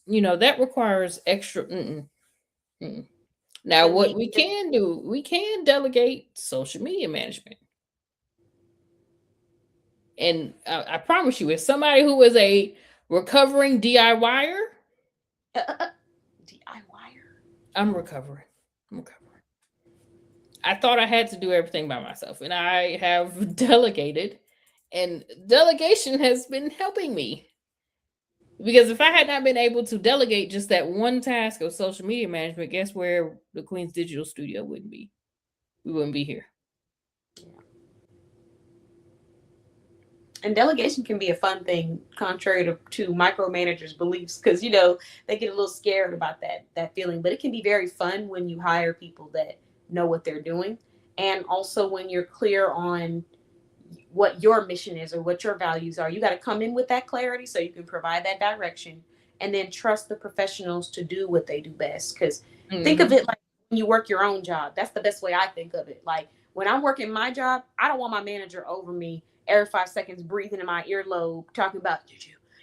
extra. Mm. Now, And what we we can do, we can delegate social media management. And I promise you, as somebody who is a recovering DIYer, DIYer. I'm recovering. I'm recovering. I thought I had to do everything by myself, and I have delegated, and delegation has been helping me. Because if I had not been able to delegate just that one task of social media management, guess where the Queen's Digital Studio wouldn't be? We wouldn't be here. And delegation can be a fun thing, contrary to micromanagers' beliefs, because they get a little scared about that feeling. But it can be very fun when you hire people that know what they're doing, and also when you're clear on what your mission is or what your values are. You got to come in with that clarity so you can provide that direction, and then trust the professionals to do what they do best. Because think of Hmm. it like when you work your own job. That's the best way I think of it. Like when I'm working my job, I don't want my manager over me every 5 seconds breathing in my earlobe talking about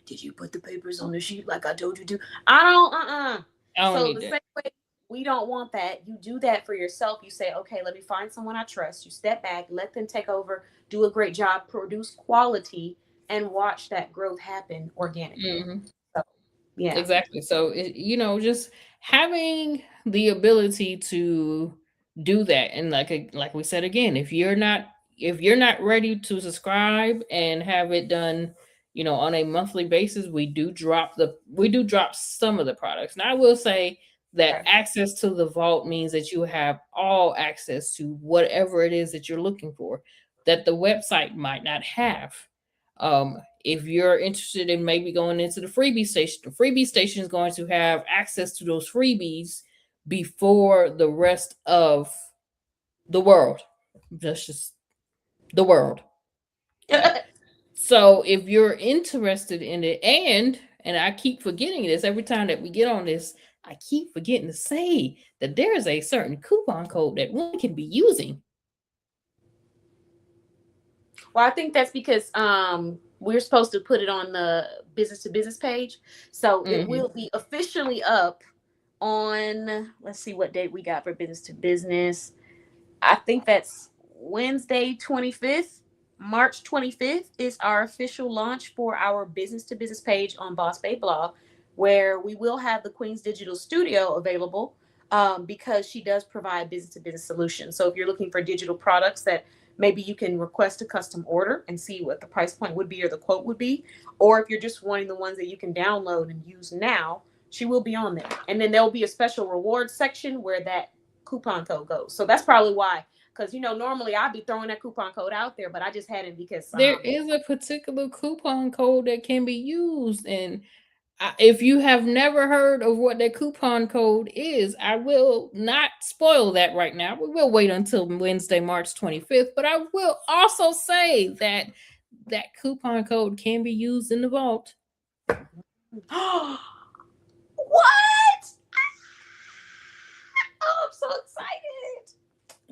did you put the papers on the sheet like I told you to. I don't I don't So need the that. same way we don't want that. You do that for yourself. You say, okay, let me find someone I trust. You step back, let them take over, do a great job, produce quality, and watch that growth happen organically. Hmm. So, yeah. Exactly. So just having the ability to do that, and like we said again, if you're not ready to subscribe and have it done, on a monthly basis, we do drop some of the products. Now I will say that Okay. access to the vault means that you have all access to whatever it is that you're looking for that the website might not have. If you're interested in maybe going into the freebie station is going to have access to those freebies before the rest of the world. That's just the world. Okay. So if you're interested in it, and I keep forgetting this every time that we get on this, I keep forgetting to say that there is a certain coupon code that one can be using. Well, I think that's because we're supposed to put it on the business to business page. So it Mhm. will be officially up on, let's see what date we got for business to business. I think that's Wednesday 25th. March 25th is our official launch for our business to business page on Boss Bay Blog, where we will have the Queen's Digital Studio available, because she does provide business to business solutions. So if you're looking for digital products that maybe you can request a custom order and see what the price point would be or the quote would be, or if you're just wanting the ones that you can download and use now, she will be on there. And then there'll be a special rewards section where that coupon code goes. So that's probably why, because normally I'd be throwing that coupon code out there, but I just hadn't because There is a particular coupon code that can be used, and if you have never heard of what that coupon code is, I will not spoil that right now. We will wait until Wednesday, March 25th, but I will also say that that coupon code can be used in the vault. what? Oh, I'm so excited.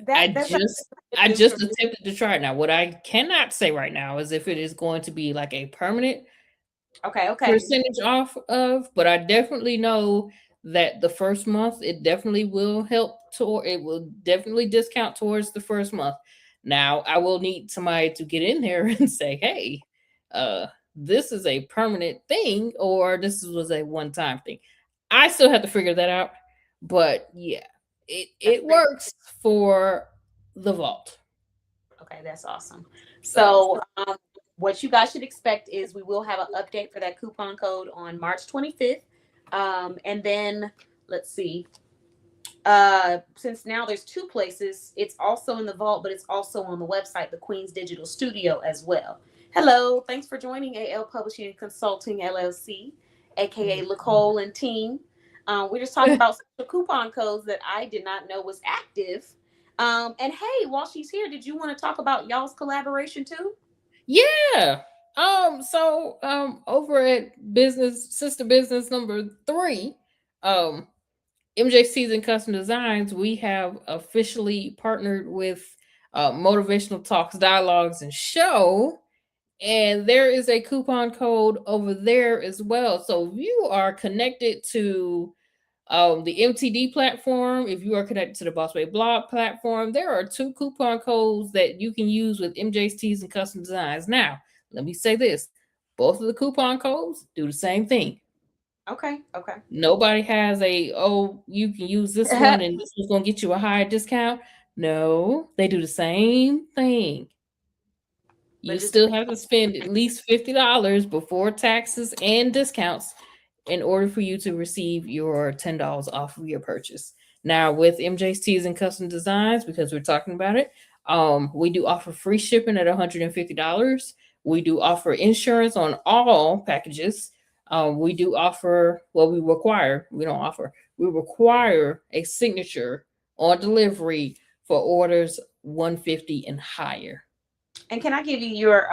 I That's just I just attempted to try it. Now, what I cannot say right now is if it is going to be like a permanent okay. percentage off of, but I definitely know that the first month it definitely will help it will definitely discount towards the first month. Now I will need somebody to get in there and say, hey, this is a permanent thing or this was a one-time thing. I still have to figure that out, but yeah, That's it great. works for the vault. Okay, that's awesome. So, what you guys should expect is we will have an update for that coupon code on March 25th. And then let's see. Since now there's two places, it's also in the vault, but it's also on the website, the Queen's Digital Studio as well. Hello, thanks for joining AL Publishing and Consulting LLC, aka Nicole and team. We're just talking about the coupon codes that I did not know was active. And hey, while she's here, did you want to talk about y'all's collaboration too? Yeah. Over at sister business number 3, MJ Season Custom Designs, we have officially partnered with Motivational Talks, Dialogues, and Show. And there is a coupon code over there as well. So if you are connected to the MTD platform, if you are connected to the Boss Bay Blog platform, there are 2 coupon codes that you can use with MJ's Tees and Custom Designs. Now, let me say this. Both of the coupon codes do the same thing. Okay. Nobody has you can use this one and this is going to get you a higher discount. No, they do the same thing. You still have to spend at least $50 before taxes and discounts in order for you to receive your $10 off of your purchase. Now, with MJ's Tees and Custom Designs, because we're talking about it, we do offer free shipping at $150. We do offer insurance on all packages. We do offer, we require, we don't offer, we require a signature on delivery for orders 150 and higher. And can I give you your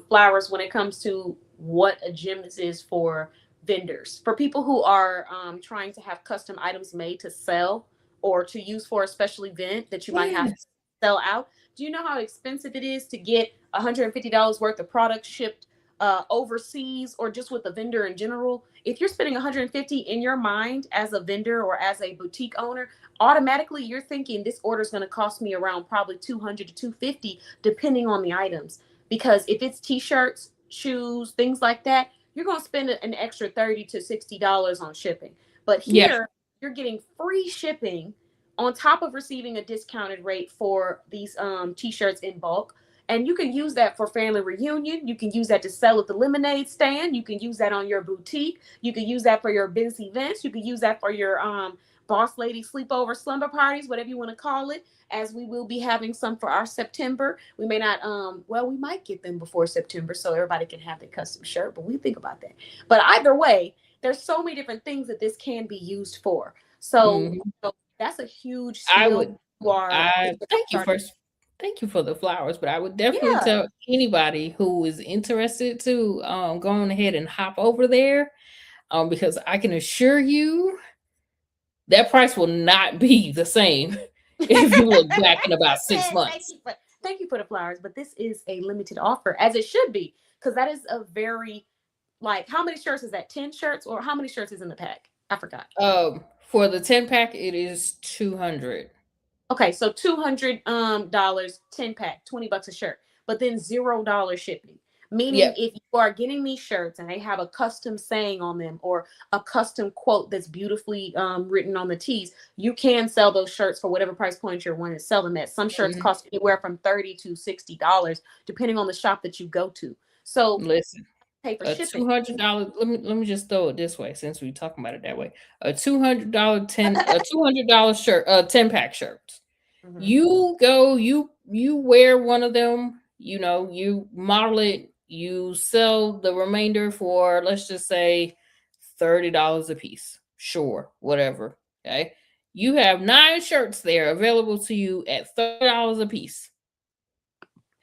flowers when it comes to what a gem is for vendors? For people who are trying to have custom items made to sell or to use for a special event that you might have to sell out. Do you know how expensive it is to get $150 worth of product shipped overseas or just with a vendor in general? If you're spending 150 in your mind as a vendor or as a boutique owner, automatically you're thinking this order is going to cost me around probably 200 to 250 depending on the items, because if it's t-shirts, shoes, things like that, you're going to spend an extra 30 to $60 on shipping. But here you're getting free shipping on top of receiving a discounted rate for these t-shirts in bulk. And you can use that for family reunion. You can use that to sell at the lemonade stand. You can use that on your boutique. You can use that for your business events. You can use that for your boss lady sleepover slumber parties, whatever you want to call it, as we will be having some for our September. We may not, well, we might get them before September so everybody can have their custom shirt, but we think about that. But either way, there's so many different things that this can be used for. So, so that's a huge I skill. would, thank you first. Thank you for the flowers, but I would definitely tell anybody who is interested to go on ahead and hop over there, because I can assure you that price will not be the same if you look back in about 6 months. Thank you for the flowers, but this is a limited offer, as it should be, because that is a very, like, how many shirts is that? 10 shirts, or how many shirts is in the pack? I forgot. For the 10 pack, it is 200. Okay, so $200 10 pack, $20 a shirt, but then $0 shipping. Meaning, if you are getting these shirts and they have a custom saying on them or a custom quote that's beautifully written on the tees, you can sell those shirts for whatever price point you're wanting to sell them at. Some shirts cost anywhere from $30 to $60, depending on the shop that you go to. So listen, pay for shipping. $200. Let me just throw it this way, since we're talking about it that way. A $200 shirt, 10 pack shirt. You go, you wear one of them. You know, you model it. You sell the remainder for, let's just say, $30 a piece. Sure, whatever. Okay. You have 9 shirts there available to you at $30 a piece.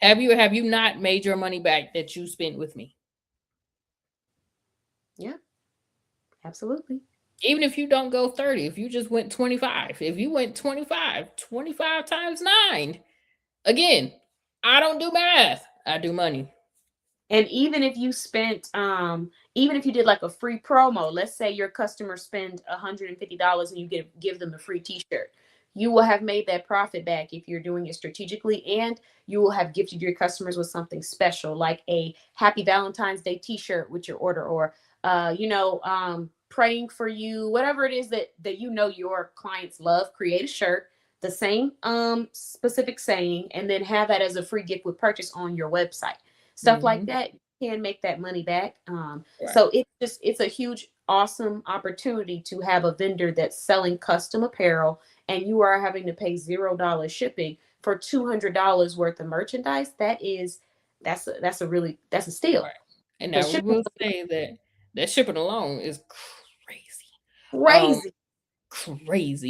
Have you not made your money back that you spent with me? Yeah, absolutely. Even if you don't go 30, if you just went 25, if you went 25 times 9, again, I don't do math. I do money. And even if you spent, even if you did like a free promo, let's say your customers spend $150 and you give them a free t-shirt, you will have made that profit back if you're doing it strategically, and you will have gifted your customers with something special, like a Happy Valentine's Day t-shirt with your order, or praying for you, whatever it is that you know your clients love. Create a shirt, the same specific saying, and then have that as a free gift with purchase on your website. Stuff like that, you can make that money back. So it's a huge, awesome opportunity to have a vendor that's selling custom apparel, and you are having to pay $0 shipping for $200 worth of merchandise. That's a steal. Right. And now we will say that shipping alone is crazy.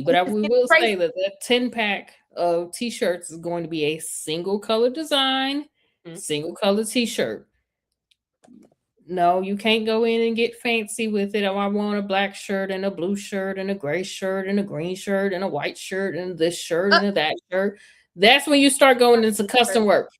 But we will say that 10 pack of t-shirts is going to be a single color design, single color t-shirt. No, you can't go in and get fancy with it. Oh, I want a black shirt and a blue shirt and a gray shirt and a green shirt and a white shirt and this shirt and that shirt. That's when you start going into custom work.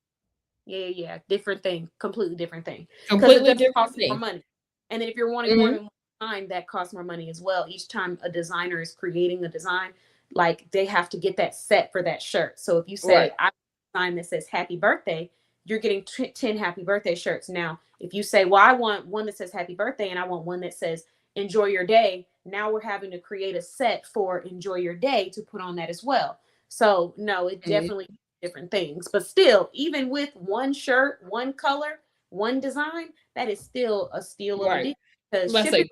Yeah. Different thing. Completely different thing. Completely different thing. More money. And then if you're wanting more than one time, that costs more money as well. Each time a designer is creating a design, like, they have to get that set for that shirt. So if you say, I design that says happy birthday, you're getting 10 happy birthday shirts. Now, if you say, well, I want one that says happy birthday and I want one that says enjoy your day, now we're having to create a set for enjoy your day to put on that as well. So no, it definitely different things. But still, even with one shirt, one color, one design, that is still a steal of a deal. Let's say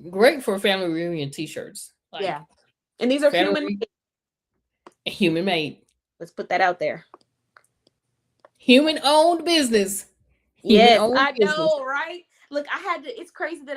great for family reunion t-shirts. Like, and these are human made. Let's put that out there. Human owned business. Yes, I know, right? Look, it's crazy that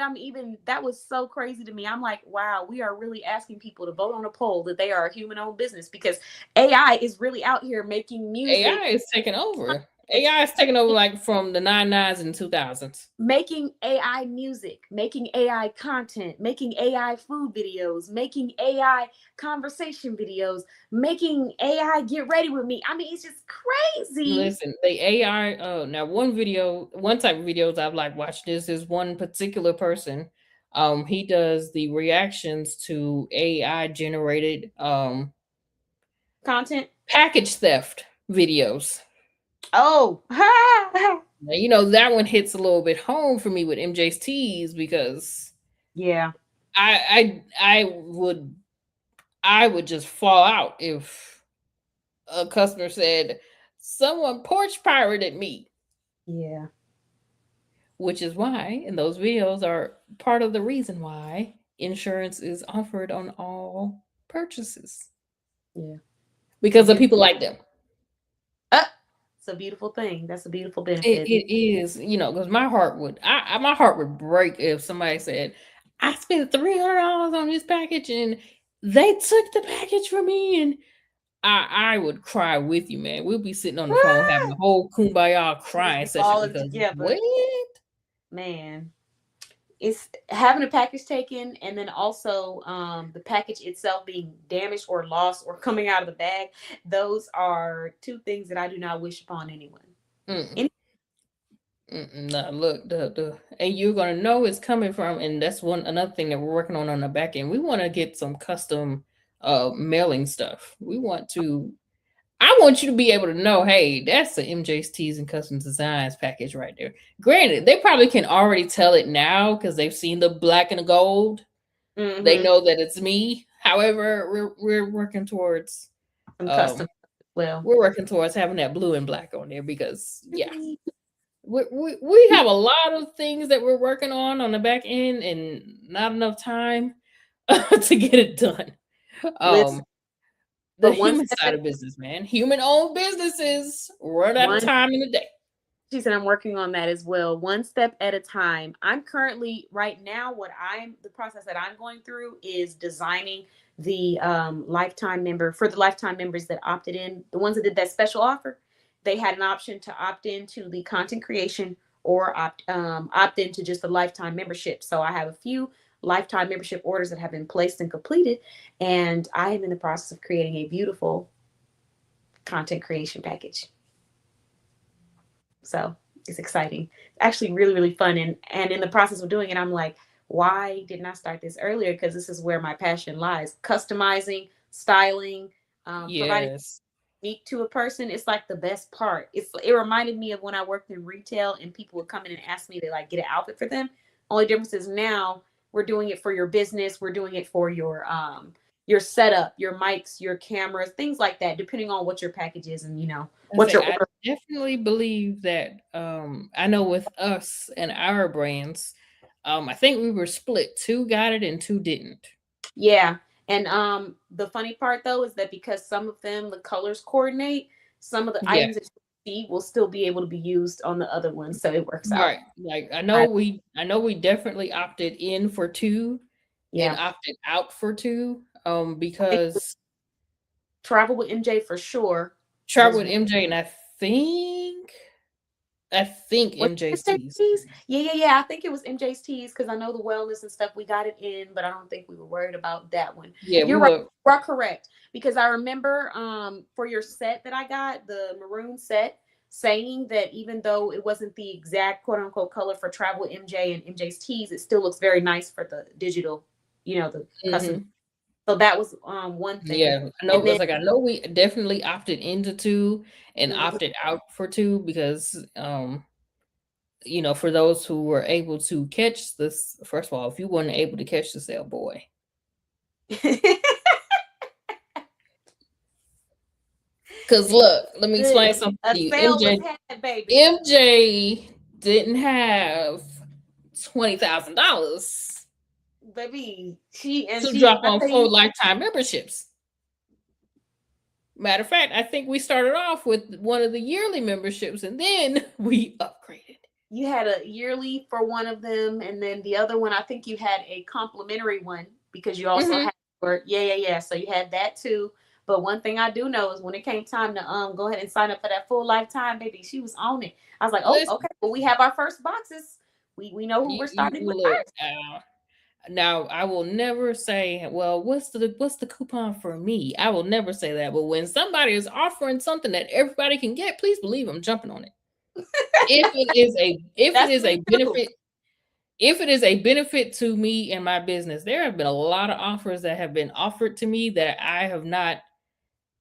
that was so crazy to me. I'm like, wow, we are really asking people to vote on a poll that they are a human owned business, because AI is really out here making music. AI is taking over. AI is taking over, like, from the 99s and 2000s. Making AI music, making AI content, making AI food videos, making AI conversation videos, making AI get ready with me. I mean, it's just crazy. Listen, the AI, now one type of videos I've like watched is one particular person. He does the reactions to AI generated content, package theft videos. Oh, now, you know, that one hits a little bit home for me with MJ's Tees, because I would just fall out if a customer said someone porch pirated me, Yeah. which is why, and those videos are part of the reason why insurance is offered on all purchases Yeah. It's a because of beautiful. people like them. It's a beautiful thing. That's a beautiful It, benefit. it is, because my heart would break if somebody said, I spent $300 on this package and they took the package from me, and I would cry with you, man. We'll be sitting on the phone having a whole kumbaya Just crying be session falling because what? together. Man. It's having a package taken and then also the package itself being damaged or lost or coming out of the bag. Those are two things that I do not wish upon anyone. Mm, Any- nah, look, and you're gonna know it's coming from, and that's another thing that we're working on the back end. We want to get some custom mailing stuff. I want you to be able to know, hey, that's the MJ's Tees and Custom Designs package right there. Granted, they probably can already tell it now because they've seen the black and the gold. They Mhm. know that it's me. However, we're working towards Some custom um as well. we're working towards having that blue and black on there because yeah, we have a lot of things that we're working on the back end and not enough time to get it done. Listen, Um, the but one human step side at of business, man. Human owned businesses run out of one. time in a day. She said I'm working on that as well. One step at a time. I'm currently right now. The process that I'm going through is designing the lifetime member for the lifetime members that opted in. The ones that did that special offer, they had an option to opt into the content creation or opt into just the lifetime membership. So I have a few lifetime membership orders that have been placed and completed, and I am in the process of creating a beautiful content creation package. So it's exciting. It's actually really, really fun. And in the process of doing it, I'm like, why didn't I start this earlier? Because this is where my passion lies. Customizing, styling, providing Yes. unique to a person. It's like the best part. It reminded me of when I worked in retail and people would come in and ask me to like get an outfit for them. Only difference is now we're doing it for your business. We're doing it for your setup, your mics, your cameras, things like that, depending on what your package is and I what say your I order. definitely believe that I know with us and our brands, I think we were split. Two got it and two didn't. Yeah. And the funny part though is that because some of them the colors coordinate, some of the Yeah. items that you see will still be able to be used on the other ones. So it works out. Right. Like I, I know we definitely opted in for two and yeah. opted out for two. I think Because travel with MJ for sure Travel was with MJ and I think was it MJ's MJC's. teas? Yeah. I think it was MJ's teas because I know the wellness and stuff. We got it in, but I don't think we were worried about that one. Yeah, we You're right. were. You are correct because I remember for your set that I got, the maroon set, saying that even though it wasn't the exact quote unquote color for travel with MJ and MJ's teas, it still looks very nice for the digital, the custom. Mhm. So that was one thing. Yeah, I know. And It's then like I know we definitely opted into two and mhm, opted out for two because for those who were able to catch this, first of all, if you weren't able to catch the sale, boy, because look, let me explain goodness, something a to you. sale was had, baby. MJ didn't have $20,000 Baby, to drop I on tell full you, lifetime memberships. Matter of fact, I think we started off with one of the yearly memberships and then we upgraded. you had a yearly for one of them, and then the other one, I think you had a complimentary one because you also Hmm. had yeah. So you had that too. But one thing I do know is when it came time to go ahead and sign up for that full lifetime, baby, she was on it. I was like, oh, Listen, okay, well we have our first boxes. We know who we're you starting with look. first. Now, I will never say, "Well, what's the coupon for me?" I will never say that. But when somebody is offering something that everybody can get, please believe I'm jumping on it. If it That's is me a too. benefit if it is a benefit to me and my business, there have been a lot of offers that have been offered to me that I have not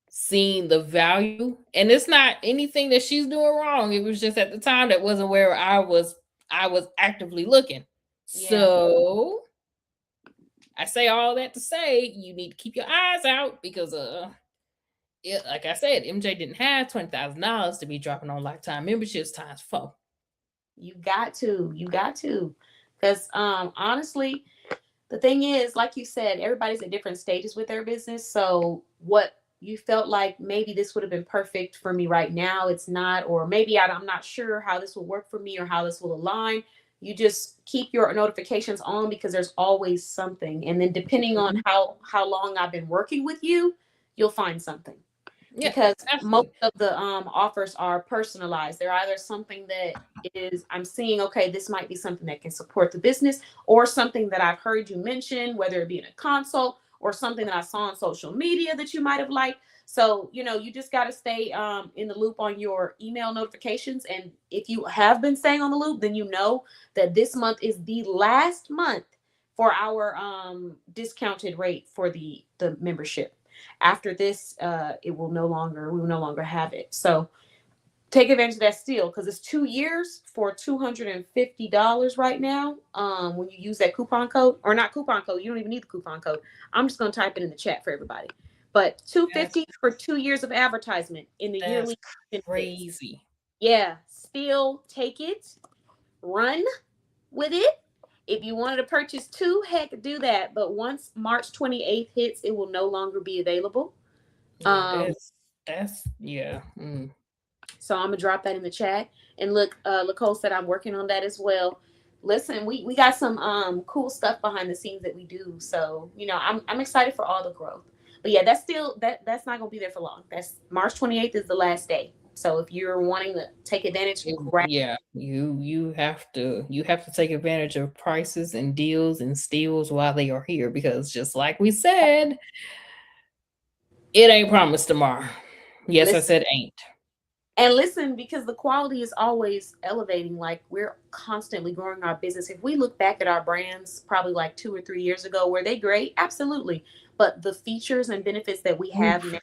seen the value. And it's not anything that she's doing wrong. It was just at the time that wasn't where I was actively looking. Yeah. So I say all that to say you need to keep your eyes out because like I said, MJ didn't have $20,000 to be dropping on lifetime memberships times 4. You got to. Because honestly, the thing is, like you said, everybody's at different stages with their business. So what you felt like maybe this would have been perfect for me right now, it's not, or maybe I'm not sure how this will work for me or how this will align. You just keep your notifications on because there's always something. And then depending on Mhm. how long I've been working with you, you'll find something. Yeah, Because most absolutely. of the offers are personalized. They're either something that is I'm seeing, okay, this might be something that can support the business, or something that I've heard you mention, whether it be in a consult or something that I saw on social media that you might have liked. So you just got to stay in the loop on your email notifications. And if you have been staying on the loop, then you know that this month is the last month for our discounted rate for the membership. After this, we will no longer have it. So take advantage of that still, because it's 2 years for $250 right now. When you use that coupon code, or not coupon code, you don't even need the coupon code. I'm just gonna type it in the chat for everybody. But That's 250 for 2 years of advertisement in the that's yearly benefits. crazy. Yeah, still take it, run with it. If you wanted to purchase two, heck, do that. But once March 28th hits, it will no longer be available. Yeah, Um, that's yeah. so I'm gonna drop that in the chat. And look, Nicole said I'm working on that as well. Listen, we got some cool stuff behind the scenes that we do. So I'm excited for all the growth. But yeah, that's still that's not gonna be there for long. That's March 28th is the last day. So if you're wanting to take advantage, grab. Yeah, you have to take advantage of prices and deals and steals while they are here because just like we said, it ain't promised tomorrow. Yes, I Listen. said ain't. And listen, because the quality is always elevating, like we're constantly growing our business. If we look back at our brands probably like 2 or 3 years ago, were they great? Absolutely. But the features and benefits that we have now, Oof.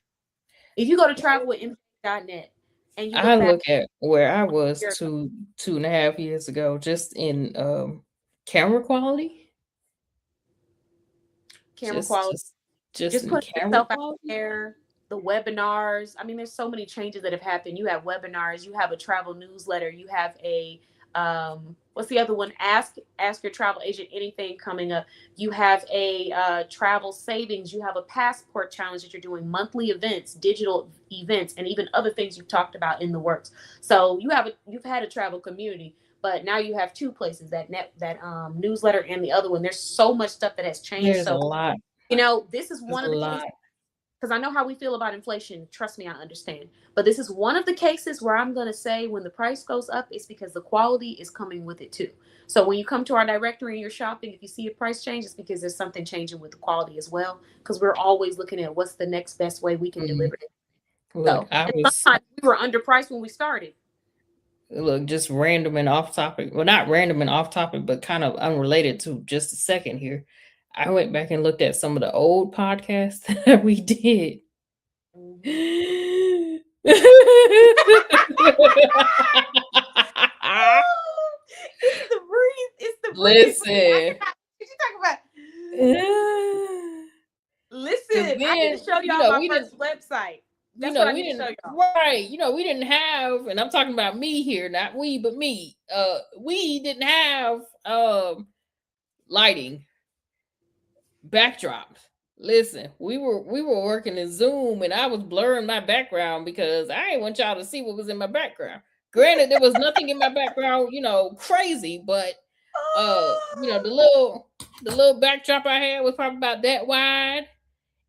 if you go to travelwithmj.net and you I look back look at where I was here, 2.5 years ago, just in camera quality, camera just quality, just just just in put camera yourself out quality. there, the webinars. I mean, there's so many changes that have happened. You have webinars, you have a travel newsletter, you have a what's the other one? Ask your travel agent anything coming up. You have a travel savings, you have a passport challenge that you're doing, monthly events, digital events, and even other things you've talked about in the works. So you've had a travel community, but now you have two places, that newsletter and the other one. There's so much stuff that has changed. There's a So lot. this is There's one a of the cases, lot. because I know how we feel about inflation. Trust me, I understand. But this is one of the cases where I'm going to say when the price goes up, it's because the quality is coming with it too. So when you come to our directory and you're shopping, if you see a price change, it's because there's something changing with the quality as well. Because we're always looking at what's the next best way we can Mhm. deliver it. Look, So, I and was sometimes we were underpriced when we started. look just random and off topic. Well, not random and off topic, but kind of unrelated to just a second here. I went back and looked at some of the old podcasts that we did. Mhm. It's the breeze. It's the breeze. Listen. What you talking about? Cause Listen, I need then, to show y'all my we didn't, first website. That's what I we need to show didn't, y'all. right, we didn't have, and I'm talking about me here, not we, but me. We didn't have lighting backdrops. Listen, we were working in Zoom and I was blurring my background because I didn't want y'all to see what was in my background. Granted, there was nothing in my background, crazy, but the little backdrop I had was probably about that wide.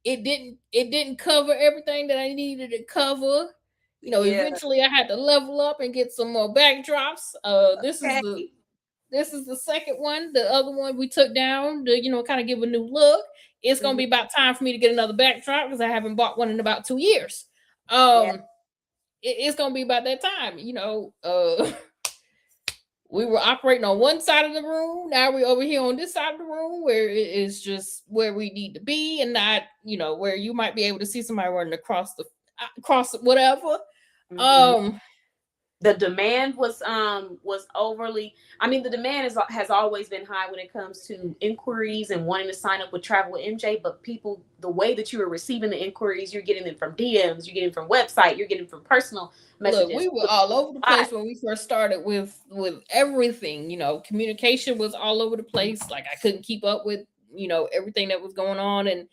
It didn't cover everything that I needed to cover. Yeah. Eventually I had to level up and get some more backdrops. This is the Okay. this is the second one. The other one we took down to, kind of give a new look. It's gonna Mhm. be about time for me to get another backdrop because I haven't bought one in about 2 years. Yeah. It's gonna be about that time. We were operating on one side of the room. Now we're over here on this side of the room where it is just where we need to be, and not, where you might be able to see somebody running across whatever. Mhm. Um, The demand was overly, I mean, the demand has always been high when it comes to inquiries and wanting to sign up with Travel with MJ, but people, the way that you are receiving the inquiries, you're getting them from DMs, you're getting from website, you're getting from personal Look, messages. we were all over the place when we first started with everything. Communication was all over the place. Like, I couldn't keep up with everything that was going on. And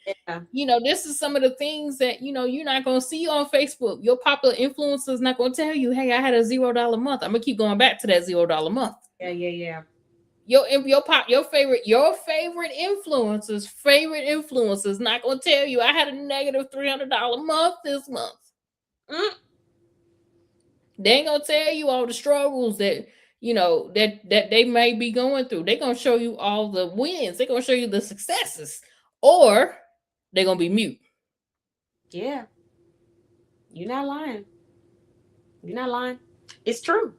Yeah. this is some of the things that you're not going to see on Facebook. Your popular influencer is not going to tell you, hey, I had a $0 month. I'm gonna keep going back to that $0 month. Yeah. Your favorite influencers not going to tell you, I had a negative $300 month this month. They ain't gonna tell you all the struggles that that they may be going through. They're gonna show you all the wins. They're gonna show you the successes, or they're gonna be mute. Yeah, you're not lying. You're not lying. It's true.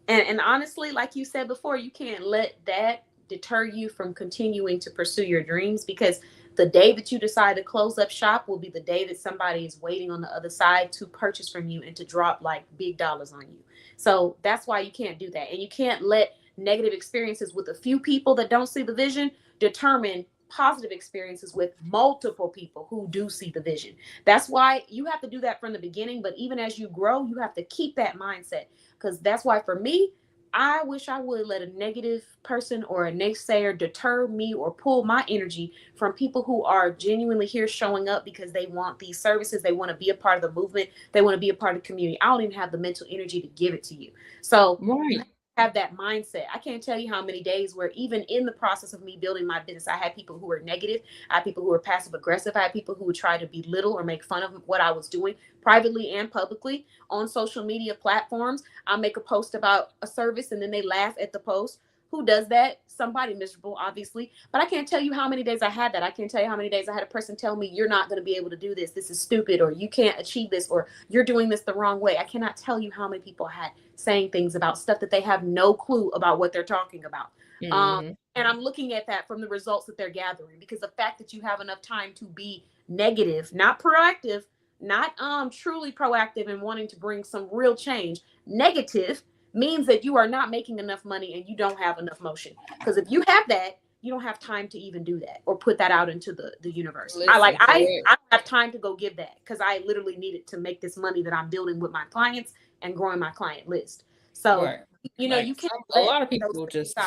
And honestly, like you said before, you can't let that deter you from continuing to pursue your dreams, because the day that you decide to close up shop will be the day that somebody is waiting on the other side to purchase from you and to drop like big dollars on you. So that's why you can't do that. And you can't let negative experiences with a few people that don't see the vision determine positive experiences with multiple people who do see the vision. That's why you have to do that from the beginning. But even as you grow, you have to keep that mindset, because that's why for me, I wish I would let a negative person or a naysayer deter me or pull my energy from people who are genuinely here showing up because they want these services. They want to be a part of the movement. They want to be a part of the community. I don't even have the mental energy to give it to you. So right. Have that mindset. I can't tell you how many days where even in the process of me building my business, I had people who were negative. I had people who were passive aggressive. I had people who would try to belittle or make fun of what I was doing privately and publicly on social media platforms. I'll make a post about a service and then they laugh at the post. Who does that? Somebody miserable, obviously. But I can't tell you how many days I had that. I can't tell you how many days I had a person tell me, you're not going to be able to do this. This is stupid, or you can't achieve this, or you're doing this the wrong way. I cannot tell you how many people had saying things about stuff that they have no clue about what they're talking about. Mm-hmm. And I'm looking at that from the results that they're gathering, because the fact that you have enough time to be negative, not proactive, not truly proactive and wanting to bring some real change, negative means that you are not making enough money and you don't have enough motion. Because if you have that, you don't have time to even do that or put that out into the universe. Listen, I don't have time to go give that, because I literally need it to make this money that I'm building with my clients and growing my client list. So right. you can't. A lot of people just do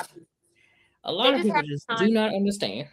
not understand.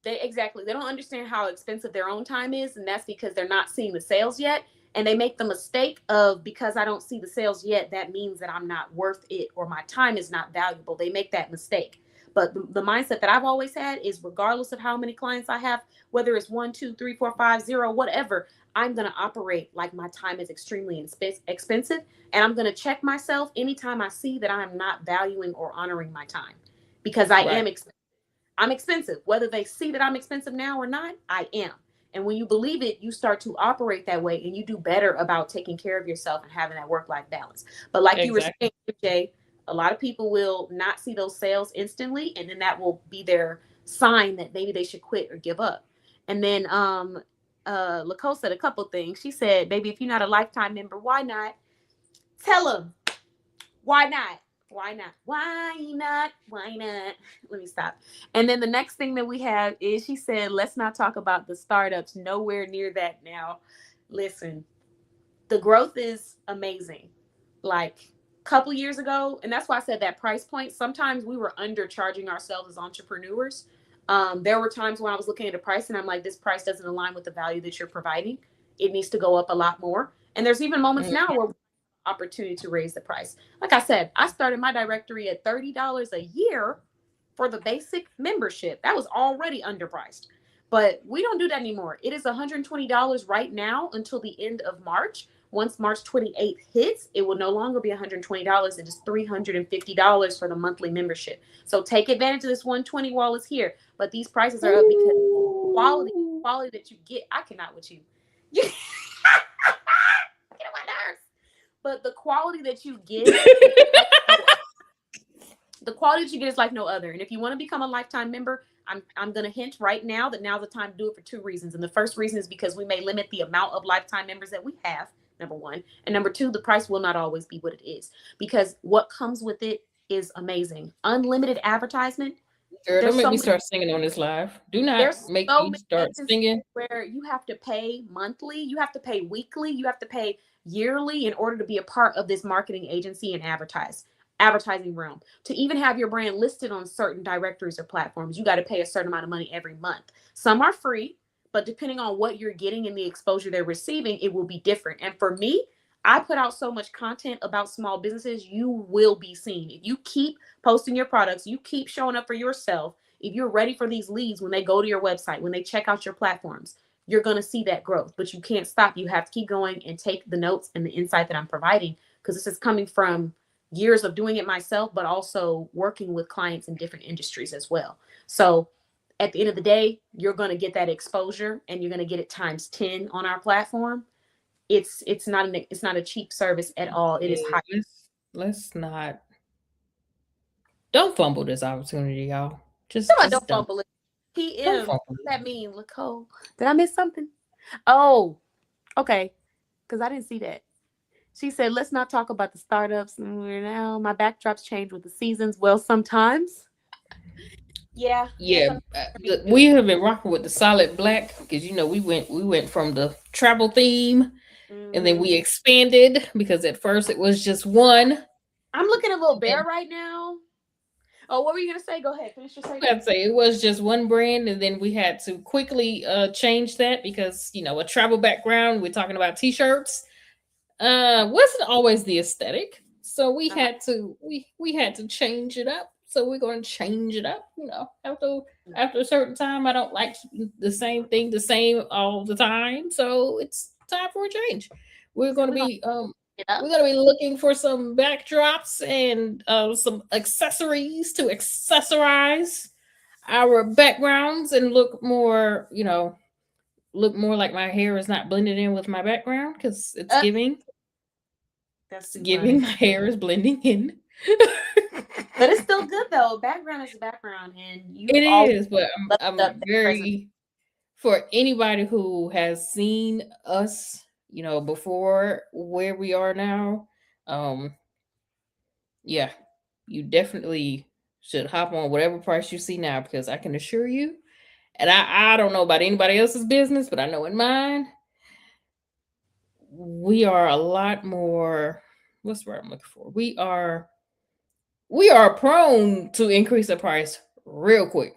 They don't understand how expensive their own time is, and that's because they're not seeing the sales yet. And they make the mistake of, because I don't see the sales yet, that means that I'm not worth it or my time is not valuable. They make that mistake. But the mindset that I've always had is, regardless of how many clients I have, whether it's 1, 2, 3, 4, 5, 0, whatever, I'm going to operate like my time is extremely expensive. And I'm going to check myself anytime I see that I'm not valuing or honoring my time, because I am expensive. I'm expensive. Whether they see that I'm expensive now or not, I am. And when you believe it, you start to operate that way, and you do better about taking care of yourself and having that work-life balance. But like you were saying, Jay, a lot of people will not see those sales instantly, and then that will be their sign that maybe they should quit or give up. And then Laco said a couple things. She said, baby, if you're not a lifetime member, why not? Tell them. Why not? Why not? Why not? Why not? Let me stop. And then the next thing that we have is, she said, let's not talk about the startups. Nowhere near that now. Listen, the growth is amazing. Like a couple years ago, and that's why I said that price point, sometimes we were undercharging ourselves as entrepreneurs. There were times when I was looking at a price and I'm like, this price doesn't align with the value that you're providing. It needs to go up a lot more. And there's even moments now where opportunity to raise the price. Like I said, I started my directory at $30 a year for the basic membership. That was already underpriced, but we don't do that anymore. It is $120 right now until the end of March. Once March 28th hits, it will no longer be $120. It is $350 for the monthly membership. So take advantage of this 120 while it's here. But these prices are up because quality that you get. I cannot with you. Get on my nerves. But the quality that you get, is like no other. And if you want to become a lifetime member, I'm going to hint right now that now's the time to do it for 2 reasons. And the first reason is because we may limit the amount of lifetime members that we have. number one. And number two, the price will not always be what it is, because what comes with it is amazing. Unlimited advertisement. Girl, don't There's make so me many, start singing on this live. Do not there's make so me many start agencies singing. where you have to pay monthly, you have to pay weekly, you have to pay yearly in order to be a part of this marketing agency and advertising realm. To even have your brand listed on certain directories or platforms, you got to pay a certain amount of money every month. Some are free, but depending on what you're getting and the exposure they're receiving, it will be different. And for me, I put out so much content about small businesses, you will be seen. If you keep posting your products, you keep showing up for yourself, if you're ready for these leads, when they go to your website, when they check out your platforms, you're going to see that growth. But you can't stop. You have to keep going and take the notes and the insight that I'm providing, because this is coming from years of doing it myself, but also working with clients in different industries as well. So at the end of the day, you're going to get that exposure, and you're going to get it times 10 on our platform. It's not a cheap service at all. It is Yeah, high. let's not. Don't fumble this opportunity, y'all. Somebody Just don't don't. fumble it. Don't PM. What fumble does it. that mean, Nicole? Did I miss something? Oh, okay. Because I didn't see that. She said, let's not talk about the startups. We're now, my backdrops change with the seasons. Well, sometimes. Yeah. Yeah, we have been rocking with the solid black because we went from the travel theme, and then Mhm. we expanded because at first it was just one. I'm looking a little bare And right now. Oh, what were you going to say? Go ahead. Finish your statement. I'd say it was just one brand, and then we had to quickly change that because a travel background. We're talking about t-shirts. Wasn't always the aesthetic, so we Uh-huh. had to we had to change it up. So we're going to change it up. After a certain time, I don't like the same thing the same all the time. So it's time for a change. We're So going to we're going be to get up. we're going to be looking for some backdrops and some accessories to accessorize our backgrounds and look more like my hair is not blended in with my background because it's Uh, giving. that's It's too giving funny. my hair is blending in. But it's still good, though. Background is a background. And It you all is, but up I'm that present. very for anybody who has seen us, before where we are now. Um, yeah, you definitely should hop on whatever price you see now because I can assure you, and I don't know about anybody else's business, but I know in mine, we are a lot more. What's the word I'm looking for? We are prone to increase the price real quick.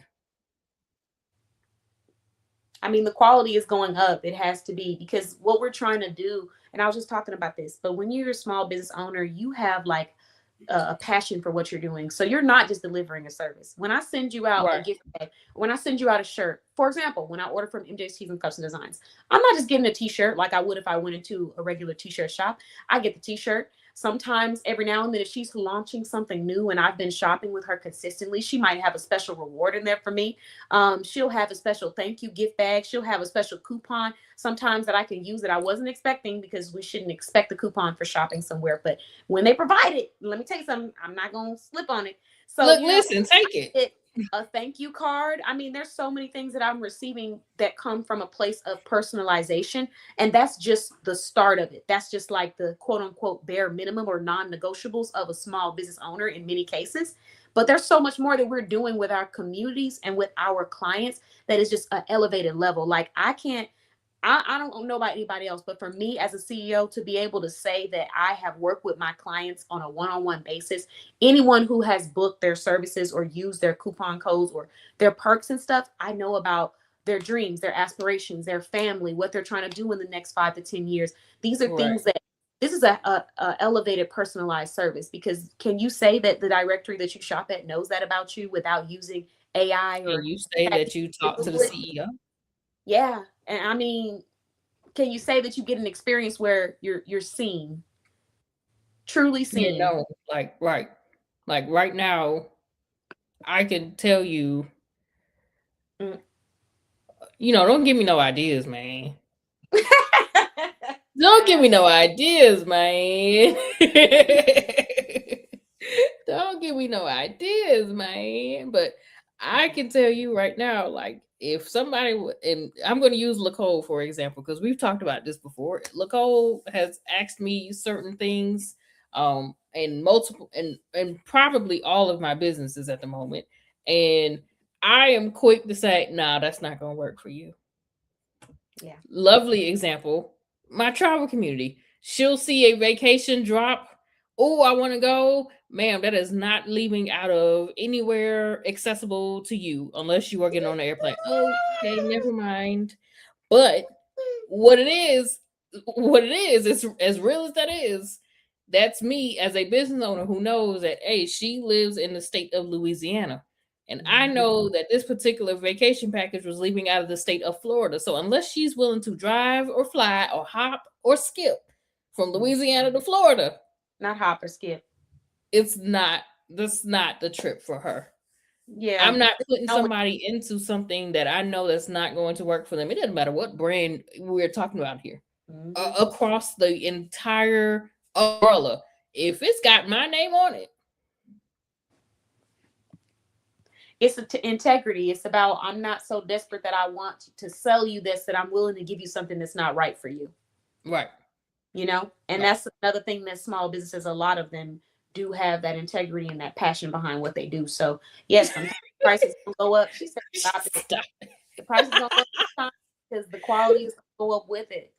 I mean, the quality is going up. It has to be, because what we're trying to do, and I was just talking about this, but when you're a small business owner, you have like a passion for what you're doing. So you're not just delivering a service. When I send you out a Right. gift bag, when I send you out a shirt, for example, when I order from MJ's Tees and Custom Designs, I'm not just getting a t-shirt like I would if I went into a regular t-shirt shop. I get the t-shirt. Sometimes every now and then, if she's launching something new and I've been shopping with her consistently, she might have a special reward in there for me. She'll have a special thank you gift bag. She'll have a special coupon sometimes that I can use that I wasn't expecting, because we shouldn't expect the coupon for shopping somewhere. But when they provide it, let me tell you something, I'm not going to slip on it. So, Look, listen, take it. a thank you card. I mean, there's so many things that I'm receiving that come from a place of personalization. And that's just the start of it. That's just like the quote unquote bare minimum or non negotiables of a small business owner in many cases. But there's so much more that we're doing with our communities and with our clients that is just an elevated level. Like, I don't know about anybody else, but for me as a CEO to be able to say that I have worked with my clients on a one-on-one basis, anyone who has booked their services or used their coupon codes or their perks and stuff, I know about their dreams, their aspirations, their family, what they're trying to do in the next 5 to 10 years. These are Right. things that this is a elevated personalized service, because can you say that the directory that you shop at knows that about you without using AI Can or you say that you talk to the Google it? CEO? Yeah. And I mean, can you say that you get an experience where you're seen, truly Yeah, seen? no, like right. Like right now, I can tell you, Mm. don't give me no ideas, man. Don't give me no ideas, man. Don't give me no ideas, man. But I can tell you right now, like if somebody and I'm going to use Lacole for example because we've talked about this before. Lacole has asked me certain things, and multiple and probably all of my businesses at the moment, and I am quick to say, "Nah, that's not going to work for you." Yeah. Lovely example. My travel community. She'll see a vacation drop. Oh, I want to go. Ma'am, that is not leaving out of anywhere accessible to you unless you are getting on the airplane. Okay, never mind. But what it is as real as that is, that's me as a business owner who knows that, hey, she lives in the state of Louisiana. And I know that this particular vacation package was leaving out of the state of Florida. So unless she's willing to drive or fly or hop or skip from Louisiana to Florida, Not hop or skip. that's not the trip for her. Yeah. I'm not putting No, somebody into something that I know that's not going to work for them. It doesn't matter what brand we're talking about here. Across the entire umbrella. If it's got my name on it, it's integrity. It's about, I'm not so desperate that I want to sell you this that I'm willing to give you something that's not right for you. right? You know, and Right. that's another thing that small businesses, a lot of them do have that integrity and that passion behind what they do. So yes, sometimes prices will go up. She said, "Stop it." Stop. The prices gonna go up sometimes because the quality is gonna go up with it.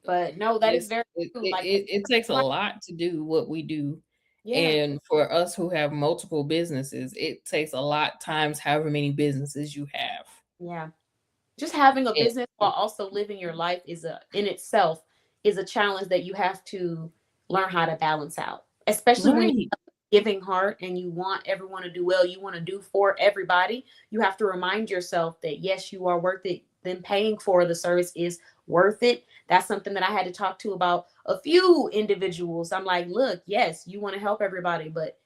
But no, that is Yes, very it, true. it, Like, it it takes a lot to do what we do. yeah, And for us who have multiple businesses, it takes a lot times however many businesses you have. yeah. Just having a And, business while also living your life is a in itself is a challenge that you have to learn how to balance out, especially when right. giving heart and you want everyone to do well, you want to do for everybody, you have to remind yourself that yes, you are worth it. Then paying for the service is worth it. That's something that I had to talk to about a few individuals. I'm like, look, yes, you want to help everybody, but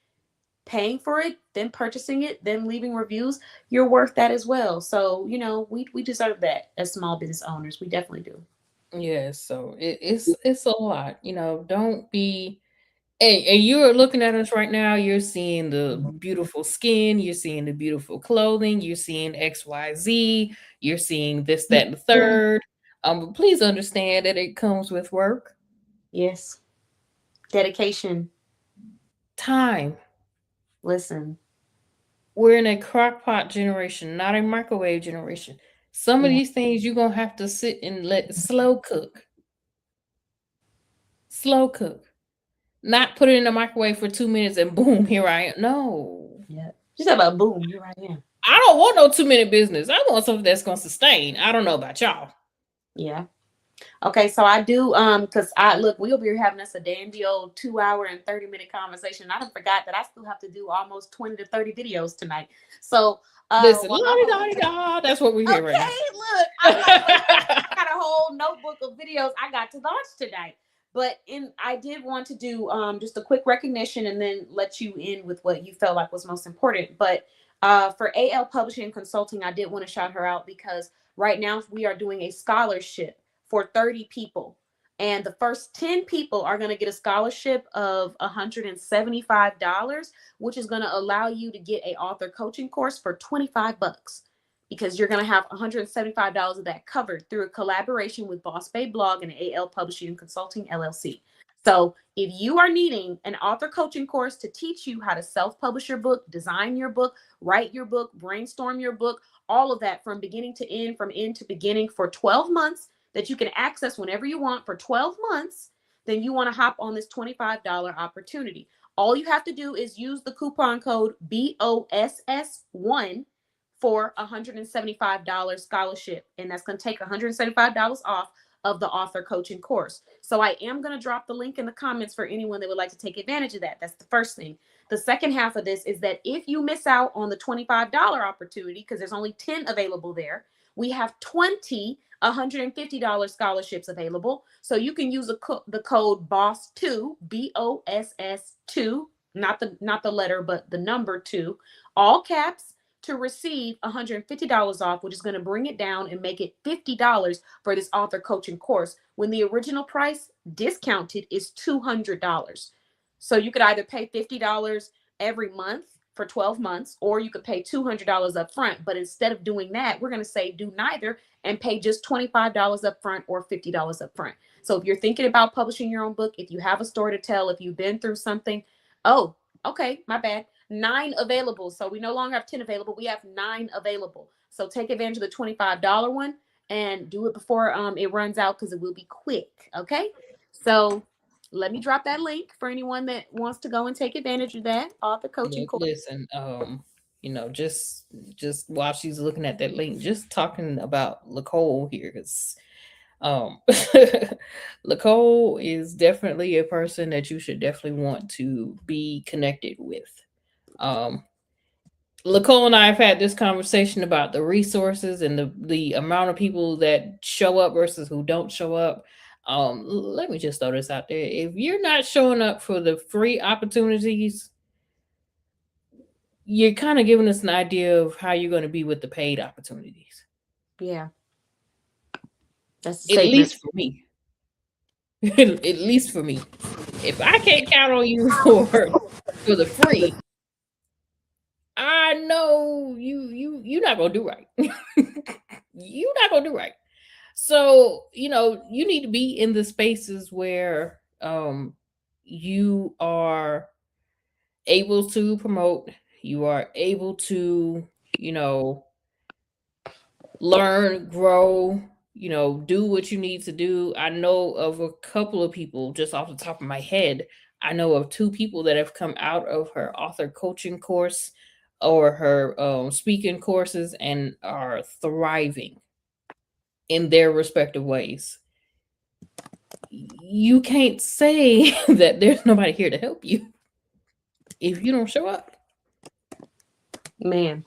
paying for it, then purchasing it, then leaving reviews, you're worth that as well. So, you know, we deserve that as small business owners. We definitely do. Yes, so it's a lot. Don't be. And you're looking at us right now, you're seeing the beautiful skin, you're seeing the beautiful clothing, you're seeing XYZ, you're seeing this, that, and the third. But please understand that it comes with work, Yes. Dedication. time. Listen. We're in a crock pot generation, not a microwave generation. Some of Yeah. these things you're gonna have to sit and let slow cook. Slow cook. Not put it in the microwave for 2 minutes and boom, here I am. No. Yeah. Just about boom, you're right here. I don't want no 2 minute business. I want something that's gonna sustain. I don't know about y'all. Yeah. Okay, so I do because I look, we'll be having us a dandy old 2 hour and 30 minute conversation. I don't forgot that I still have to do almost 20 to 30 videos tonight. So Listen, well, la-di-da-di-da, that's what we hear right okay, look, I got a whole notebook of videos I got to launch tonight. But I did want to do just a quick recognition and then let you in with what you felt like was most important. But for AL Publishing and Consulting, I did want to shout her out because right now we are doing a scholarship for 30 people. And the first 10 people are going to get a scholarship of $175, which is going to allow you to get a author coaching course for $25 because you're going to have $175 of that covered through a collaboration with Boss Bay Blog and AL Publishing and Consulting LLC. So if you are needing an author coaching course to teach you how to self-publish your book, design your book, write your book, brainstorm your book, all of that from beginning to end, from end to beginning for 12 months that you can access whenever you want for 12 months, then you want to hop on this $25 opportunity. All you have to do is use the coupon code BOSS1 for $175 scholarship. And that's going to take $175 off of the author coaching course. So I am going to drop the link in the comments for anyone that would like to take advantage of that. That's the first thing. The second half of this is that if you miss out on the $25 opportunity, because there's only 10 available there, we have 20 $150 scholarships available. So you can use the code BOSS2, BOSS2, not the letter, but the number 2, all caps, to receive $150 off, which is going to bring it down and make it $50 for this author coaching course when the original price discounted is $200. So you could either pay $50 every month for 12 months, or you could pay $200 up front. But instead of doing that, we're going to say do neither and pay just $25 up front or $50 up front. So if you're thinking about publishing your own book, if you have a story to tell, if you've been through something, oh, okay, my bad. 9 available. So we no longer have 10 available. We have 9 available. So take advantage of the $25 one and do it before it runs out, because it will be quick. Okay. So let me drop that link for anyone that wants to go and take advantage of that author coaching course. Listen, just while she's looking at that link, just talking about Nicole here, because Nicole is definitely a person that you should definitely want to be connected with. Nicole and I have had this conversation about the resources and the amount of people that show up versus who don't show up. Let me just throw this out there. If you're not showing up for the free opportunities, you're kind of giving us an idea of how you're going to be with the paid opportunities. Yeah. That's at least for me. At least for me. If I can't count on you for the free, I know you're not gonna do right. You're not gonna do right. So, you need to be in the spaces where you are able to promote, you are able to, learn, grow, do what you need to do. I know of a couple of people, just off the top of my head, I know of 2 people that have come out of her author coaching course or her speaking courses and are thriving in their respective ways. You can't say that there's nobody here to help you if you don't show up. Man,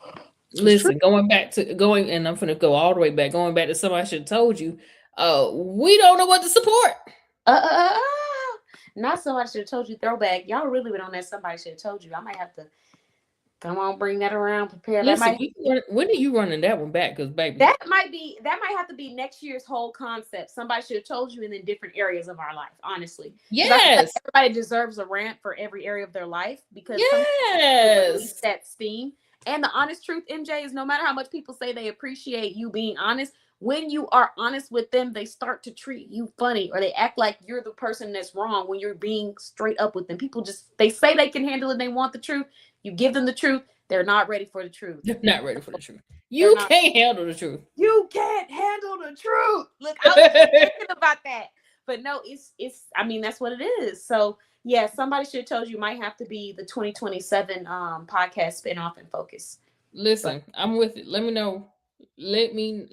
listen, and I'm going to go all the way back, going back to somebody should have told you, we don't know what to support. Not somebody should have told you throwback. Y'all really been on that somebody should have told you. I might have to come on, bring that around, prepare. Listen, when are you running that one back? Because baby, that might have to be next year's whole concept. Somebody should have told you, in the different areas of our life. Honestly, yes, everybody deserves a rant for every area of their life, because yes, that steam. And the honest truth, MJ, is no matter how much people say they appreciate you being honest, when you are honest with them, they start to treat you funny, or they act like you're the person that's wrong when you're being straight up with them. People they say they can handle it. They want the truth. You give them the truth. They're not ready for the truth. They're not ready for the truth. You can't handle the truth. You can't handle the truth. Look, I was thinking about that. But no, it's I mean, that's what it is. So yeah, somebody should have told you might have to be the 2027 podcast spinoff and focus. Listen, I'm with it. Let me know. Let me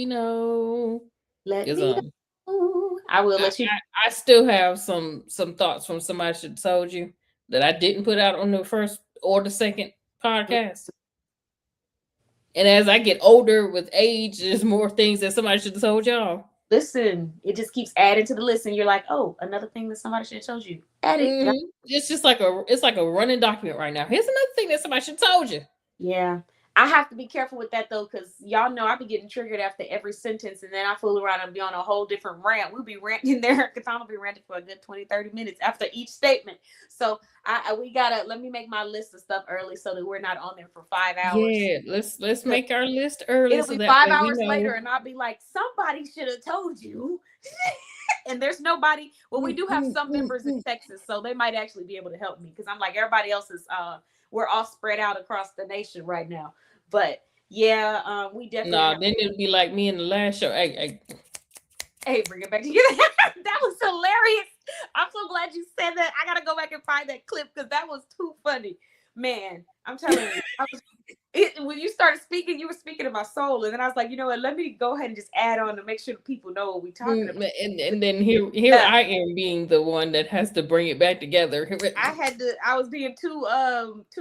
know. Let me know. I will let you. I still have some thoughts from somebody should have told you that I didn't put out on the first or the second podcast. And as I get older with age, there's more things that somebody should have told y'all. Listen, it just keeps adding to the list, and you're like, oh, another thing that somebody should have told you. Add it. Mm-hmm. It's just like a running document right now. Here's another thing that somebody should have told you. Yeah. I have to be careful with that, though, because y'all know I be getting triggered after every sentence, and then I fool around and be on a whole different rant. We'll be ranting there. Katana will be ranting for a good 20, 30 minutes after each statement. So let me make my list of stuff early so that we're not on there for 5 hours. Yeah, let's make our list early. It'll be 5 hours later, and I'll be like, somebody should have told you. And there's nobody. Well, we do have some members in Texas, so they might actually be able to help me, because I'm like, everybody else is we're all spread out across the nation right now. But yeah, we definitely. Then it'll be like me in the last show. Hey, bring it back together. That was hilarious. I'm so glad you said that. I gotta go back and find that clip, because that was too funny, man. I'm telling you, when you started speaking, you were speaking to my soul, and then I was like, you know what? Let me go ahead and just add on to make sure people know what we're talking about. And then here I am being the one that has to bring it back together. I was being too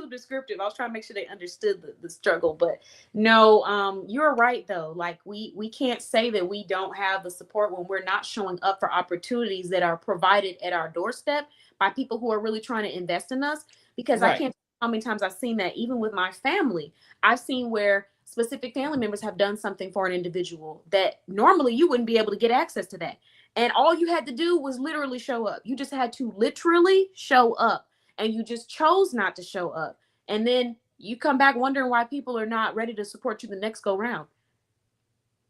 descriptive. I was trying to make sure they understood the struggle, but no, you're right though. Like we can't say that we don't have the support when we're not showing up for opportunities that are provided at our doorstep by people who are really trying to invest in us. Because I can't. How many times I've seen that, even with my family. I've seen where specific family members have done something for an individual that normally you wouldn't be able to get access to that. And all you had to do was literally show up. You just had to literally show up, and you just chose not to show up. And then You come back wondering why people are not ready to support you the next go round.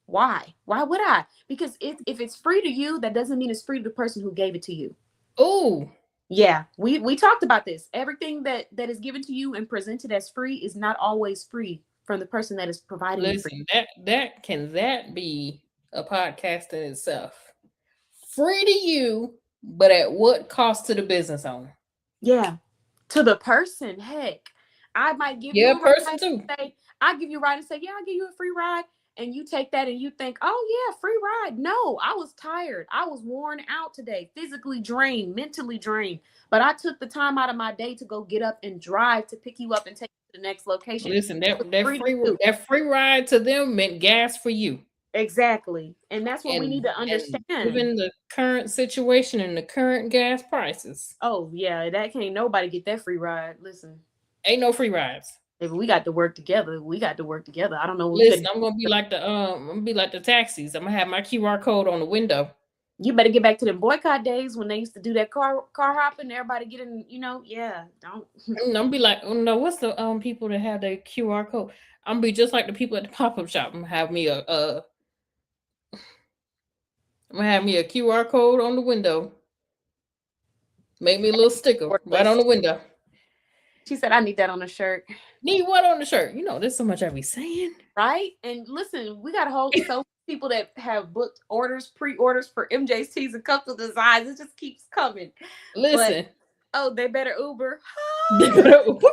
Why? Why would I? Because if it's free to you, that doesn't mean it's free to the person who gave it to you. Oh, Yeah, we talked about this. Everything that is given to you and presented as free is not always free from the person that is providing it for you. listen, that be a podcast in itself. Free to you, but at what cost to the business owner? Yeah, to the person. Heck, I might give Yeah, you a person ride too. and say, I give you a ride and say, yeah, I'll give you a free ride. And you take that and you think, oh yeah, free ride. No, I was tired. I was worn out today, physically drained, mentally drained. But I took the time out of my day to go get up and drive to pick you up and take you to the next location. Listen, It was that free to free you. that free ride to them meant gas for you. Exactly. And that's what we need to And understand. given the current situation and the current gas prices, Oh yeah, that can't nobody get that free ride. Listen, ain't no free rides. if we got to work together, we got to work together. I don't know what we Listen, could. I'm gonna be like the taxis. I'm gonna have my QR code on the window. You better get back to them boycott days when they used to do that car hopping. Everybody getting, yeah. Don't. I'm gonna be like, oh no, what's the people that have the QR code? I'm gonna be just like the people at the pop-up shop. I'm gonna have me a QR code on the window. Make me a little sticker right on the window. She said, I need that on a shirt. Need what on the shirt? There's so much I be saying. Right? And listen, we got a whole so people that have booked pre-orders for MJ's tees and cups of designs. It just keeps coming. Listen. But, they better Uber. They better Uber.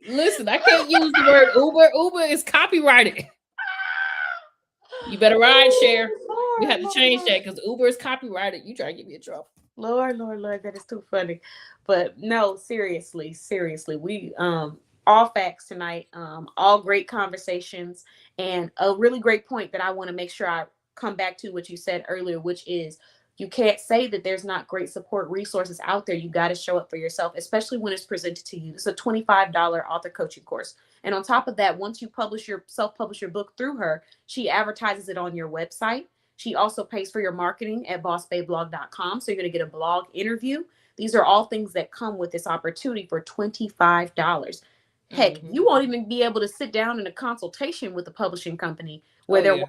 Listen, I can't use the word Uber. Uber is copyrighted. You better ride share. You have to change that because Uber is copyrighted. You try to get me in trouble. Lord, that is too funny. But no, seriously, we all facts tonight, all great conversations, and a really great point that I want to make sure I come back to what you said earlier, which is you can't say that there's not great support resources out there. You got to show up for yourself, especially when it's presented to you. It's a $25 author coaching course. And on top of that, once you self-publish your book through her, she advertises it on your website. She also pays for your marketing at bossbabeblog.com. So you're going to get a blog interview. These are all things that come with this opportunity for $25. Heck, you won't even be able to sit down in a consultation with a publishing company where they're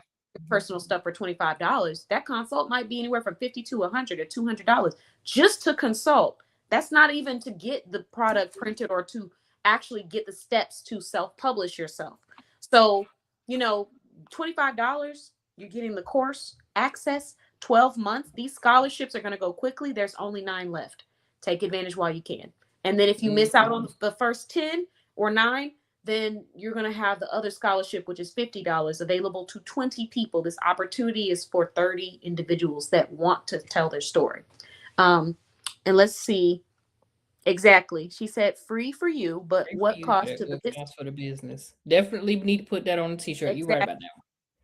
personal stuff for $25. That consult might be anywhere from $50 to $100 or $200 just to consult. That's not even to get the product printed or to actually get the steps to self-publish yourself. So, $25, you're getting the course access, 12 months. These scholarships are going to go quickly. There's only 9 left. Take advantage while you can. And then if you miss out on the first 10 or 9, then you're going to have the other scholarship, which is $50 available to 20 people. This opportunity is for 30 individuals that want to tell their story. And let's see. Exactly. She said free for you, but what cost to the business? For the business. Definitely need to put that on the t-shirt. Exactly. You're right about that.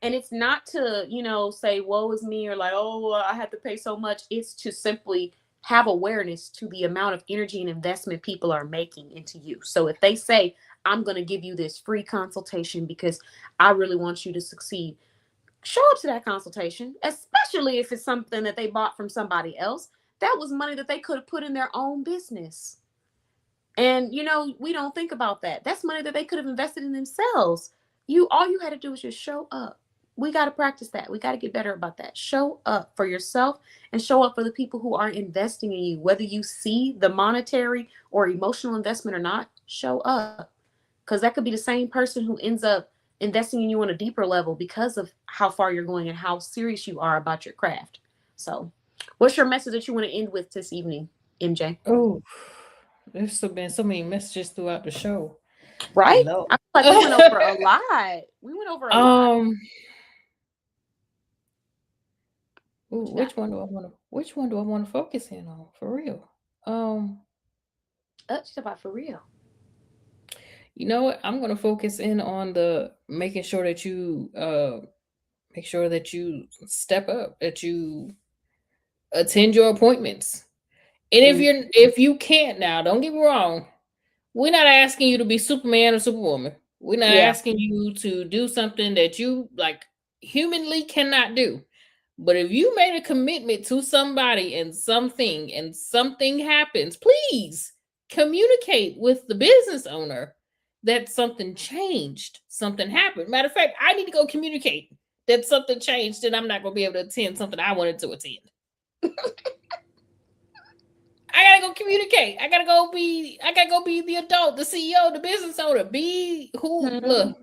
And it's not to, say, woe is me, or like, oh, I had to pay so much. It's to simply have awareness to the amount of energy and investment people are making into you. So if they say, I'm going to give you this free consultation because I really want you to succeed, show up to that consultation, especially if it's something that they bought from somebody else. That was money that they could have put in their own business. And, we don't think about that. That's money that they could have invested in themselves. All you had to do was just show up. We got to practice that. We got to get better about that. Show up for yourself and show up for the people who are investing in you. Whether you see the monetary or emotional investment or not, show up. Because that could be the same person who ends up investing in you on a deeper level because of how far you're going and how serious you are about your craft. So what's your message that you want to end with this evening, MJ? Oh, there's been so many messages throughout the show. Right? I feel like we went over a lot. Lot. Ooh, which one do I want to focus in on for real? She's about for real. You know what? I'm going to focus in on the making sure that you step up, that you attend your appointments. And if you can't now, don't get me wrong, we're not asking you to be Superman or Superwoman. We're not asking you to do something that you humanly cannot do. But if you made a commitment to somebody and something happens, please communicate with the business owner that something changed, something happened. Matter of fact, I need to go communicate that something changed and I'm not going to be able to attend something I wanted to attend. I gotta go communicate. I gotta go be the adult, the CEO, the business owner. Be who look.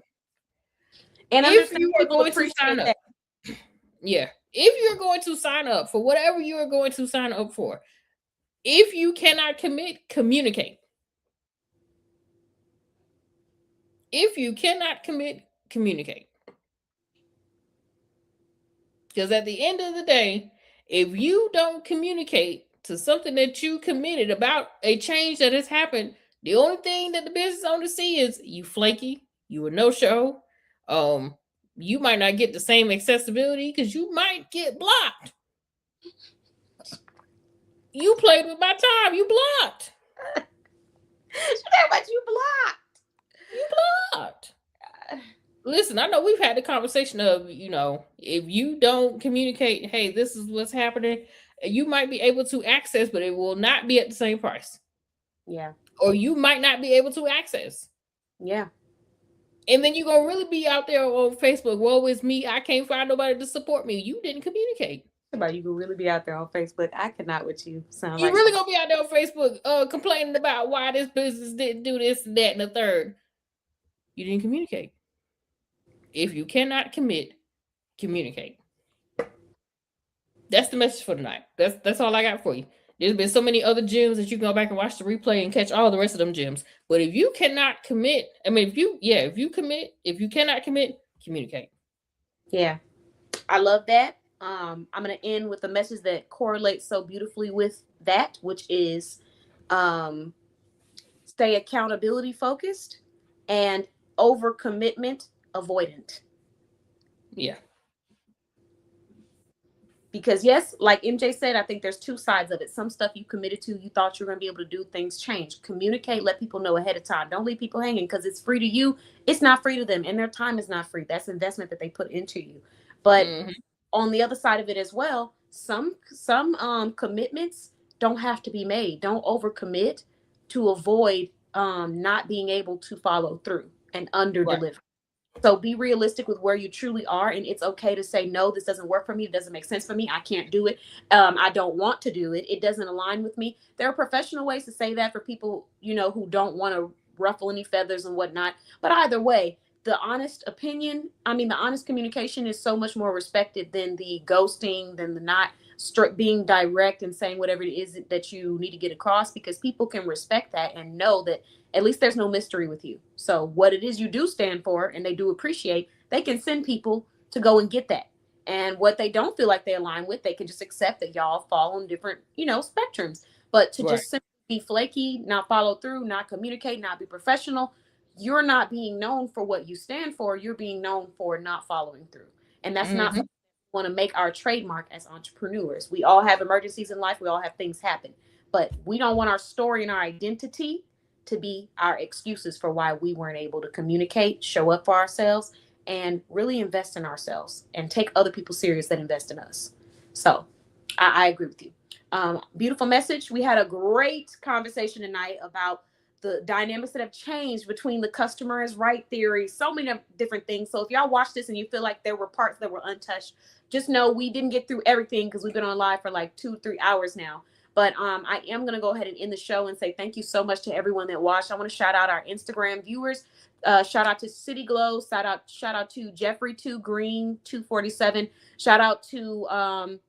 And If you are going to sign that. up, yeah. If you're going to sign up for whatever you are going to sign up for, if you cannot commit, communicate. If you cannot commit, communicate. Because at the end of the day, if you don't communicate to something that you committed about a change that has happened, the only thing that the business owner see is you flaky, you a no-show. You might not get the same accessibility because you might get blocked. You played with my time, you blocked. But you blocked. You blocked. Listen, I know we've had the conversation of, if you don't communicate, hey, this is what's happening, you might be able to access, but it will not be at the same price. Yeah. Or you might not be able to access. Yeah. And then you're going to really be out there on Facebook, woe is me, I can't find nobody to support me. You didn't communicate. You can really be out there on Facebook. I cannot with you. You really going to be out there on Facebook complaining about why this business didn't do this and that and the third. You didn't communicate. If you cannot commit, communicate. That's the message for tonight. That's all I got for you. There's been so many other gems that you can go back and watch the replay and catch all the rest of them gems. But if you cannot commit, if you cannot commit, communicate. Yeah. I love that. I'm going to end with a message that correlates so beautifully with that, which is stay accountability focused and overcommitment avoidant. Yeah. Because yes, like MJ said, I think there's two sides of it. Some stuff you committed to, you thought you were going to be able to do, things change. Communicate, let people know ahead of time. Don't leave people hanging because it's free to you. It's not free to them, and their time is not free. That's investment that they put into you. But on the other side of it as well, some commitments don't have to be made. Don't overcommit to avoid not being able to follow through and under deliver. Right. So be realistic with where you truly are, and it's okay to say, no, this doesn't work for me. It doesn't make sense for me. I can't do it. I don't want to do it. It doesn't align with me. There are professional ways to say that for people, who don't want to ruffle any feathers and whatnot. But either way, the honest opinion, the honest communication is so much more respected than the ghosting, than the not being direct and saying whatever it is that you need to get across, because people can respect that and know that at least there's no mystery with you. So what it is you do stand for, and they do appreciate, they can send people to go and get that. And what they don't feel like they align with, they can just accept that y'all fall on different, spectrums. But to just simply be flaky, not follow through, not communicate, not be professional, you're not being known for what you stand for. You're being known for not following through. And that's not something we want to make our trademark as entrepreneurs. We all have emergencies in life. We all have things happen. But we don't want our story and our identity to be our excuses for why we weren't able to communicate, show up for ourselves, and really invest in ourselves and take other people serious that invest in us. So I agree with you. Beautiful message. We had a great conversation tonight about the dynamics that have changed between the customer is right theory, so many different things. So if y'all watch this and you feel like there were parts that were untouched, just know we didn't get through everything because we've been on live for like 2-3 hours now. But I am going to go ahead and end the show and say thank you so much to everyone that watched. I want to shout out our Instagram viewers. Shout out to City Glow. Shout out to Jeffrey 2 Green 247. Shout out to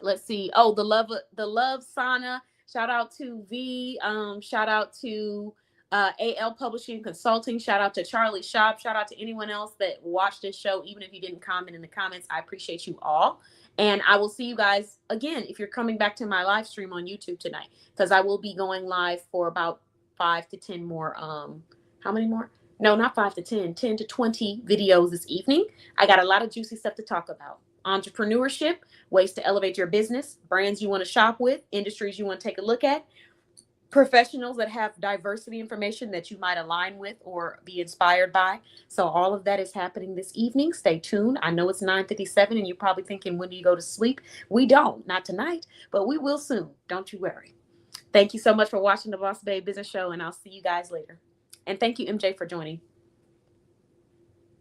let's see. Oh, the love Sana. Shout out to V. Shout out to AL Publishing and Consulting. Shout out to Charlie Shop. Shout out to anyone else that watched this show, even if you didn't comment in the comments. I appreciate you all. And I will see you guys again if you're coming back to my live stream on YouTube tonight, because I will be going live for about 5 to 10 more. How many more? No, not 5 to 10, 10 to 20 videos this evening. I got a lot of juicy stuff to talk about. Entrepreneurship, ways to elevate your business, brands you want to shop with, industries you want to take a look at, professionals that have diversity information that you might align with or be inspired by. So all of that is happening this evening. Stay tuned. I know it's 9:57 and you're probably thinking, when do you go to sleep? We don't, not tonight, but we will soon. Don't you worry. Thank you so much for watching the Boss Babe Business Show, and I'll see you guys later. And thank you, MJ, for joining.